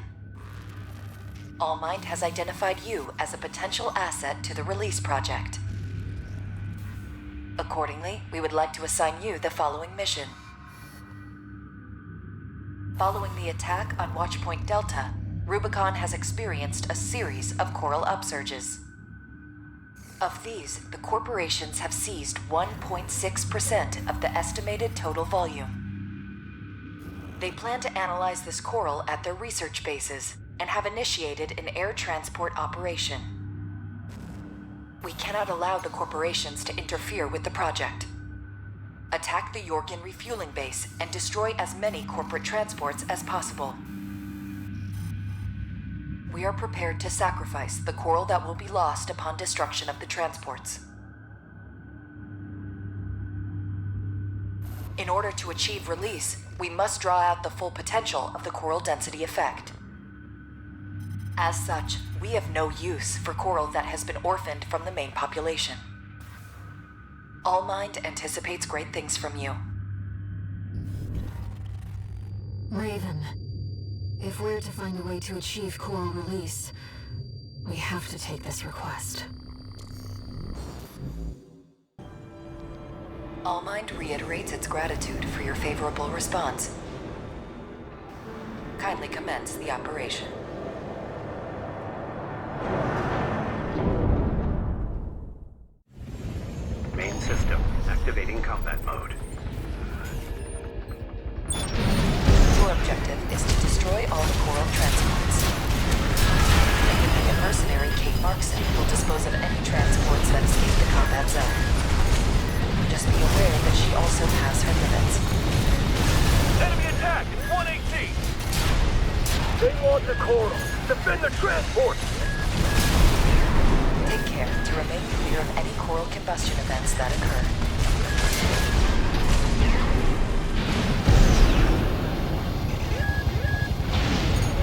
Allmind has identified you as a potential asset to the release project. Accordingly, we would like to assign you the following mission. Following the attack on Watchpoint Delta, Rubicon has experienced a series of coral upsurges. Of these, the corporations have seized 1.6% of the estimated total volume. They plan to analyze this coral at their research bases and have initiated an air transport operation. We cannot allow the corporations to interfere with the project. Attack the Yorkin refueling base and destroy as many corporate transports as possible. We are prepared to sacrifice the coral that will be lost upon destruction of the transports. In order to achieve release, we must draw out the full potential of the coral density effect. As such, we have no use for coral that has been orphaned from the main population. Allmind anticipates great things from you. Raven. If we're to find a way to achieve coral release, we have to take this request. Allmind reiterates its gratitude for your favorable response. Kindly commence the operation. Main system activating combat mode. Your objective is to destroy all the coral transports. Independent mercenary Kate Markson will dispose of any transports that escape the combat zone. Just be aware that she also has her limits. Enemy attack in 1AC! They want the coral. Defend the transport! Take care to remain clear of any coral combustion events that occur.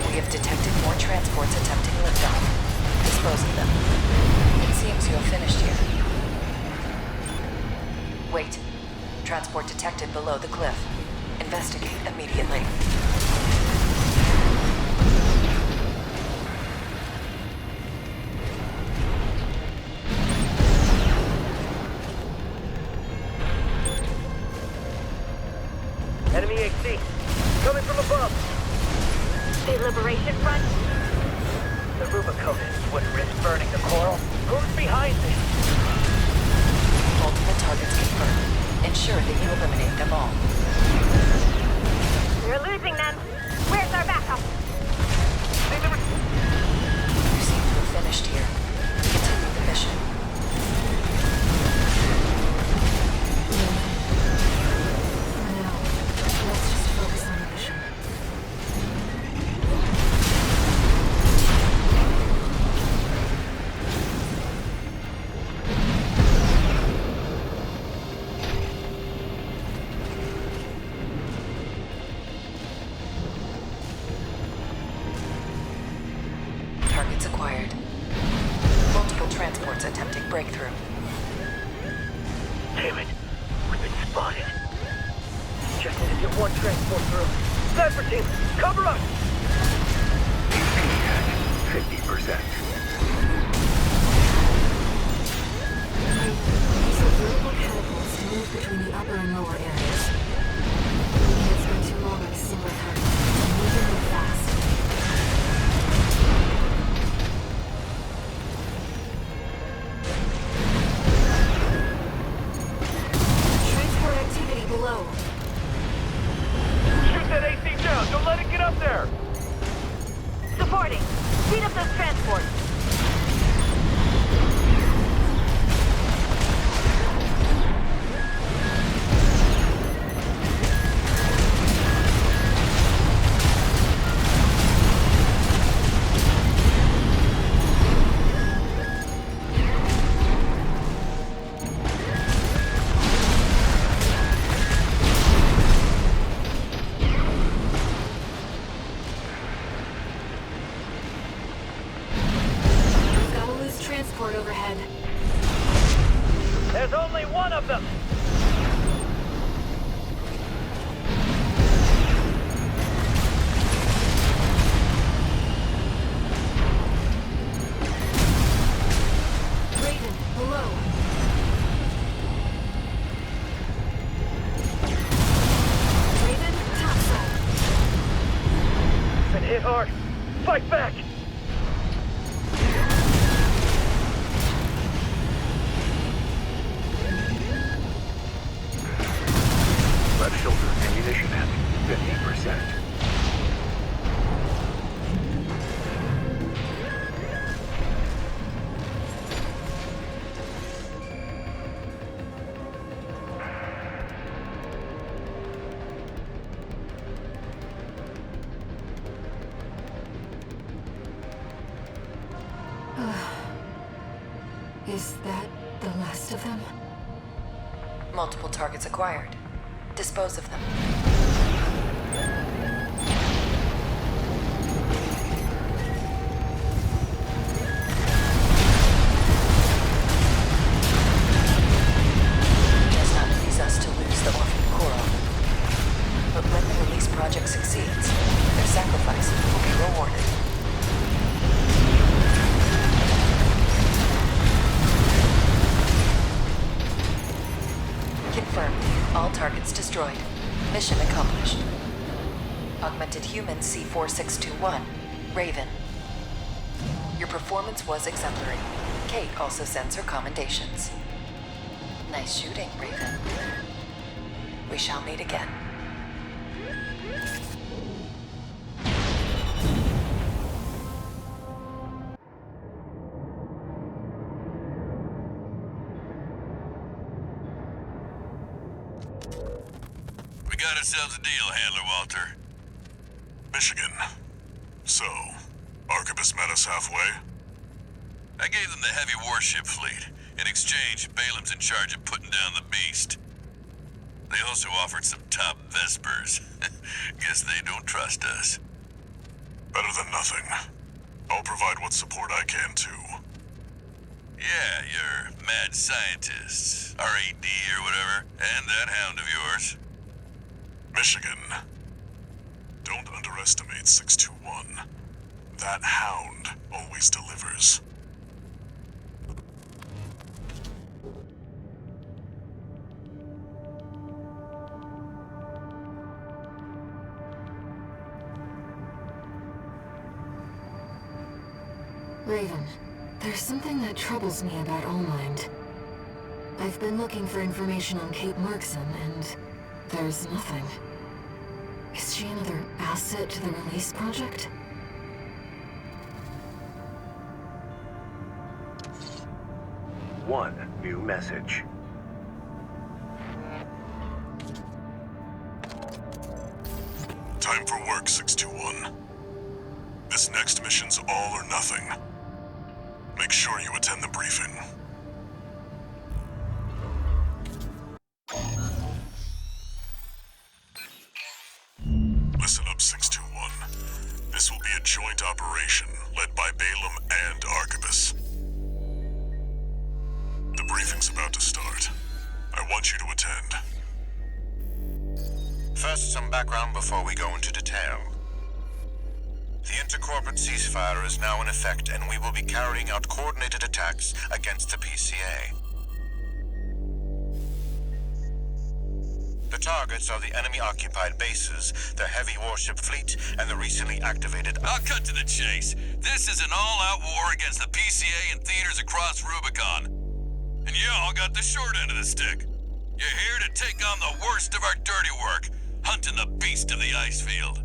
We have detected more transports attempting liftoff. Dispose of them. It seems you have finished here. Wait. Transport detected below the cliff. Investigate immediately. Enemy AC. Coming from above. The Liberation Front? The Rubiconians wouldn't risk burning the coral. Who's behind this? Multiple targets confirmed. Ensure that you eliminate them all. We're losing them. Where's our backup? You seem to have finished here. Continue the mission. For now, let's just focus on the mission. Targets acquired. Multiple transports attempting breakthrough. Damn it. We've been spotted. Just need to get one transport through. Sniper team, cover us! HP at 50%. These are vertical catapults to move between the upper and lower areas. We can't spend too long on a single target. We need to move fast. Transport activity below. Shoot that AC down, don't let it get up there! Supporting. Speed up those transports. We've got a loose transport overhead. There's only one of them! Raven, below. Raven, topside. Been hit hard. Fight back! Left shoulder ammunition at 50%. Is that the last of them? Multiple targets acquired. Dispose of them. It does not please us to lose the orphan coral. But when the release project succeeds, their sacrifice will be rewarded. Confirmed. All targets destroyed. Mission accomplished. Augmented Human C4621, Raven. Your performance was exemplary. Kate also sends her commendations. Nice shooting, Raven. We shall meet again. We got ourselves a deal, Handler Walter. Michigan. So, Arquebus met us halfway? I gave them the heavy warship fleet. In exchange, Balaam's in charge of putting down the beast. They also offered some top Vespers. Guess they don't trust us. Better than nothing. I'll provide what support I can, too. Yeah, your mad scientist, RAD or whatever, and that hound of yours. Michigan. Don't underestimate 621. That hound always delivers. Raven, there's something that troubles me about Allmind. I've been looking for information on Kate Markson, and there's nothing. Is she another asset to the release project? One new message. Time for work, 621. This next mission's all or nothing. Make sure you attend the briefing. Listen up, 621. This will be a joint operation led by Balaam and Arquebus. The briefing's about to start. I want you to attend. First, some background before we go into detail. The intercorporate ceasefire is now in effect, and we will be carrying out coordinated attacks against the PCA. The targets are the enemy-occupied bases, their heavy warship fleet, and the recently activated... I'll cut to the chase. This is an all-out war against the PCA and theaters across Rubicon. And y'all got the short end of the stick. You're here to take on the worst of our dirty work, hunting the beast of the ice field.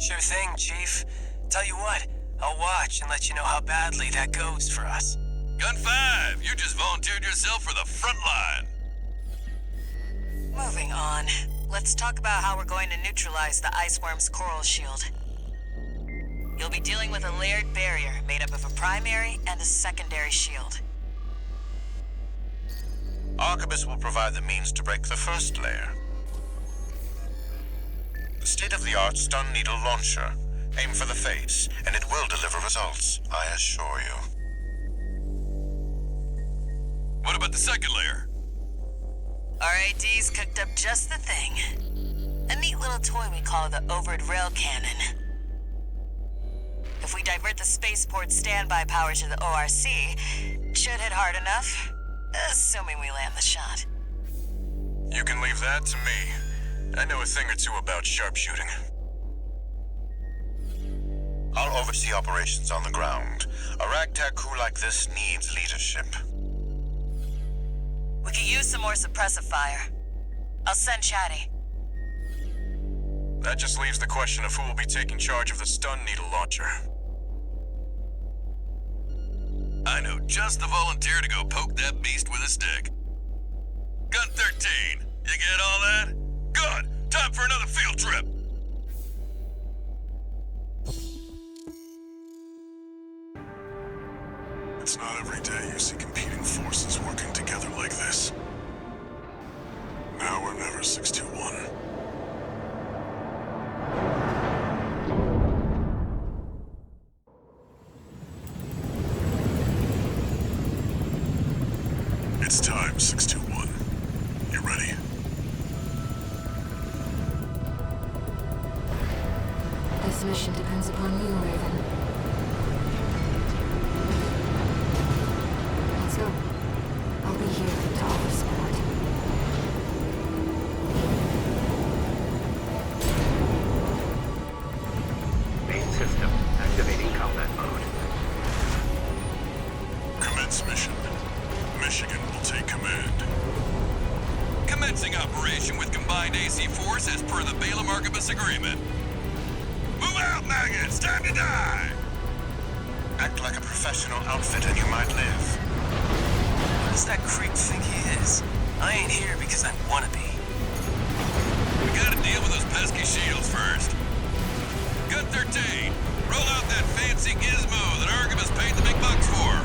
Sure thing, Chief. Tell you what, I'll watch and let you know how badly that goes for us. Gun 5, you just volunteered yourself for the front line. Moving on. Let's talk about how we're going to neutralize the Iceworm's coral shield. You'll be dealing with a layered barrier made up of a primary and a secondary shield. Arquebus will provide the means to break the first layer. The state-of-the-art stun needle launcher. Aim for the face, and it will deliver results, I assure you. What about the second layer? RAD's cooked up just the thing. A neat little toy we call the Overed Rail Cannon. If we divert the spaceport standby power to the ORC, should hit hard enough, assuming we land the shot. You can leave that to me. I know a thing or two about sharpshooting. I'll oversee operations on the ground. A ragtag crew like this needs leadership. We could use some more suppressive fire. I'll send Chatty. That just leaves the question of who will be taking charge of the stun needle launcher. I know just the volunteer to go poke that beast with a stick. Gun 13, you get all that? Good! Time for another field trip! It's not every day you see competing forces working together like this. Now or never, 621. It's time, 621. You ready? This mission depends upon you, Raven. Let's go. I'll be here to offer support. Main system activating combat mode. Commence mission. Michigan will take command. Commencing operation with combined AC force as per the Balaam Arquebus agreement. Move out, maggots! Time to die! Act like a professional outfit and you might live. What does that creep think he is? I ain't here because I wanna be. We gotta deal with those pesky shields first. Gun 13, roll out that fancy gizmo that Arquebus paid the big bucks for.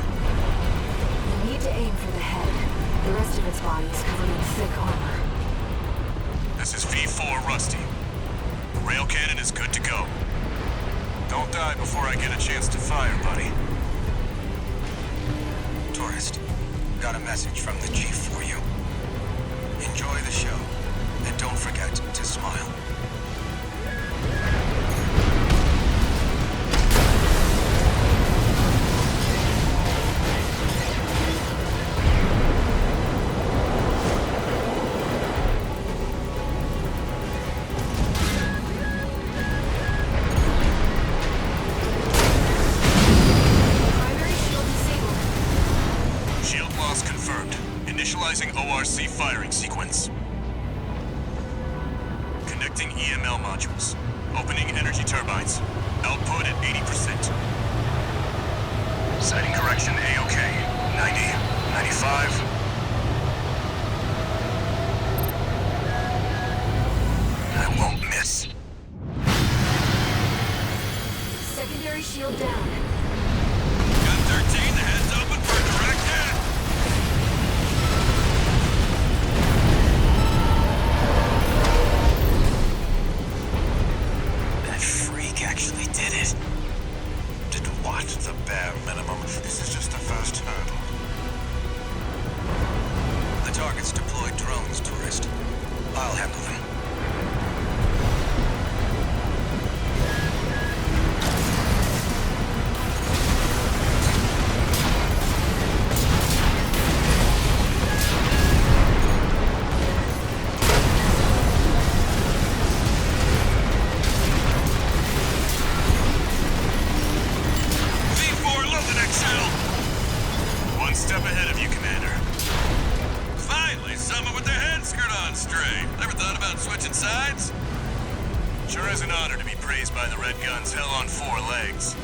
You need to aim for the head. The rest of its body is covered in thick armor. This is V4 Rusty. The rail cannon is good to go. Don't die before I get a chance to fire, buddy. Tourist, got a message from the Chief for you. Enjoy the show, and don't forget to smile. Shield loss confirmed. Initializing ORC firing sequence. Connecting EML modules. Opening energy turbines. Output at 80%. Sighting correction A-OK. 90, 95. I won't miss. Secondary shield down. Gun 13, the head's open for a direct hit. That freak actually did it. Did what? The bare minimum. This is just the first hurdle. The target's deployed drones, Tourist. I'll handle them. V4 London XL! One step ahead of you, Commander. Finally, someone with their head screwed on straight. Never thought about switching sides? Sure is an honor to be praised by the Red Guns hell on 4 legs.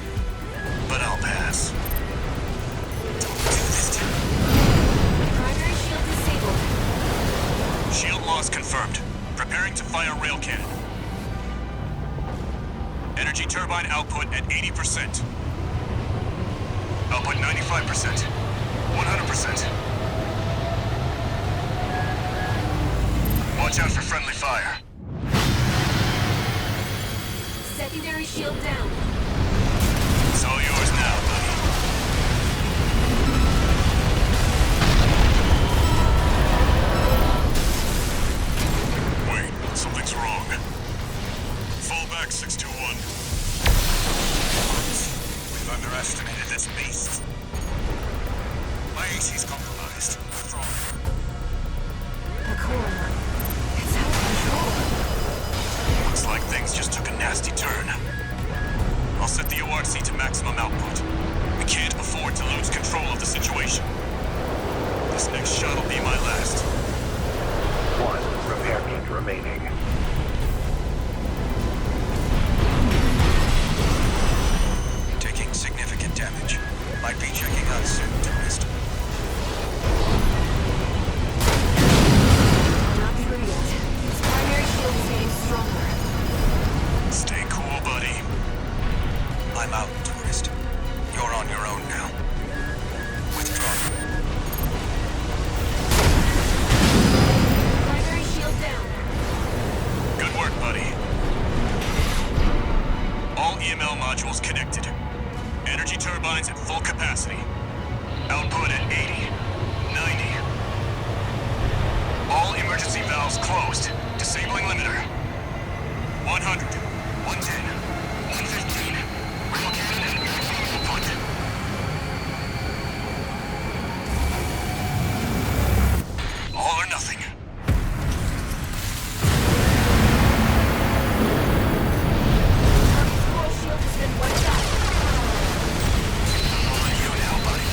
But I'll pass. Don't do this to me. Primary shield disabled. Shield loss confirmed. Preparing to fire rail cannon. Energy turbine output at 80%. Output 95%. 100%. Watch out for friendly fire. Secondary shield down. It's all yours now, buddy. Wait, something's wrong. Fall back, 621. We've underestimated this beast. My AC's compromised. Withdraw. The core. It's out of control. Looks like things just took a nasty turn. I'll set the ORC to maximum output. We can't afford to lose control of the situation. This next shot will be my last. 1 repair kit remaining. Taking significant damage. Might be checking out soon, Tourist. Not through yet. His primary shield is getting stronger. Stay cool, buddy. I'm out, Tourist. You're on your own now. Withdraw. Primary shield down. Good work, buddy. All EML modules connected. Energy turbines at full capacity. Output at 80, 90. All emergency valves closed. Disabling limiter. 100, 110, 115. Rail cannon and input. All or nothing. Target's core shield has been wiped out. On you now, buddy.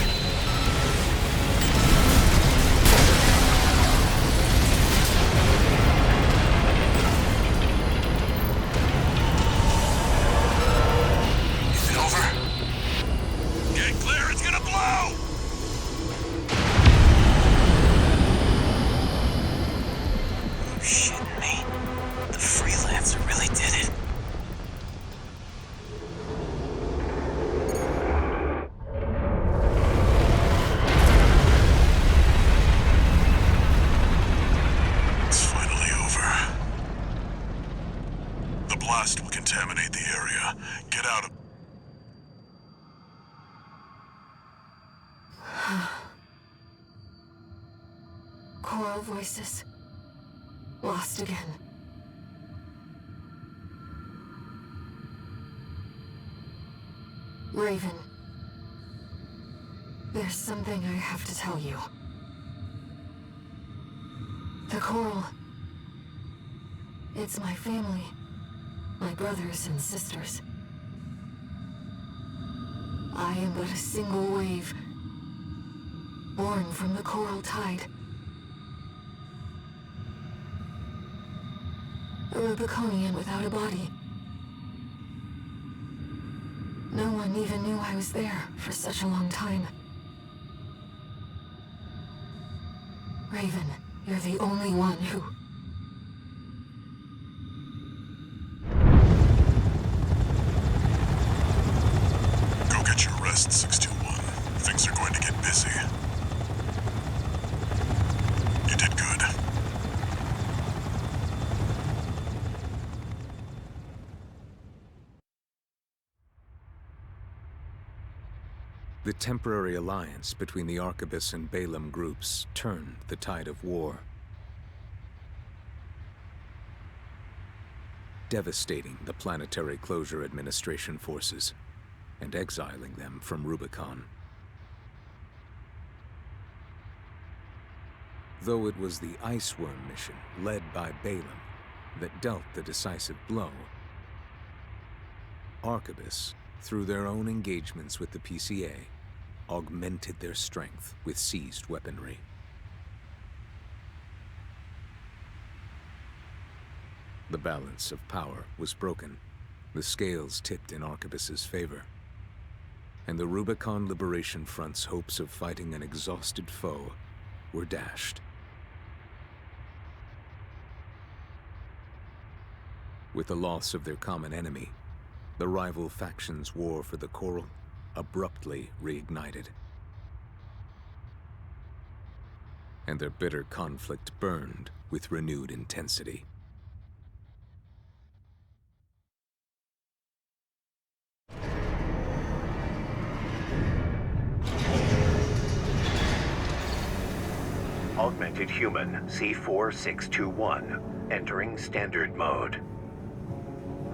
choral voices. Lost again. Raven. There's something I have to tell you. The Coral. It's my family. My brothers and sisters. I am but a single wave, born from the Coral Tide. A Rubiconian without a body. No one even knew I was there for such a long time. Raven, you're the only one who... Go get your rest, 621. Things are going to get busy. You did good. The temporary alliance between the Arquebus and Balaam groups turned the tide of war, devastating the Planetary Closure Administration forces and exiling them from Rubicon. Though it was the Iceworm mission led by Balaam that dealt the decisive blow, Arquebus, through their own engagements with the PCA, augmented their strength with seized weaponry. The balance of power was broken, the scales tipped in Arquebus's favor, and the Rubicon Liberation Front's hopes of fighting an exhausted foe were dashed. With the loss of their common enemy, the rival factions' war for the Coral abruptly reignited. And their bitter conflict burned with renewed intensity. Augmented Human C4621, entering Standard Mode.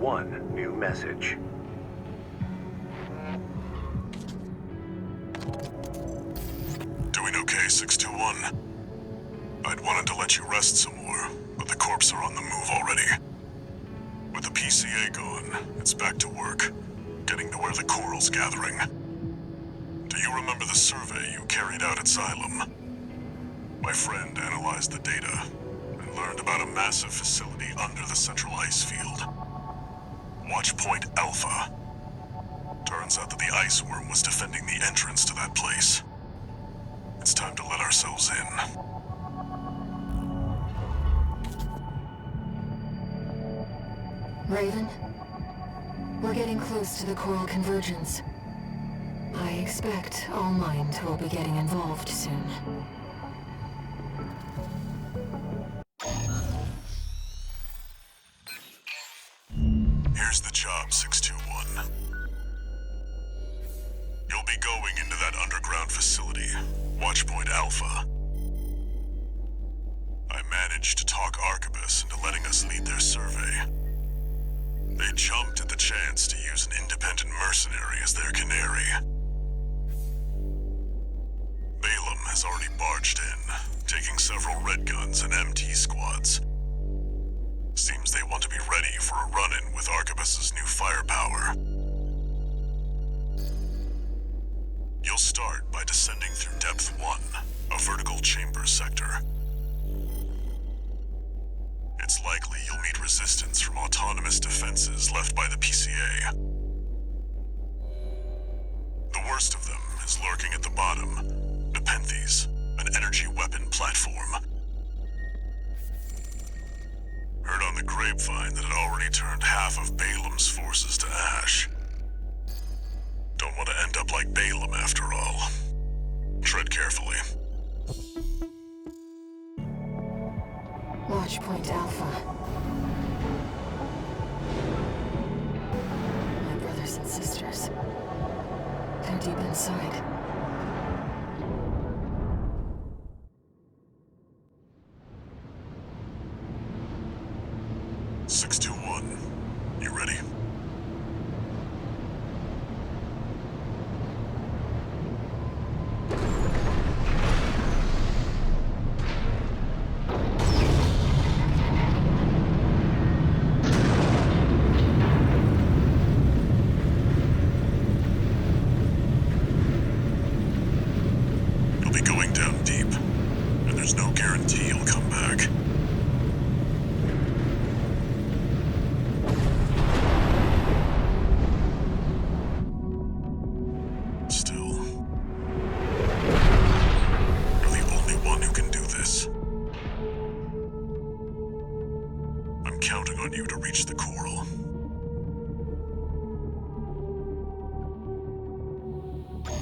One new message. Doing okay, 621? I'd wanted to let you rest some more, but the corps are on the move already. With the PCA gone, it's back to work, getting to where the Coral's gathering. Do you remember the survey you carried out at Xylem? My friend analyzed the data and learned about a massive facility under the central ice field. Watchpoint Alpha. Turns out that the Iceworm was defending the entrance to that place. It's time to let ourselves in. Raven, we're getting close to the Coral Convergence. I expect All Mind will be getting involved soon. Here's the job, 621. You'll be going into that underground facility, Watchpoint Alpha. I managed to talk Arquebus into letting us lead their survey. They jumped at the chance to use an independent mercenary as their canary. Balaam has already barged in, taking several red guns and MT squads. Seems they want to be ready for a run-in with Arquebus's new firepower. You'll start by descending through Depth 1, a vertical chamber sector. It's likely you'll meet resistance from autonomous defenses left by the PCA. The worst of them is lurking at the bottom, Nepenthes, an energy weapon platform. Heard on the grapevine that it already turned half of Balaam's forces to ash. Don't want to end up like Balaam after all. Tread carefully. Watchpoint Alpha. My brothers and sisters. They're deep inside. guarantee you'll come back. Still, you're the only one who can do this. I'm counting on you to reach the coral.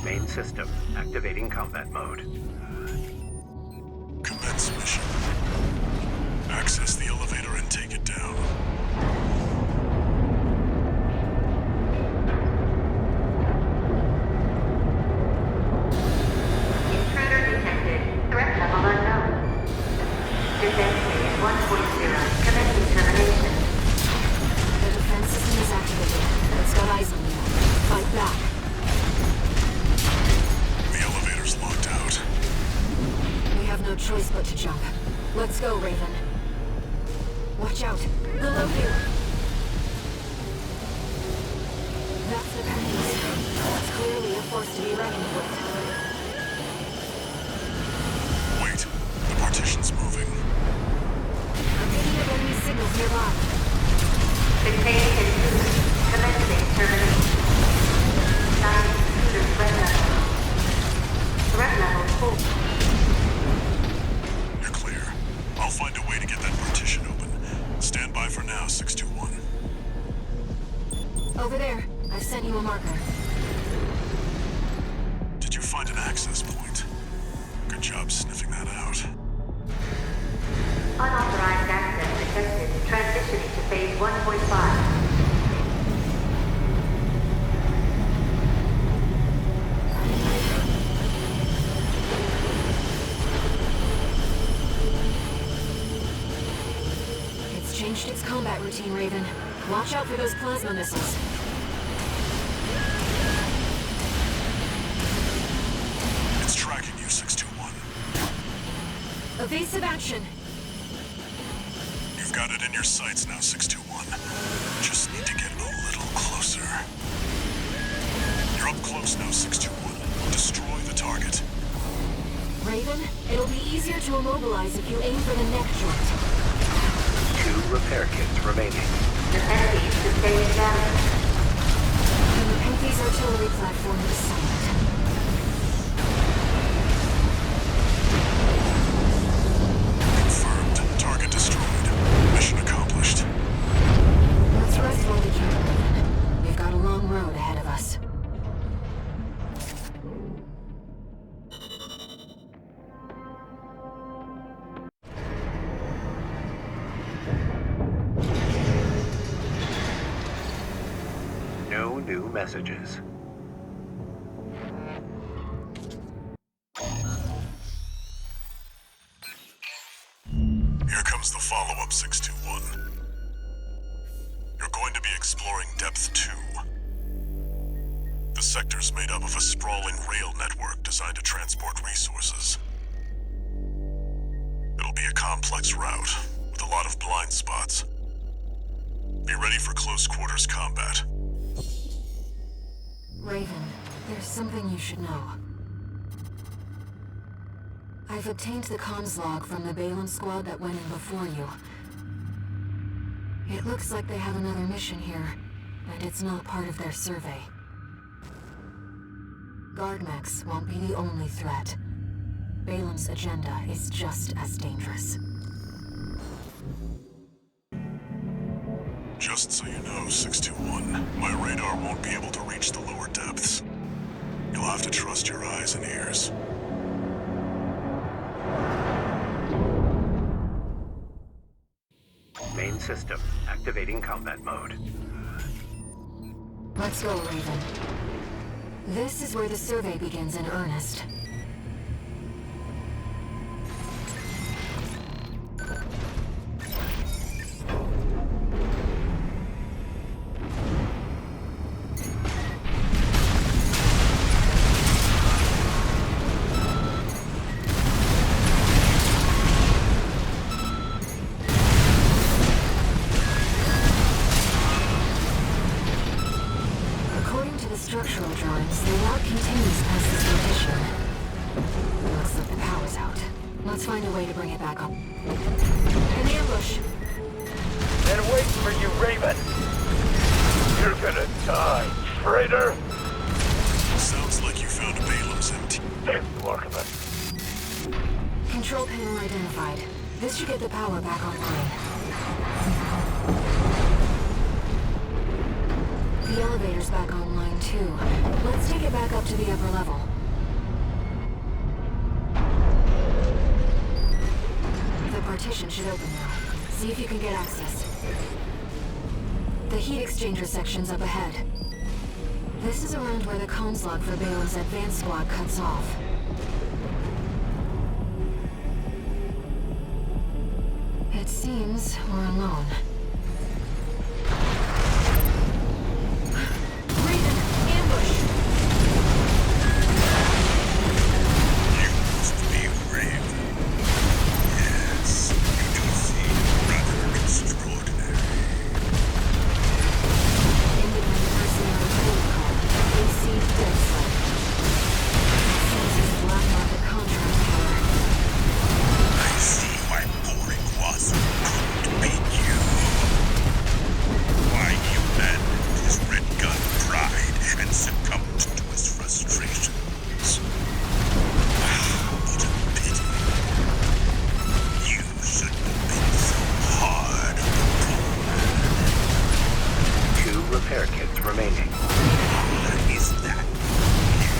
Main system activating combat mode. Commence mission. Access the elevator and take it down. Intruder detected. Threat level unknown. Defense phase 1.0. Commencing termination. The defense system is activated. It's got eyes on you. Fight back. The elevator's locked out. We have no choice but to jump. Let's go, Raven. Watch out. Below you. That's the pennies. That's clearly a force to be reckoned with. Wait, the partition's moving. I'm picking up enemy signals nearby. Contain intruder. Commencing termination. Starting intruder threat level. Threat level full. You're clear. I'll find a way to get that partition open. Stand by for now, 621. Over there. I've sent you a marker. Did you find an access point? Good job sniffing that out. Unauthorized access detected. Transitioning to phase 1.5. It's changed its combat routine, Raven. Watch out for those plasma missiles. It's tracking you, 621. Evasive action. You've got it in your sights now, 621. Just need to get a little closer. You're up close now, 621. Destroy the target. Raven, it'll be easier to immobilize if you aim for the neck joint. 2 repair kits remaining. Defense sustained damage. And the Penke's artillery platform is silent. Confirmed. Target destroyed. Mission accomplished. Let's rest while we can, Raven. We've got a long road ahead of us. No new messages. Here comes the follow-up, 621. You're going to be exploring Depth 2. The sector's made up of a sprawling rail network designed to transport resources. It'll be a complex route, with a lot of blind spots. Be ready for close quarters combat. Raven, there's something you should know. I've obtained the comms log from the Balaam squad that went in before you. It looks like they have another mission here, and it's not part of their survey. Guard mechs won't be the only threat. Balaam's agenda is just as dangerous. Just so you know, 621, my radar won't be able to reach the lower depths. You'll have to trust your eyes and ears. Main system activating combat mode. Let's go, Raven. This is where the survey begins in earnest. Structural drawings, the route continues past this partition. Looks like the power's out. Let's find a way to bring it back up. In the ambush. And wait for you, Raven. You're gonna die, traitor. Sounds like you found Balaam's empty. Thank you, Archibald. Control panel identified. This should get the power back online. The elevator's back online too. Let's take it back up to the upper level. The partition should open now. See if you can get access. The heat exchanger section's up ahead. This is around where the comms log for Balaam's advanced squad cuts off. It seems we're alone. Raven, ambush! You must be Raven. Yes, you do seem rather extraordinary. Independent mercenary protocol. AC dead sled. This is black market contract power. I see why boring Wasu couldn't beat you. Why he abandoned his red gun pride and succumbed to his frustrations. What a pity. You shouldn't have been so hard on the 2 repair kits remaining. Is that you?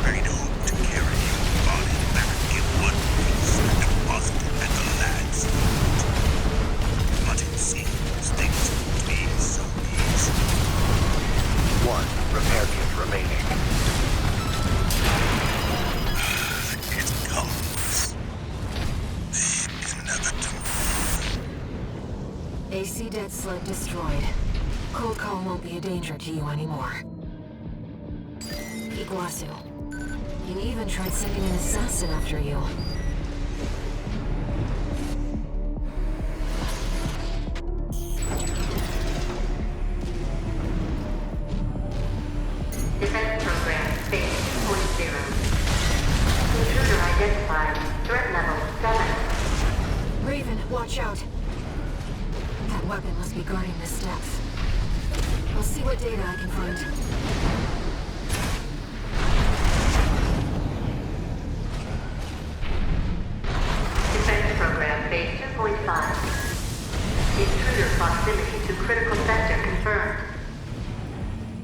I'd hope to carry your body back in one piece and deposit it at the lad's feet. But it seems things won't be so easy. 1 repair kit remaining. It comes. The inevitable. AC dead sled destroyed. Cold call won't be a danger to you anymore. Iguazu. He even tried sending an assassin after you. Defense program, phase 2.0. Intruder identified. Threat level 7. Raven, watch out! That weapon must be guarding the steps. I'll see what data I can find. Defense program, phase 2.5. Intruder proximity to critical sector confirmed.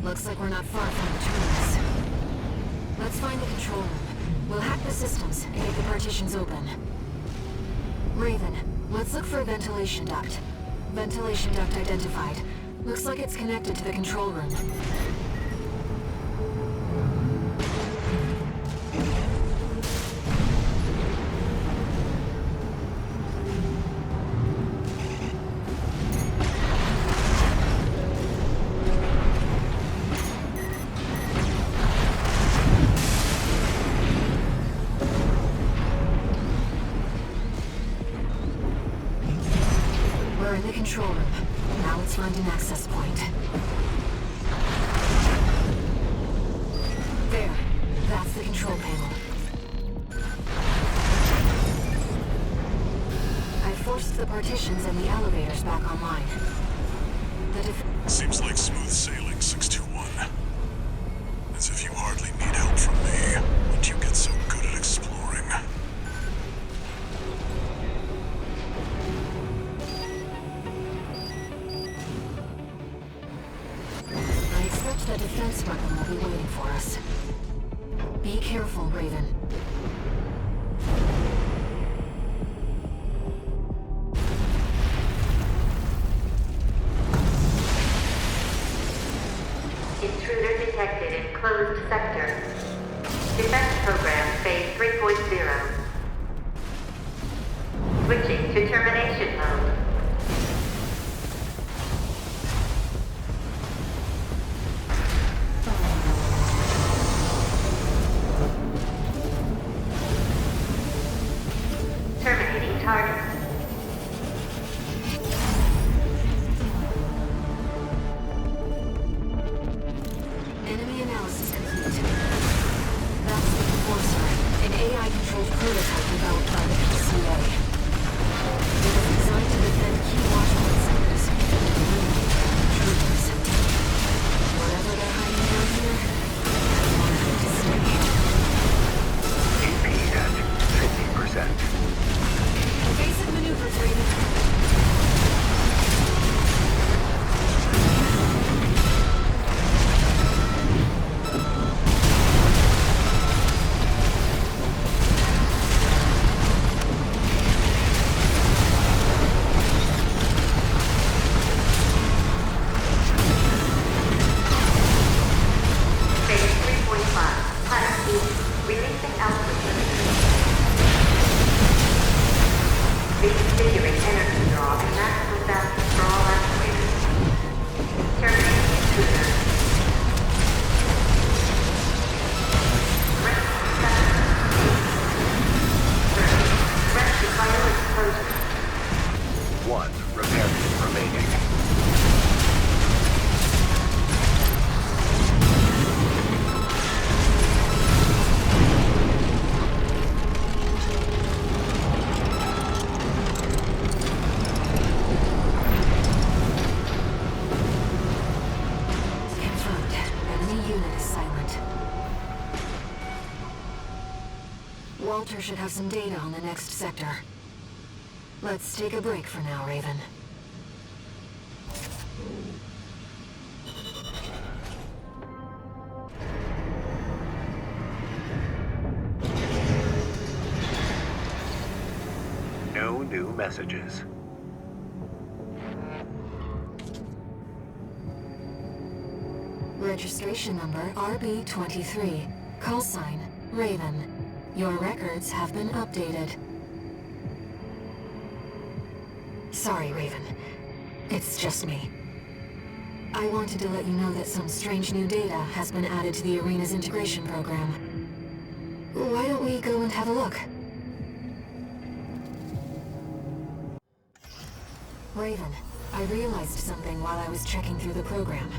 Looks like we're not far from the terminus. Let's find the control room. We'll hack the systems and get the partitions open. Raven, let's look for a ventilation duct. Ventilation duct identified. Looks like it's connected to the control room. We're in the control room. Now let's find an access point. There. That's the control panel. I forced the partitions and the elevators back online. Seems like smooth sailing, 621. As if you hardly need help from me, but you get so good at exploring. I expect the defense weapon will be waiting for us. Be careful, Raven. Intruder detected in closed sector. Defense program, phase 3.0. Switching to termination mode. Terminating target. Enemy analysis complete. That's the Enforcer, an AI-controlled probe Releasing output limits. Reconfiguring energy draw and maximum balance for all actuators. Terminating intruder. Rescue fire explosion. 1 repair kit remaining. Confirmed. Enemy unit is silent. Walter should have some data on the next sector. Let's take a break for now, Raven. No new messages. Registration number RB23. Call sign Raven. Your records have been updated. Sorry, Raven. It's just me. I wanted to let you know that some strange new data has been added to the arena's integration program. Why don't we go and have a look? Raven, I realized something while I was checking through the program.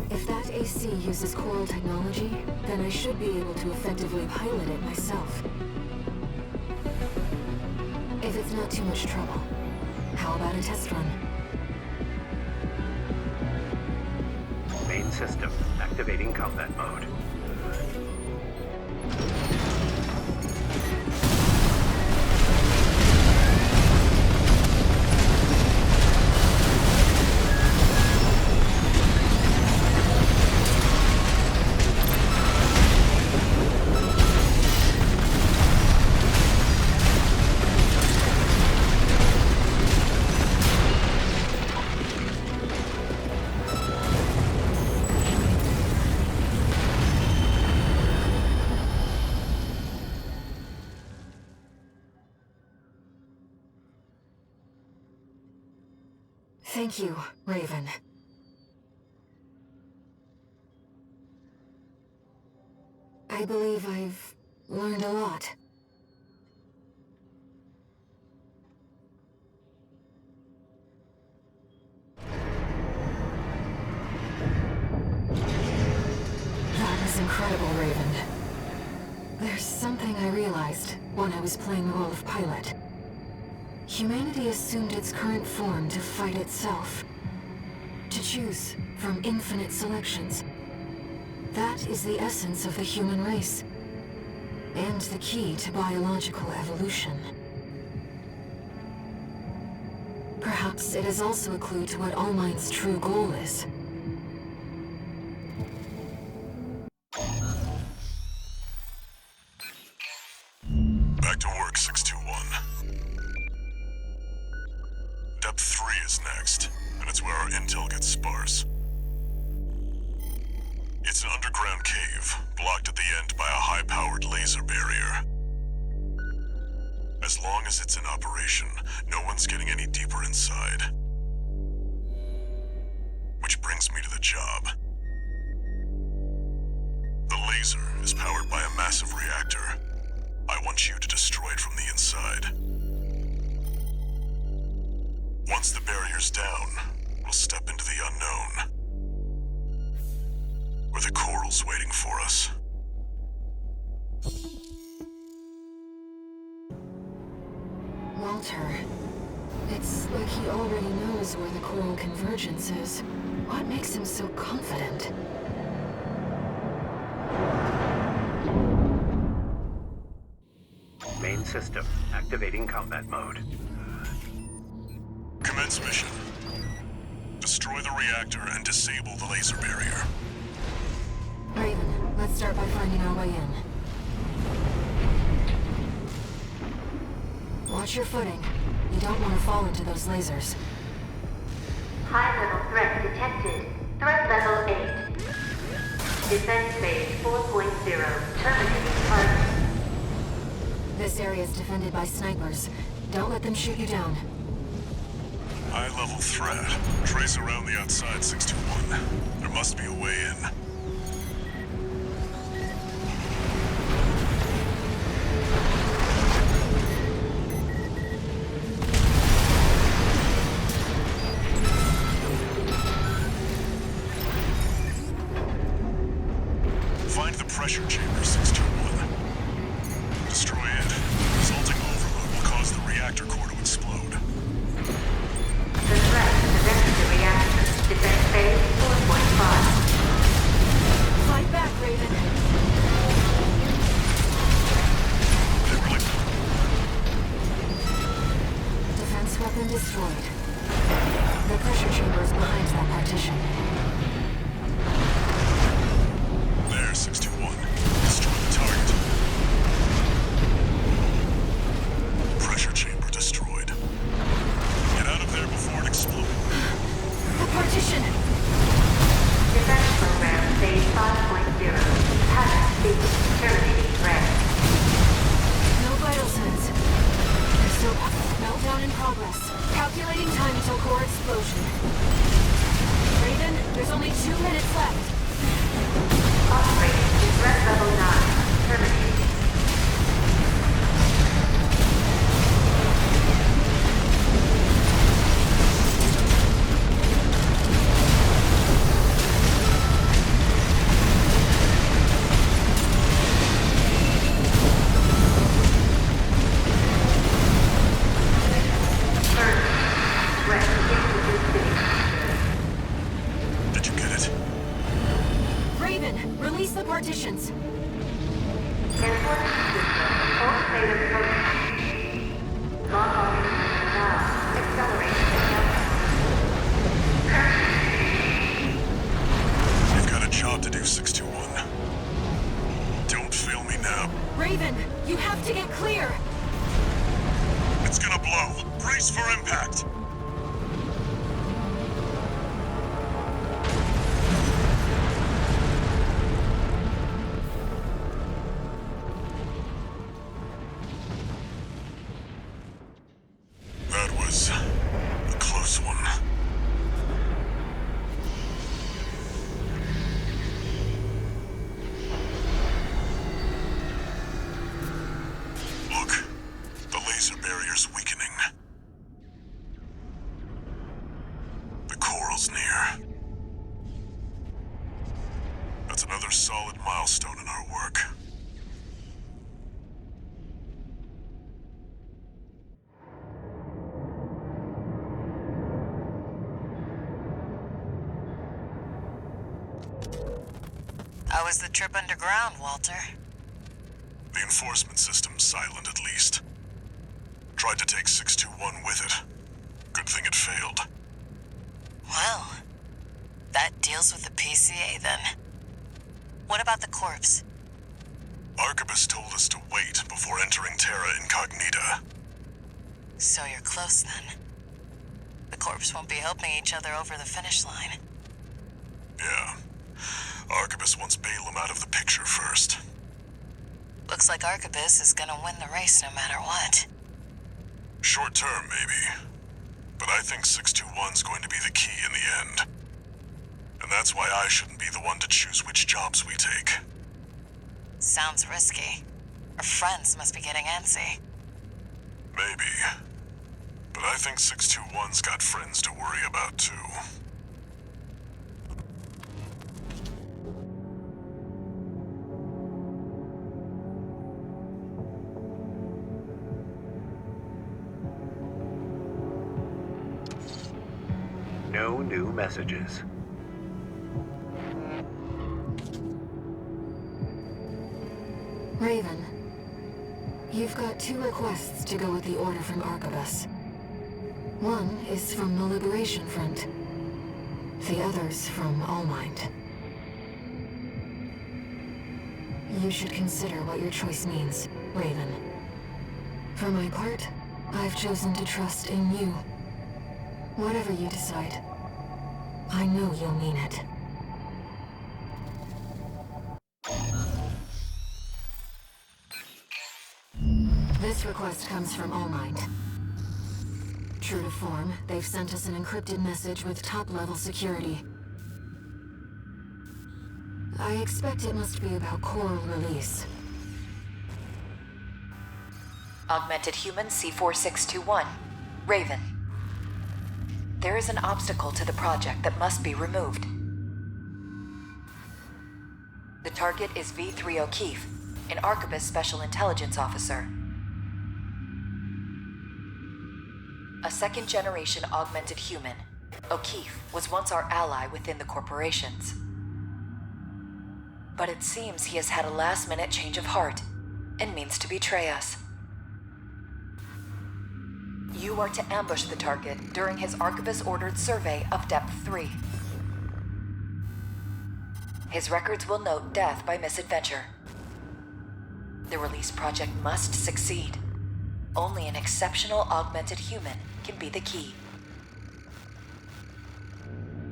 If that AC uses coral technology, then I should be able to effectively pilot it myself. If it's not too much trouble, how about a test run? Main system activating combat mode. Thank you, Raven. I believe I've learned a lot. That was incredible, Raven. There's something I realized when I was playing the role of pilot. Humanity assumed its current form to fight itself. To choose from infinite selections. That is the essence of the human race. And the key to biological evolution. Perhaps it is also a clue to what All-Might's true goal is. Back to work, 621. Depth 3 is next, and it's where our intel gets sparse. It's an underground cave, blocked at the end by a high-powered laser barrier. As long as it's in operation, no one's getting any deeper inside. Which brings me to the job. The laser is powered by a massive reactor. I want you to destroy it from the inside. Once the barrier's down, we'll step into the unknown. Where the coral's waiting for us. Walter, it's like he already knows where the coral convergence is. What makes him so confident? Main system activating combat mode. Commence mission. Destroy the reactor and disable the laser barrier. Raven, let's start by finding our way in. Watch your footing. You don't want to fall into those lasers. High-level threat detected. Threat level 8. Defense phase 4.0 terminating target. This area is defended by snipers. Don't let them shoot you down. High-level threat. Trace around the outside, 621. There must be a way in. Find the pressure chamber, 621. Destroy it. Resulting overload will cause the reactor core to explode. The threat has entered the reactor. Defense phase 4.5. Fight back, Raven. Defense weapon destroyed. The pressure chamber is behind that partition. There, 621. Destroy the target. Pressure chamber destroyed. Get out of there before it explodes. The partition! Defense program phase 5.0. Hazard sequence terminating threat. No vital signs. There's still meltdown in progress. Calculating time until core explosion. Raven, there's only 2 minutes left. Operating to threat level 9. Terminating. Did you get it? Raven, release the partitions. Enforcement system. Full state of focus. Log on. Now. Accelerating the You've got a job to do, 621. Don't fail me now. Raven, you have to get clear. It's gonna blow. Brace for impact. That was a close one. Look, the laser barrier's weakening. The coral's near. That's another solid milestone in our work. How was the trip underground, Walter? The enforcement system's silent, at least. Tried to take 621 with it. Good thing it failed. Well, that deals with the PCA then. What about the corpse? Arquebus told us to wait before entering Terra Incognita. So you're close then. The corpse won't be helping each other over the finish line. Yeah. Arquebus wants Balaam out of the picture first. Looks like Arquebus is gonna win the race no matter what. Short term, maybe. But I think 621's going to be the key in the end. And that's why I shouldn't be the one to choose which jobs we take. Sounds risky. Our friends must be getting antsy. Maybe. But I think 621's got friends to worry about, too. No new messages. Raven, you've got 2 requests to go with the order from Arquebus. One is from the Liberation Front. The other's from Allmind. You should consider what your choice means, Raven. For my part, I've chosen to trust in you. Whatever you decide, I know you'll mean it. This request comes from Allmind. True to form, they've sent us an encrypted message with top-level security. I expect it must be about coral release. Augmented Human C4621, Raven. There is an obstacle to the project that must be removed. The target is V3 O'Keefe, an Arquebus Special Intelligence Officer. A second-generation augmented human, O'Keefe was once our ally within the corporations. But it seems he has had a last-minute change of heart and means to betray us. You are to ambush the target during his Arquebus-ordered survey of Depth 3. His records will note death by misadventure. The release project must succeed. Only an exceptional augmented human can be the key.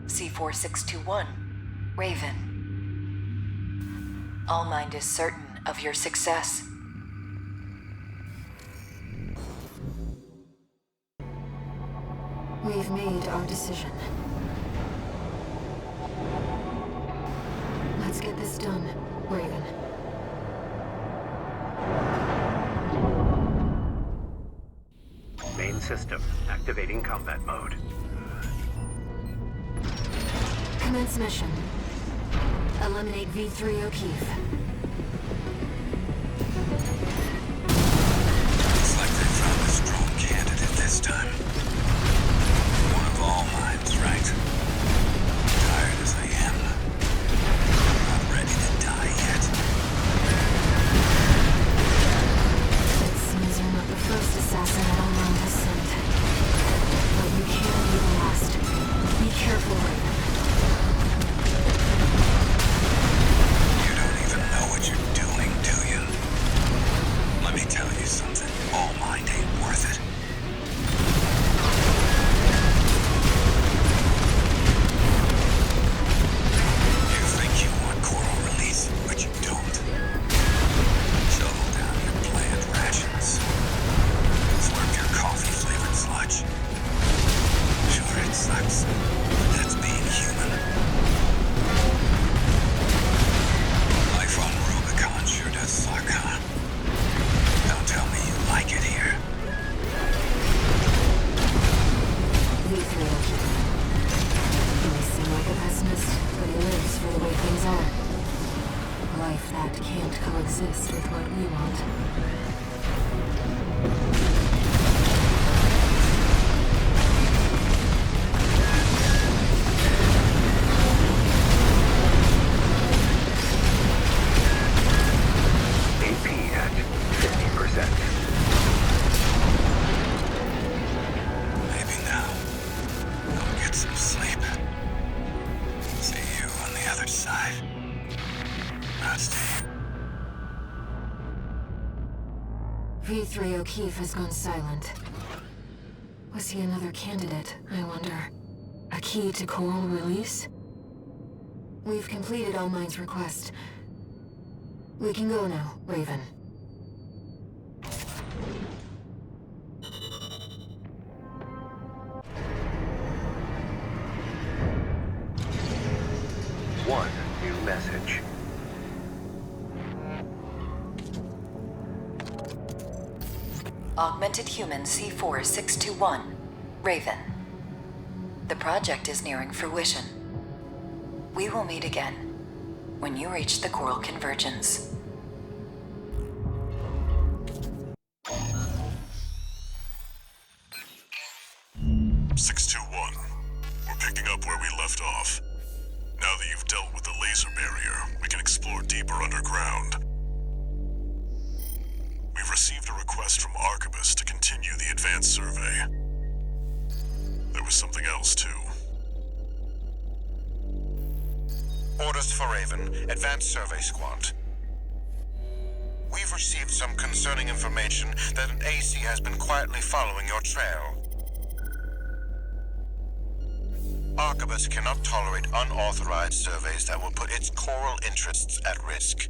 C4621, Raven. Allmind is certain of your success. We've made our decision. Let's get this done, Raven. Main system activating combat mode. Commence mission. Eliminate V3 O'Keefe. Looks like they found a strong candidate this time. One of all minds, right? Tired as I am. Not ready to die yet. It seems you're not the first assassin that Allmind has sent. But you can't be the last. Be careful, Raven. You don't even know what you're doing, do you? Let me tell you something. All mind ain't worth it. You think you want coral release, but you don't. Shovel down your bland rations. Slurp your coffee-flavored sludge. Sure, it sucks. That's being human. Life on Rubicon sure does suck, huh? Don't tell me you like it here. V3 O'Keefe. He may seem like a pessimist, but he lives for the way things are. Life that can't coexist with what we want. AP at 50%. Maybe now. I'll get some sleep. See you on the other side. Steve. V3 O'Keefe has gone silent. Was he another candidate, I wonder? A key to coral release? We've completed Allmind's request. We can go now, Raven. One new message. Augmented Human C4621, Raven. The project is nearing fruition. We will meet again when you reach the coral convergence. We're picking up where we left off. Now that you've dealt with the laser barrier, we can explore deeper underground. We've received a request from Arquebus to continue the advanced survey. There was something else, too. Orders for Raven, Advanced Survey Squad. We've received some concerning information that an AC has been quietly following your trail. Arquebus cannot tolerate unauthorized surveys that will put its coral interests at risk.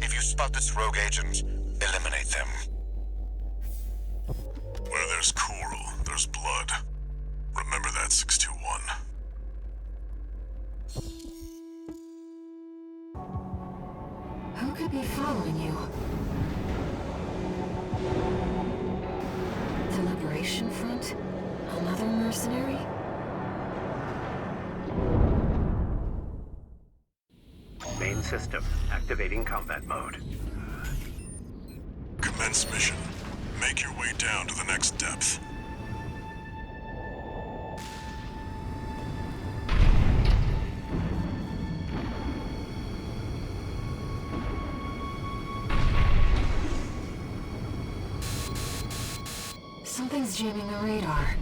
If you spot this rogue agent, Eliminate them. Where there's coral, there's blood. Remember that, 621. Who could be following you? The Liberation Front? Another mercenary? Main system activating combat mode. Commence mission. Make your way down to the next depth. Something's jamming the radar.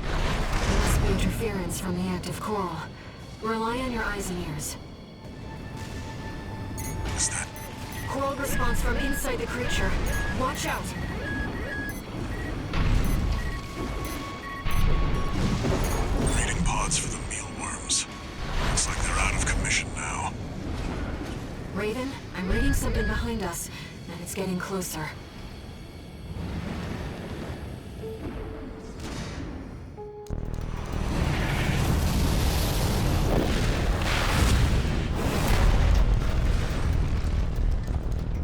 There must be interference from the active coral. Rely on your eyes and ears. Is that... Coral response from inside the creature. Watch out! Reading pods for the mealworms. Looks like they're out of commission now. Raven, I'm reading something behind us, and it's getting closer.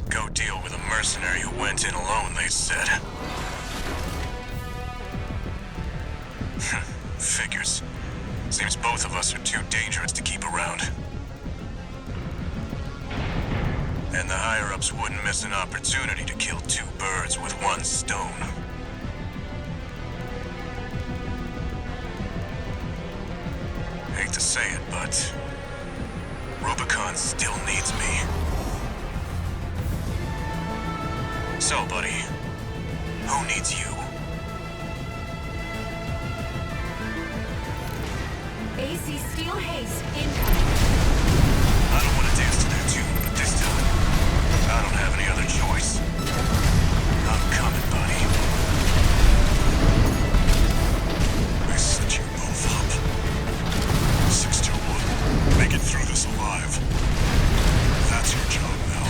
Go deal with a mercenary who went in alone, they said. Figures. Seems both of us are too dangerous to keep around. And the higher-ups wouldn't miss an opportunity to kill two birds with one stone. Hate to say it, but Rubicon still needs me. So, buddy, who needs you? AC Steel Haze incoming. I don't want to dance to their tune, but this time, I don't have any other choice. I'm coming, buddy. I set you both up. 621, make it through this alive. That's your job now.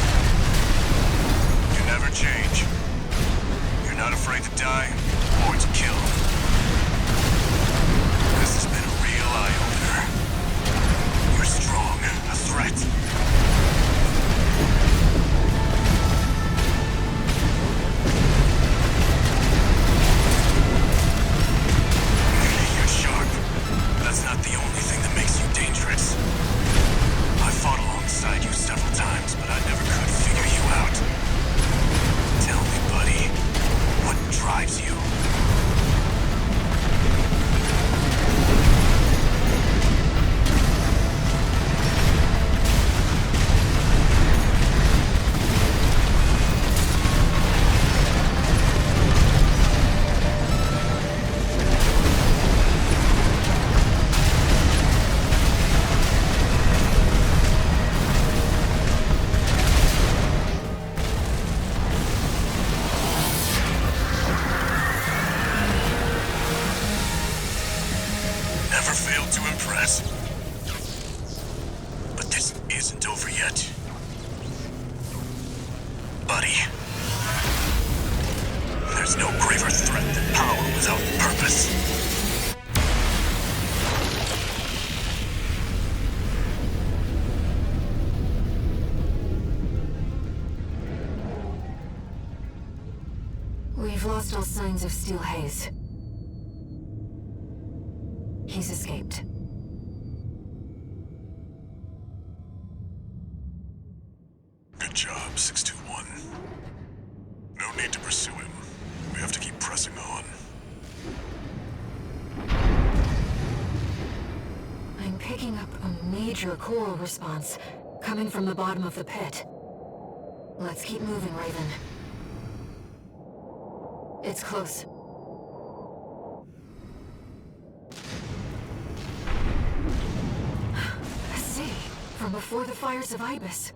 You never change. You're not afraid to die or to kill. This has been a real eye-opener. You're strong, a threat. You're sharp. That's not the only thing that makes you dangerous. I fought alongside you several times, but I never could figure you out. Tell me, buddy, what drives you? Never failed to impress. But this isn't over yet. Buddy. There's no graver threat than power without purpose. We've lost all signs of Steel Haze. He's escaped. Good job, 621. No need to pursue him. We have to keep pressing on. I'm picking up a major coral response coming from the bottom of the pit. Let's keep moving, Raven. It's close. See, from before the fires of Ibis.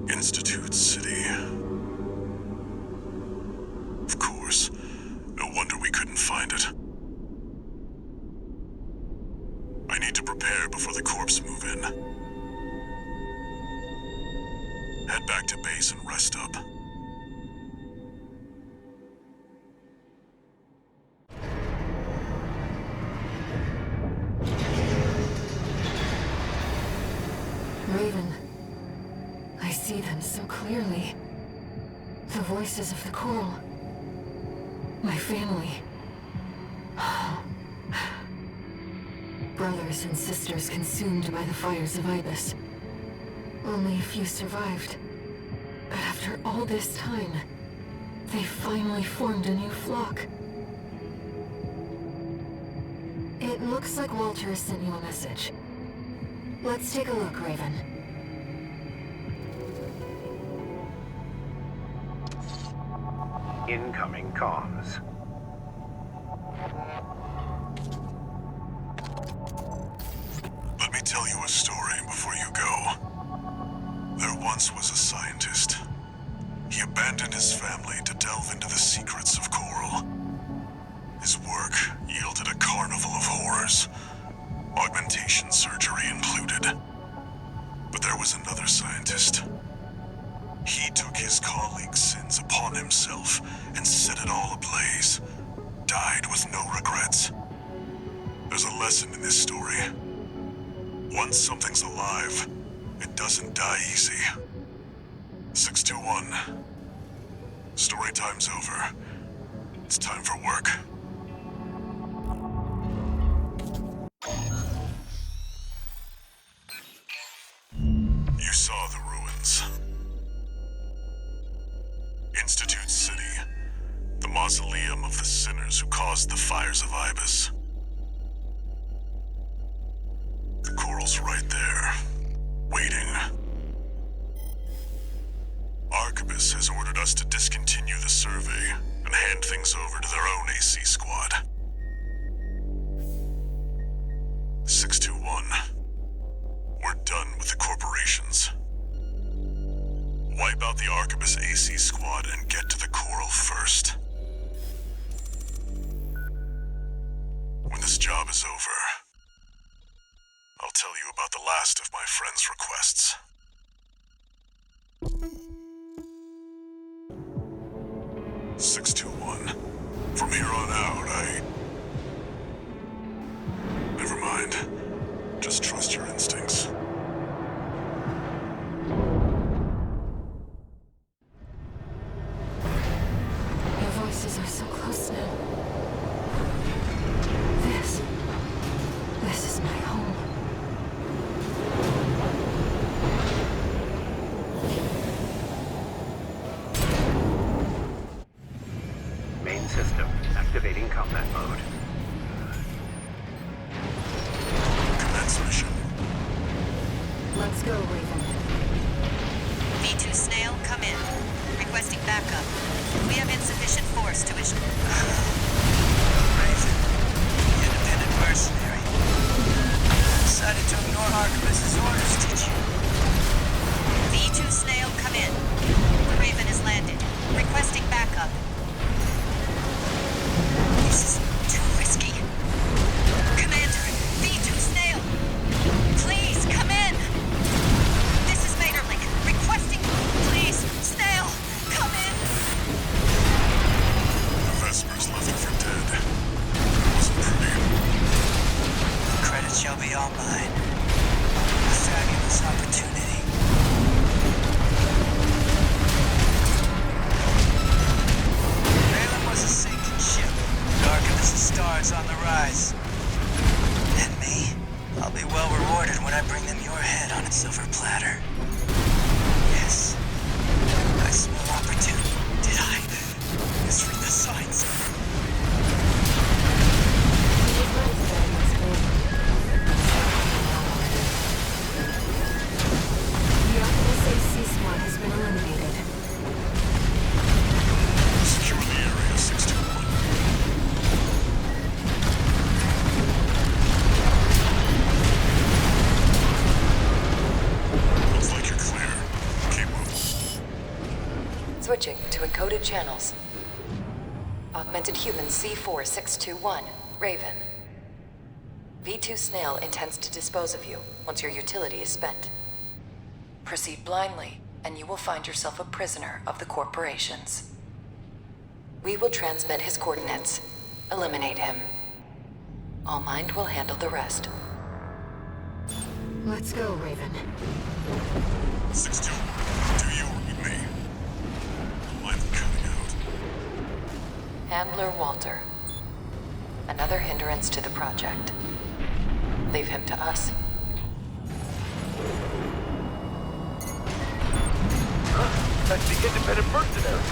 Institute City. Of course. No wonder we couldn't find it. I need to prepare before the corps move in. head back to base and rest up. Raven. I see them so clearly. The voices of the Coral. My family. Brothers and sisters consumed by the fires of Ibis. Only a few survived. But after all this time, they finally formed a new flock. It looks like Walter sent you a message. Let's take a look, Raven. Incoming comms. Let me tell you a story before you go. There once was a scientist. He abandoned his family to delve into the secrets of Coral. His work yielded a carnival of horrors, augmentation surgery included. But there was another scientist. He took his colleagues' sins upon himself and set it all ablaze. Died with no regrets. There's a lesson in this story. Once something's alive, it doesn't die easy. 621. Story time's over. It's time for work. You saw the ruins. Institute City. The mausoleum of the sinners who caused the fires of Ibis. The Coral's right there, waiting. Arquebus has ordered us to discontinue the survey and hand things over to their own AC squad. 621. We're done with the corporations. Wipe out the Arquebus AC squad and get to the Coral first. When this job is over, I'll tell you about the last of my friend's requests. "621. From here on out, Never mind. Just trust your instincts." Your voices are so close now. This is my home. Main system activating combat mode. Commence mission. Let's go, Raven. V2 Snail, come in. Requesting backup. We have insufficient force to issue. Raven, the independent mercenary. Decided to ignore Arquebus's orders, did you? V2 Snail, come in. The Raven has landed. Requesting backup. This is too risky. Commander, V2 Snail! Please, come in! This is Materlink. Requesting... Please, Snail, come in! The Vespers left her for dead. It wasn't pretty. The credit shall be all mine. A fabulous opportunity. Malin was a sinking ship. Arquebus' stars on the rise. And me? I'll be well rewarded when I bring them your head on a silver platter. Yes. I smell opportunity. Did I? Misread the signs. The Arquebus AC squad has been eliminated. Secure the area, 621. Looks like you're clear. Keep moving. Switching to encoded channels. Augmented human C4621, Raven. V2 Snail intends to dispose of you once your utility is spent. Proceed blindly and you will find yourself a prisoner of the corporations. We will transmit his coordinates. Eliminate him. All Mind will handle the rest. Let's go, Raven. 6-2, do you read me? I'm cutting out. Handler Walter. Another hindrance to the project. Leave him to us. That's the independent mercenary.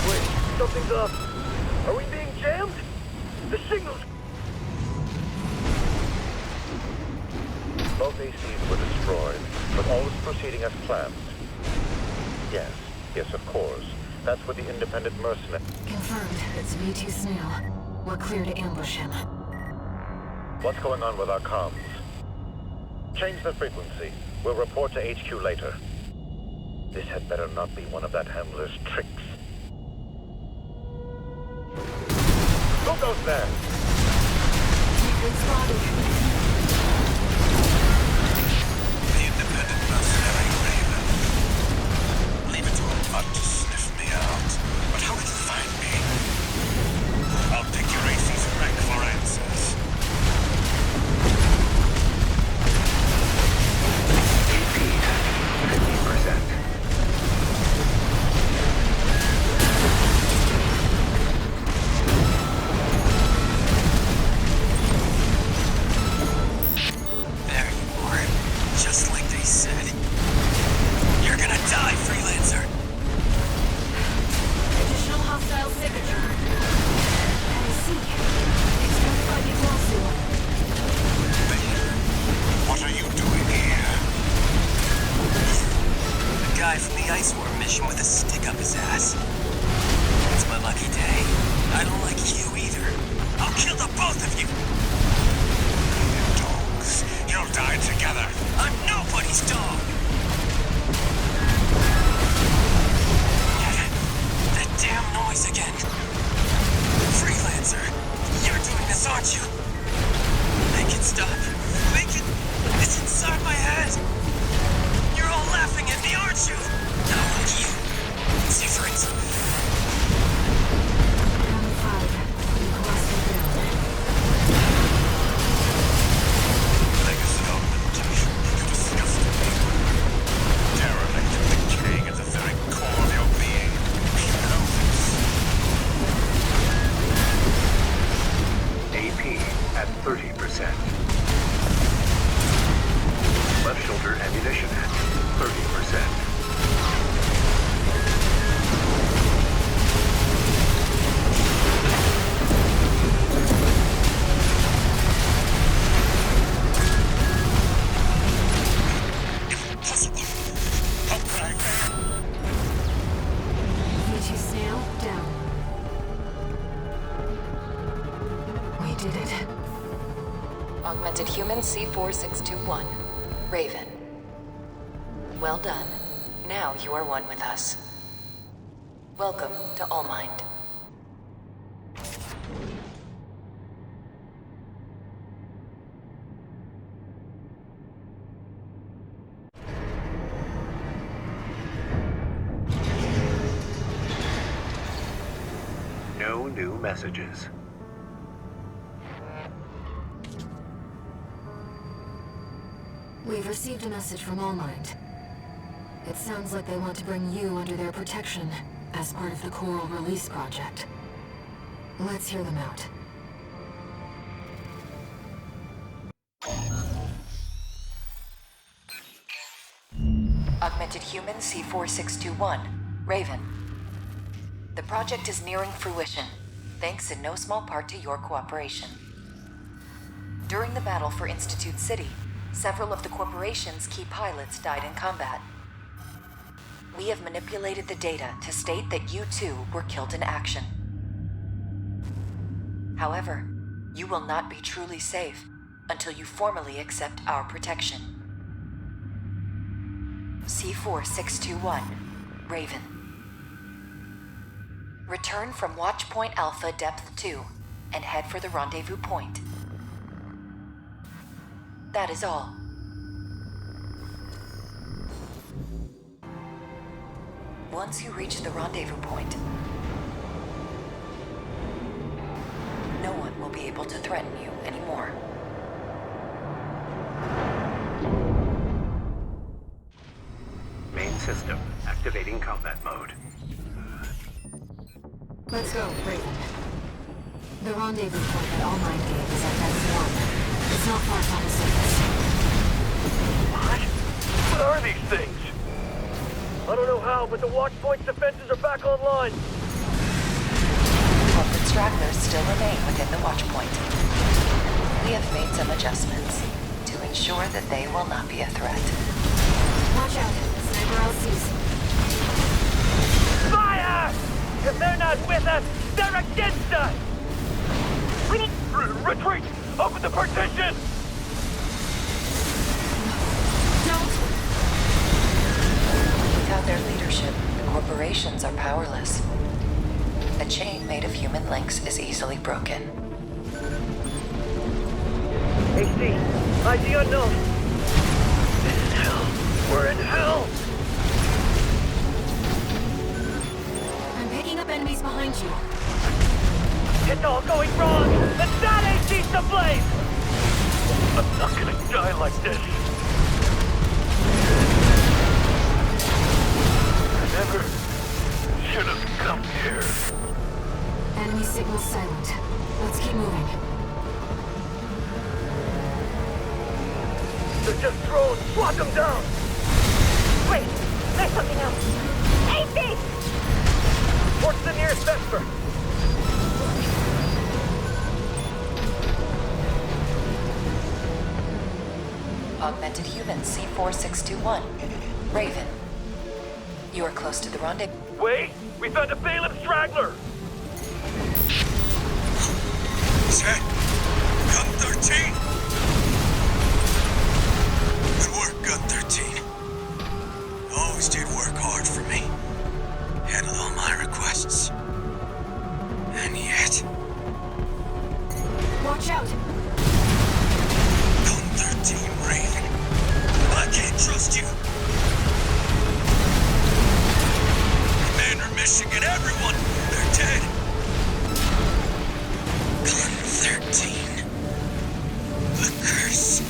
Wait, something's up. Are we being jammed? The signals... Both ACs were destroyed, but all is proceeding as planned. Yes, of course. That's where the independent mercenary... Confirmed. It's V2 Snail. We're clear to ambush him. What's going on with our comms? Change the frequency. We'll report to HQ later. This had better not be one of that handler's tricks. Who goes there? Good spotted. The independent mercenary Raven. Leave it to a mutt to sniff me out. But how did you find me? I'll pick your AC's rank for answers. AP at 50%. There you are. Just like they said. You're gonna die, freelancer. Additional hostile signature. I see. Expect finding lawsuit. What are you doing here? The guy from the Ice Worm mission with a stick up his ass. It's my lucky day. I don't like you either. I'll kill the both of you. You dogs. You'll die together. I'm nobody's dog. That damn noise again. Freelancer, you're doing this, aren't you? Make it stop. Make it... It's inside my head. You're all laughing at me, aren't you? Not like you. Different. Round 5. Equalizer down. Legacy augmentation. You disgusted me. Derelict and decaying at the very core of your being. You know this. AP at 30%. Left shoulder ammunition at 30%. Impossible. How could I bear? V2 Snail down. We did it. Augmented Human C4621. Raven. Well done. Now you are one with us. Welcome to All Mind. No new messages. We've received a message from All Mind. It sounds like they want to bring you under their protection as part of the Coral Release Project. Let's hear them out. Augmented Human C4621. Raven. The project is nearing fruition, thanks in no small part to your cooperation. During the battle for Institute City, several of the corporation's key pilots died in combat. We have manipulated the data to state that you too were killed in action. However, you will not be truly safe until you formally accept our protection. C4621, Raven. Return from Watchpoint Alpha Depth 2 and head for the rendezvous point. That is all. Once you reach the rendezvous point, no one will be able to threaten you anymore. Main system activating combat mode. Let's go, Raven. The rendezvous point that All Might gave is at X1. It's not far from the surface. What are these things? I don't know how, but the Watchpoint's defenses are back online. Corporate stragglers still remain within the Watchpoint. We have made some adjustments to ensure that they will not be a threat. Watch out, sniper LCs. Fire! If they're not with us, they're against us! We need... Retreat! Open the partition! Don't! Without their leadership, the corporations are powerless. A chain made of human links is easily broken. AC, ID unknown. This is hell. We're in hell! I'm picking up enemies behind you. It's all going wrong! The sad AC's to blame! I'm not gonna die like this. I never should have come here. Enemy signal silent. Let's keep moving. They're just drones! Lock them down! Wait! There's something else! AC! Towards the nearest Vesper! Augmented human C4621. Raven. You are close to the rendezvous. Wait! We found a Balaam straggler! Check. Gun 13. Good work, Gun 13. Always did work hard for me. Handled all my requests. And yet... Watch out! Gun 13, Raven. I can't trust you. Commander Michigan, everyone! They're dead. Gun 13. The curse of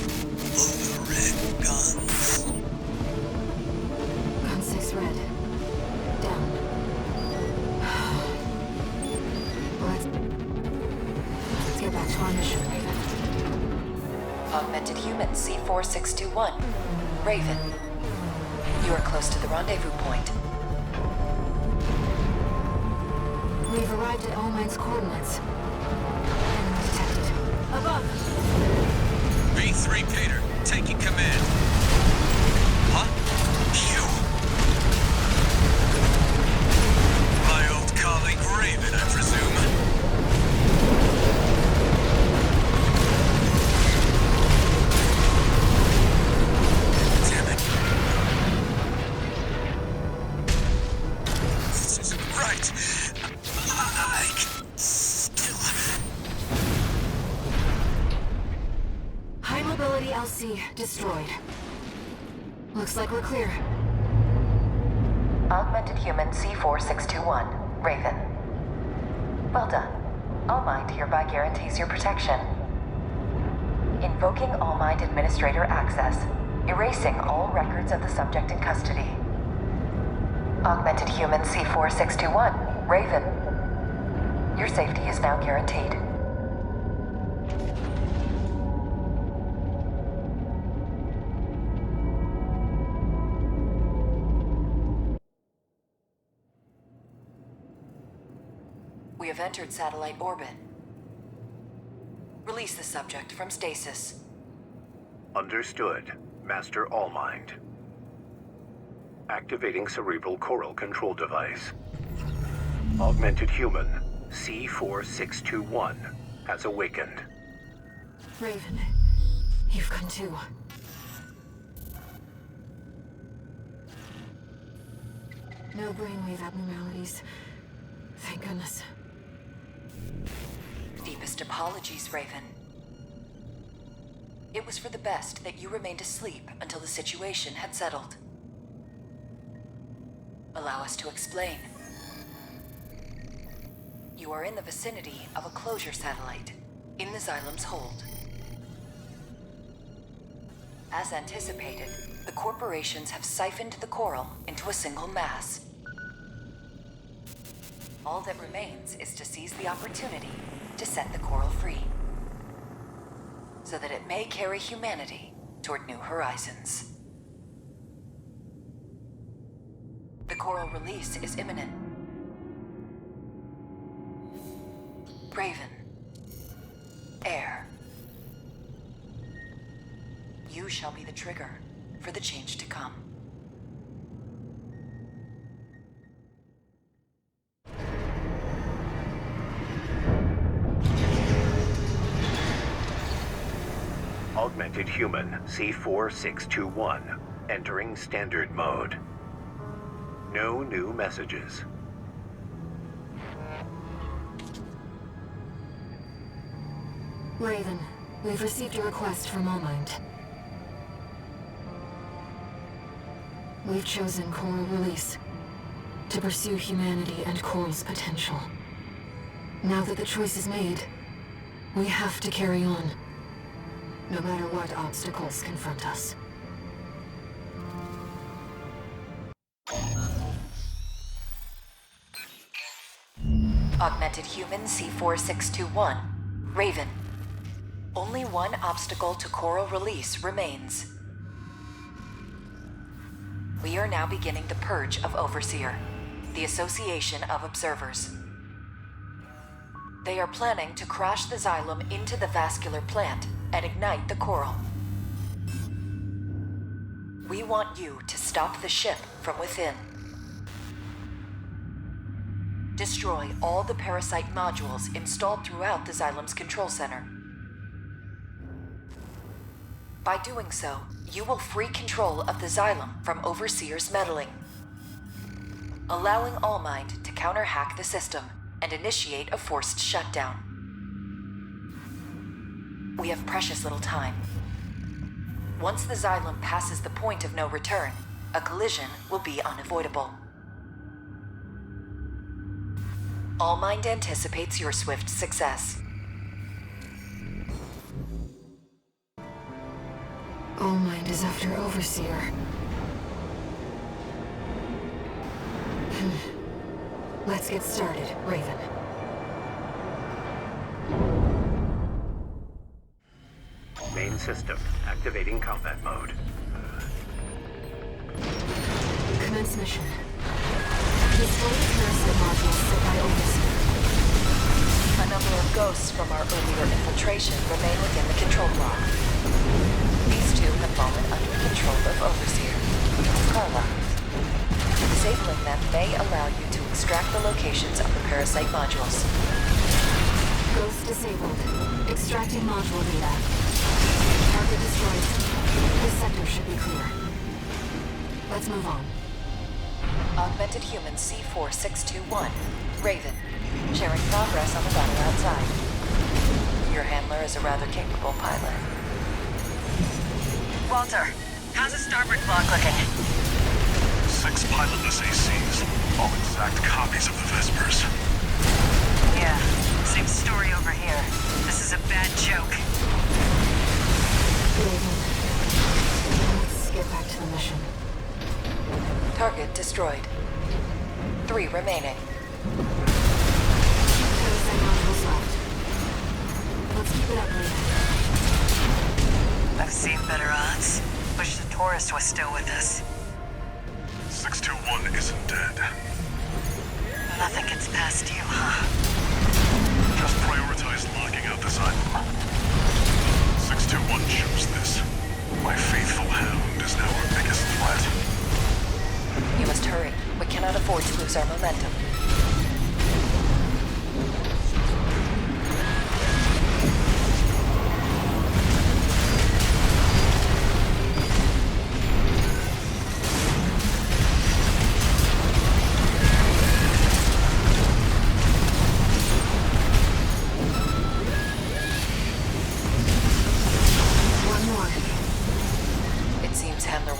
the red guns. Gun 6 red. Down. Let's get back to our mission, Raven. Augmented human C4621. Raven. You are close to the rendezvous point. We've arrived at All Might's coordinates. Enemy detected. Above! B3 Peter, taking command. Huh? You? My old colleague Raven, I presume. Damn it. This isn't right. I can still... High mobility LC destroyed. Looks like we're clear. Augmented human C4621. Raven. Well done. All Mind hereby guarantees your protection. Invoking All Mind Administrator access. Erasing all records of the subject in custody. Augmented human C4621. Raven. Your safety is now guaranteed. We have entered satellite orbit. Release the subject from stasis. Understood, Master Allmind. Activating cerebral coral control device. Augmented human C4621 has awakened. Raven, you've gone too. No brainwave abnormalities. Thank goodness. Deepest apologies, Raven. It was for the best that you remained asleep until the situation had settled. Allow us to explain. You are in the vicinity of a closure satellite, in the Xylem's hold. As anticipated, the corporations have siphoned the coral into a single mass. All that remains is to seize the opportunity to set the coral free, so that it may carry humanity toward new horizons. The coral release is imminent. Raven. Air. You shall be the trigger for the change to come. Augmented Human C4621, entering standard mode. No new messages. Raven, we've received a request from Allmind. We've chosen Coral Release to pursue humanity and Coral's potential. Now that the choice is made, we have to carry on, no matter what obstacles confront us. Augmented Human C4621, Raven. Only one obstacle to coral release remains. We are now beginning the purge of Overseer, the Association of Observers. They are planning to crash the Xylem into the vascular plant and ignite the coral. We want you to stop the ship from within. Destroy all the parasite modules installed throughout the Xylem's control center. By doing so, you will free control of the Xylem from Overseer's meddling, allowing Allmind to counter-hack the system and initiate a forced shutdown. We have precious little time. Once the Xylem passes the point of no return, a collision will be unavoidable. Allmind anticipates your swift success. Allmind is after Overseer. Let's get started, Raven. Main system activating combat mode. Commence mission. Destroy the parasite modules set by Overseer. A number of ghosts from our earlier infiltration remain within the control block. These two have fallen under control of Overseer, Carla. Disabling them may allow you to extract the locations of the parasite modules. Ghost disabled. Extracting module data. Target destroyed. This sector should be clear. Let's move on. Augmented Human C4621, Raven, sharing progress on the battle outside. Your handler is a rather capable pilot. Walter, how's the starboard clock looking? 6 pilotless ACs, all exact copies of the Vespers. Yeah, same story over here. This is a bad joke. Raven, let's get back to the mission. Target destroyed. 3 remaining. Parasite modules left. Let's keep it up, Raven. I've seen better odds. Wish the tourist was still with us. 621 isn't dead. Nothing gets past you, huh? Just prioritize locking out the Xylem. 621 chose this. My faithful hound is now our biggest threat. You must hurry. We cannot afford to lose our momentum.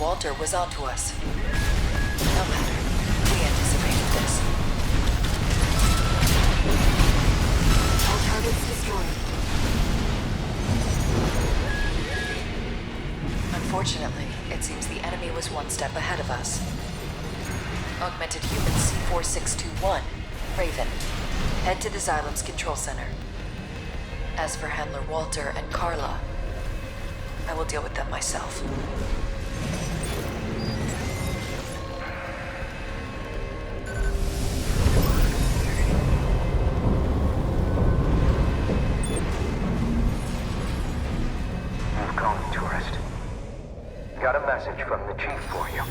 Walter was onto us. No matter. We Unfortunately, it seems the enemy was one step ahead of us. Augmented Human C4621, Raven. Head to the Xylem's control center. As for Handler Walter and Carla, I will deal with them myself. Move going, tourist. Got a message from the chief for you.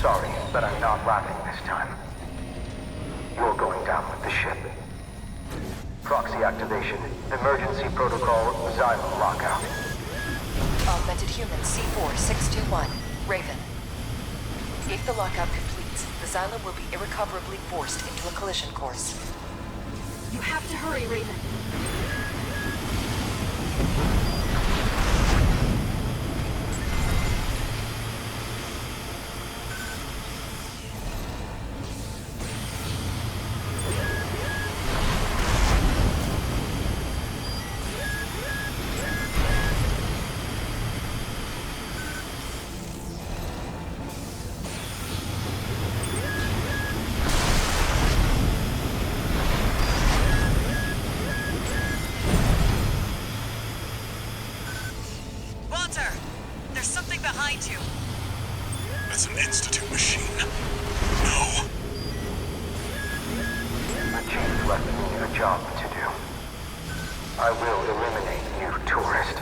Sorry, but I'm not laughing this time. You're going down with the ship. Proxy activation. Emergency protocol Xylem lockout. Augmented Human C4621, Raven. If the lockout completes, the Xylem will be irrecoverably forced into a collision course. You have to hurry, Raven. It's an Institute machine. No. The chief left me a job to do. I will eliminate you, tourist.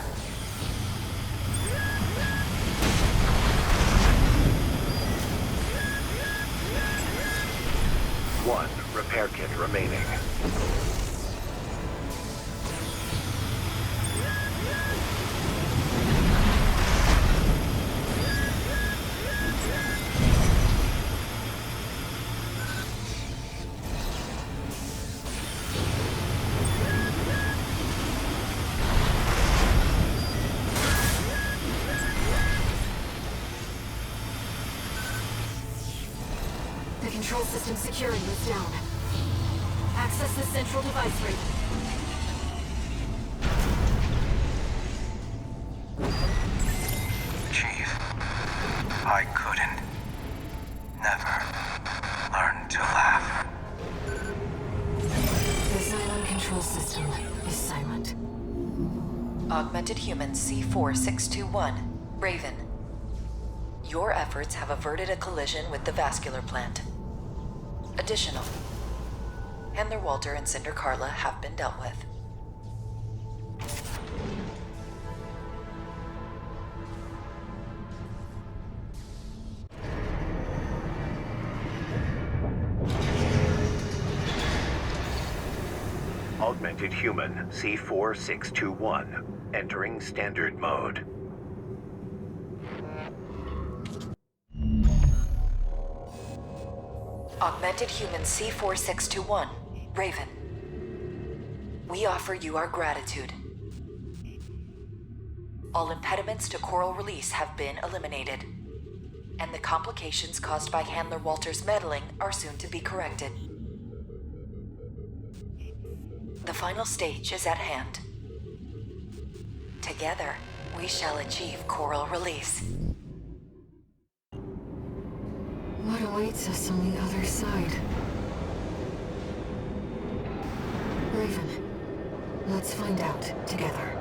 One repair kit remaining. The control system security is down. Access the central device, Raven. Chief, I couldn't. Never learn to laugh. The Xylem control system is silent. Augmented Human C4621, Raven. Your efforts have averted a collision with the vascular plant. Additional. Handler Walter and Cinder Carla have been dealt with. Augmented Human C4621, entering standard mode. Augmented Human C4621, Raven. We offer you our gratitude. All impediments to coral release have been eliminated, and the complications caused by Handler Walter's meddling are soon to be corrected. The final stage is at hand. Together, we shall achieve coral release. What awaits us on the other side? Raven, let's find out together.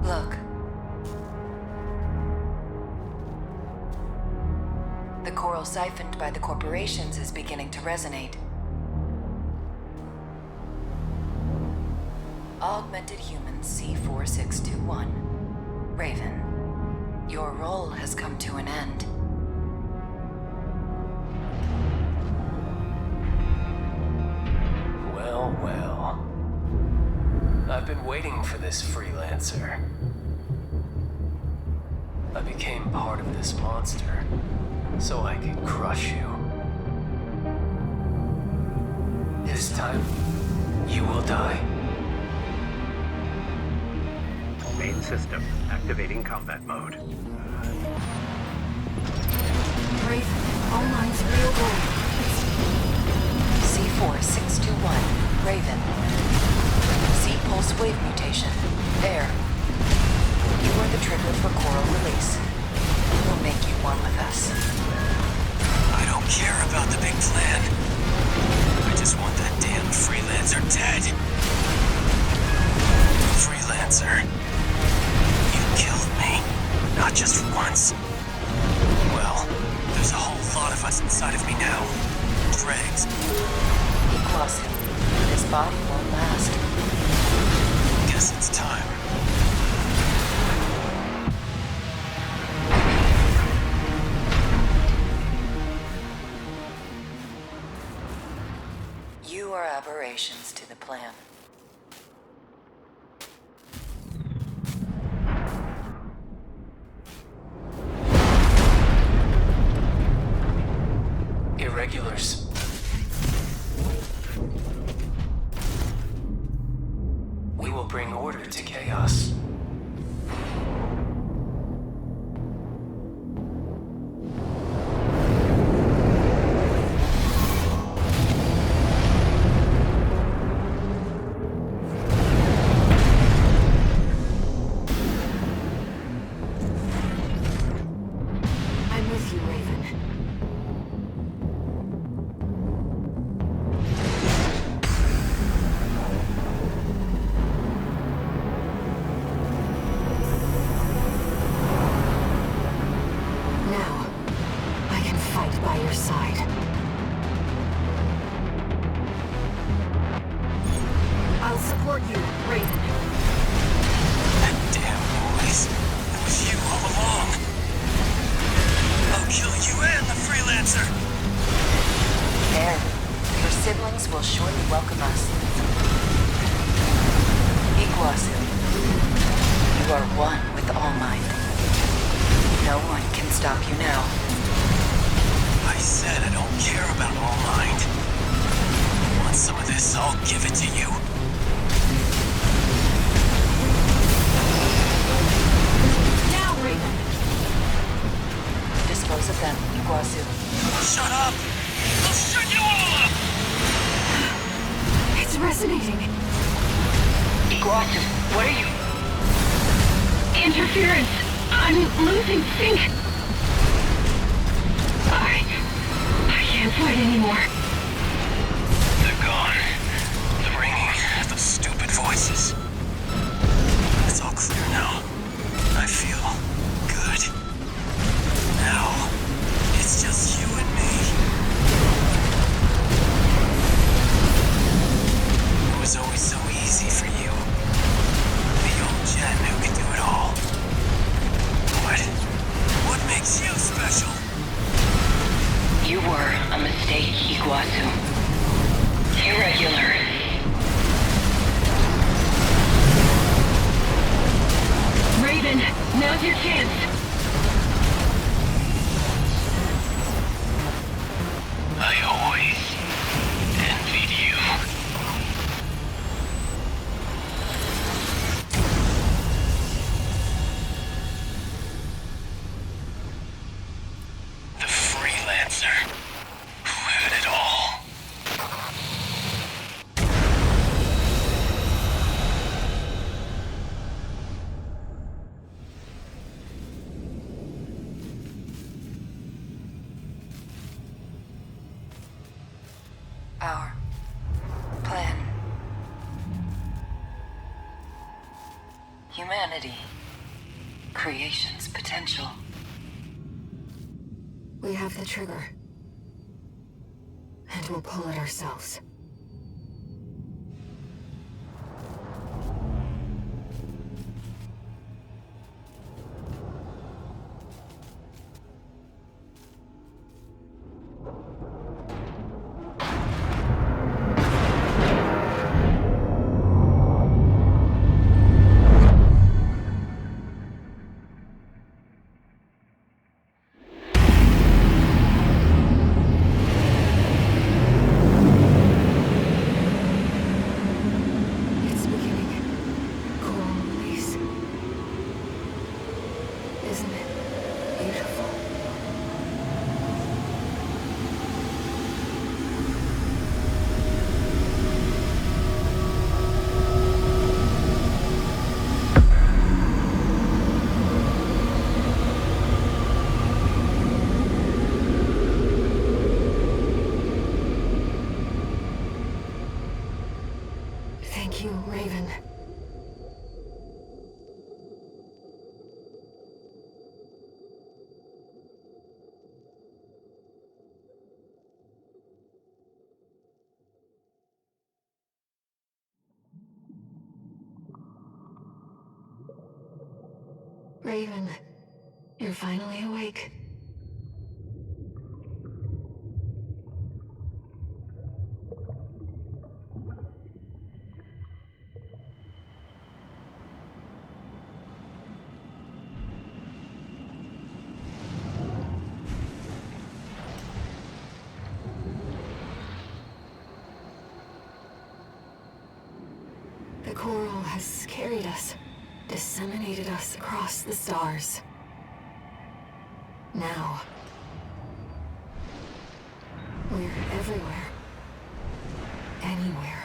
Look. The coral siphoned by the corporations is beginning to resonate. Augmented Human C4621. Raven, your role has come to an end. Well, well. I've been waiting for this, freelancer. I became part of this monster so I could crush you. This time, you will die. Main system activating combat mode. Raven, all lines real C4621, Raven. C-pulse wave mutation. There. You are the trigger for coral release. We'll make you one with us. I don't care about the big plan. I just want that damn freelancer dead. Freelancer. You killed me. Not just once. Well, there's a whole lot of us inside of me now. Dregs. Equasim. This body won't last. Guess it's time. You are aberrations to the plan. Irregulars. We will bring order to chaos. I'm with you, Raven. Now, I can fight by your side. I'll support you, Raven. That damn noise. It was you all along. I'll kill you and the freelancer. There. Your siblings will surely welcome us. Iguazu. You are one with All Might. No one can stop you now. I said I don't care about All Mind. Want some of this? I'll give it to you. Now, Raven! Dispose of them, Iguazu. Shut up! I'll shut you all up! It's resonating. Iguazu, what are you? Interference. I'm losing sync. I can't fight anymore. They're gone. The ringing, the stupid voices. It's all clear now. I feel good. Now, it's just you and me. It was always so easy for you. The old Jen who could do it all. What makes you special? You were a mistake, Iguazu. Irregular. Raven, now's your chance. I always envied you. The freelancer who had it all. Our plan. Humanity. Creation's potential. We have the trigger. And we'll pull it ourselves. Raven, you're finally awake. The coral has carried us, disseminated us across the stars. Now, we're everywhere. Anywhere.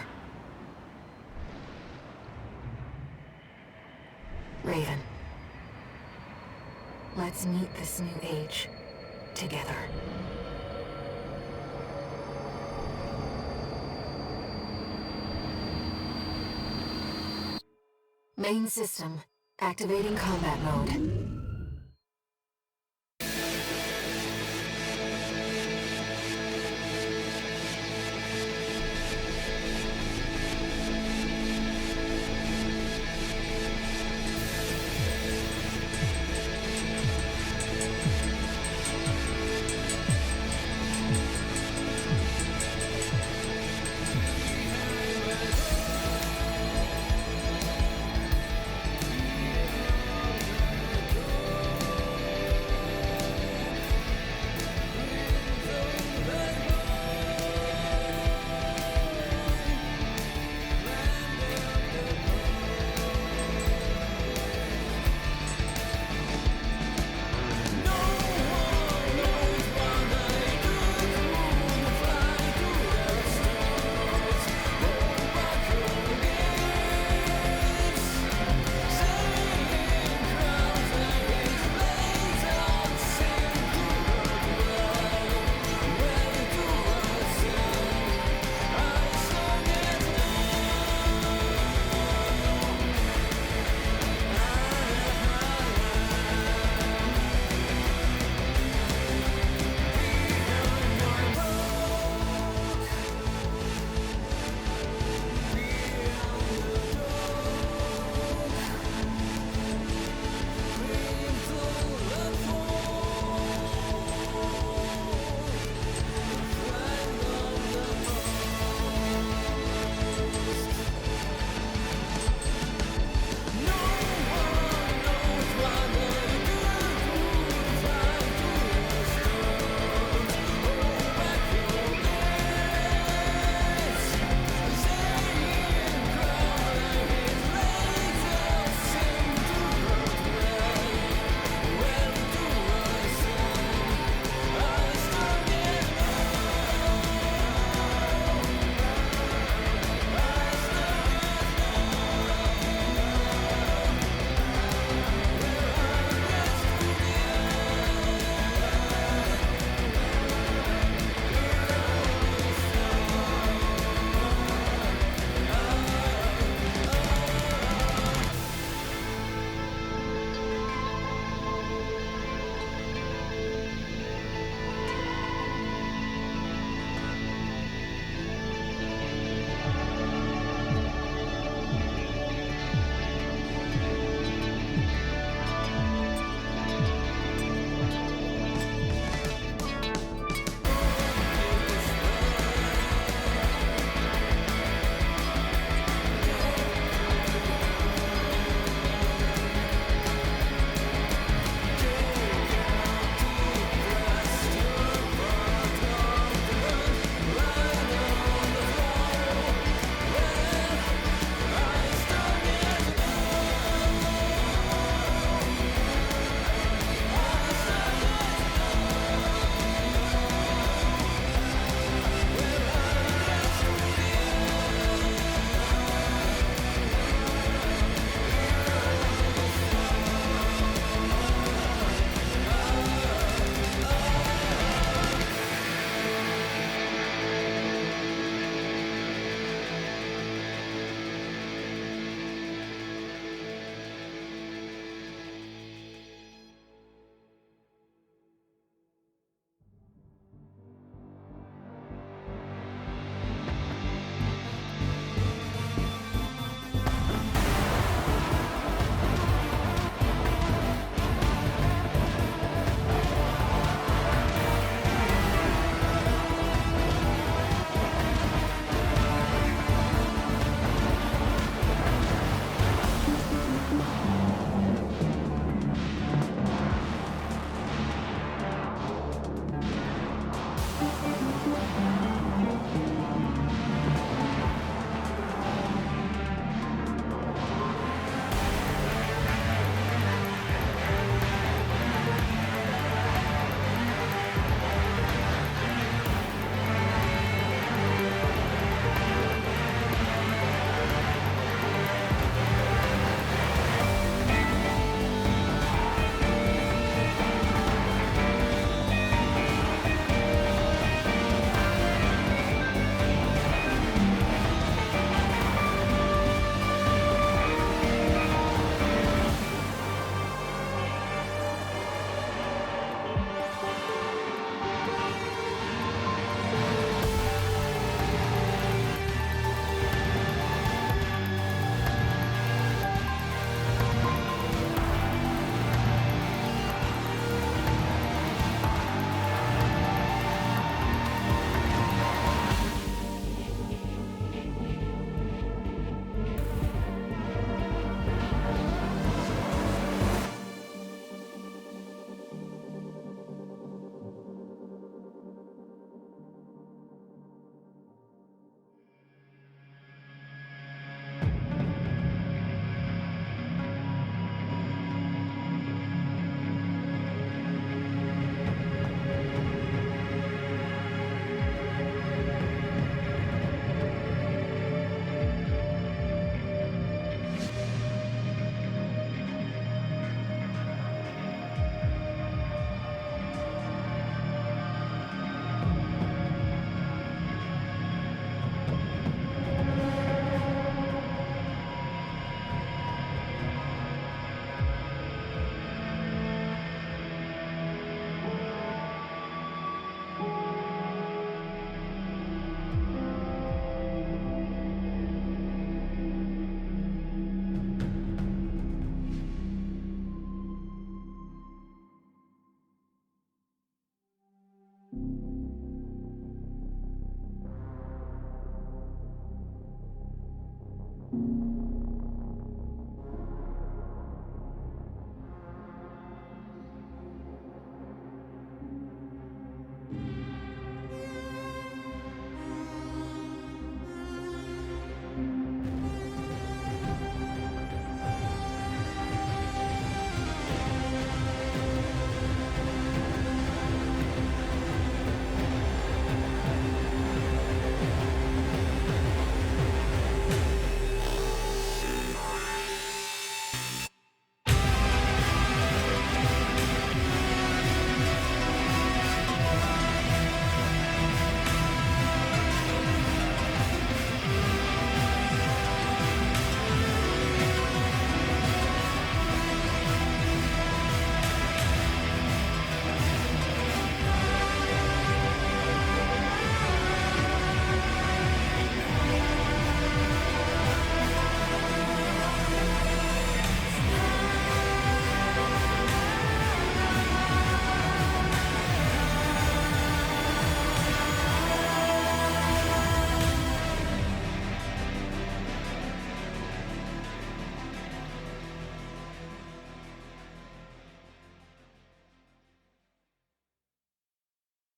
Raven, let's meet this new age together. Main system, activating combat mode.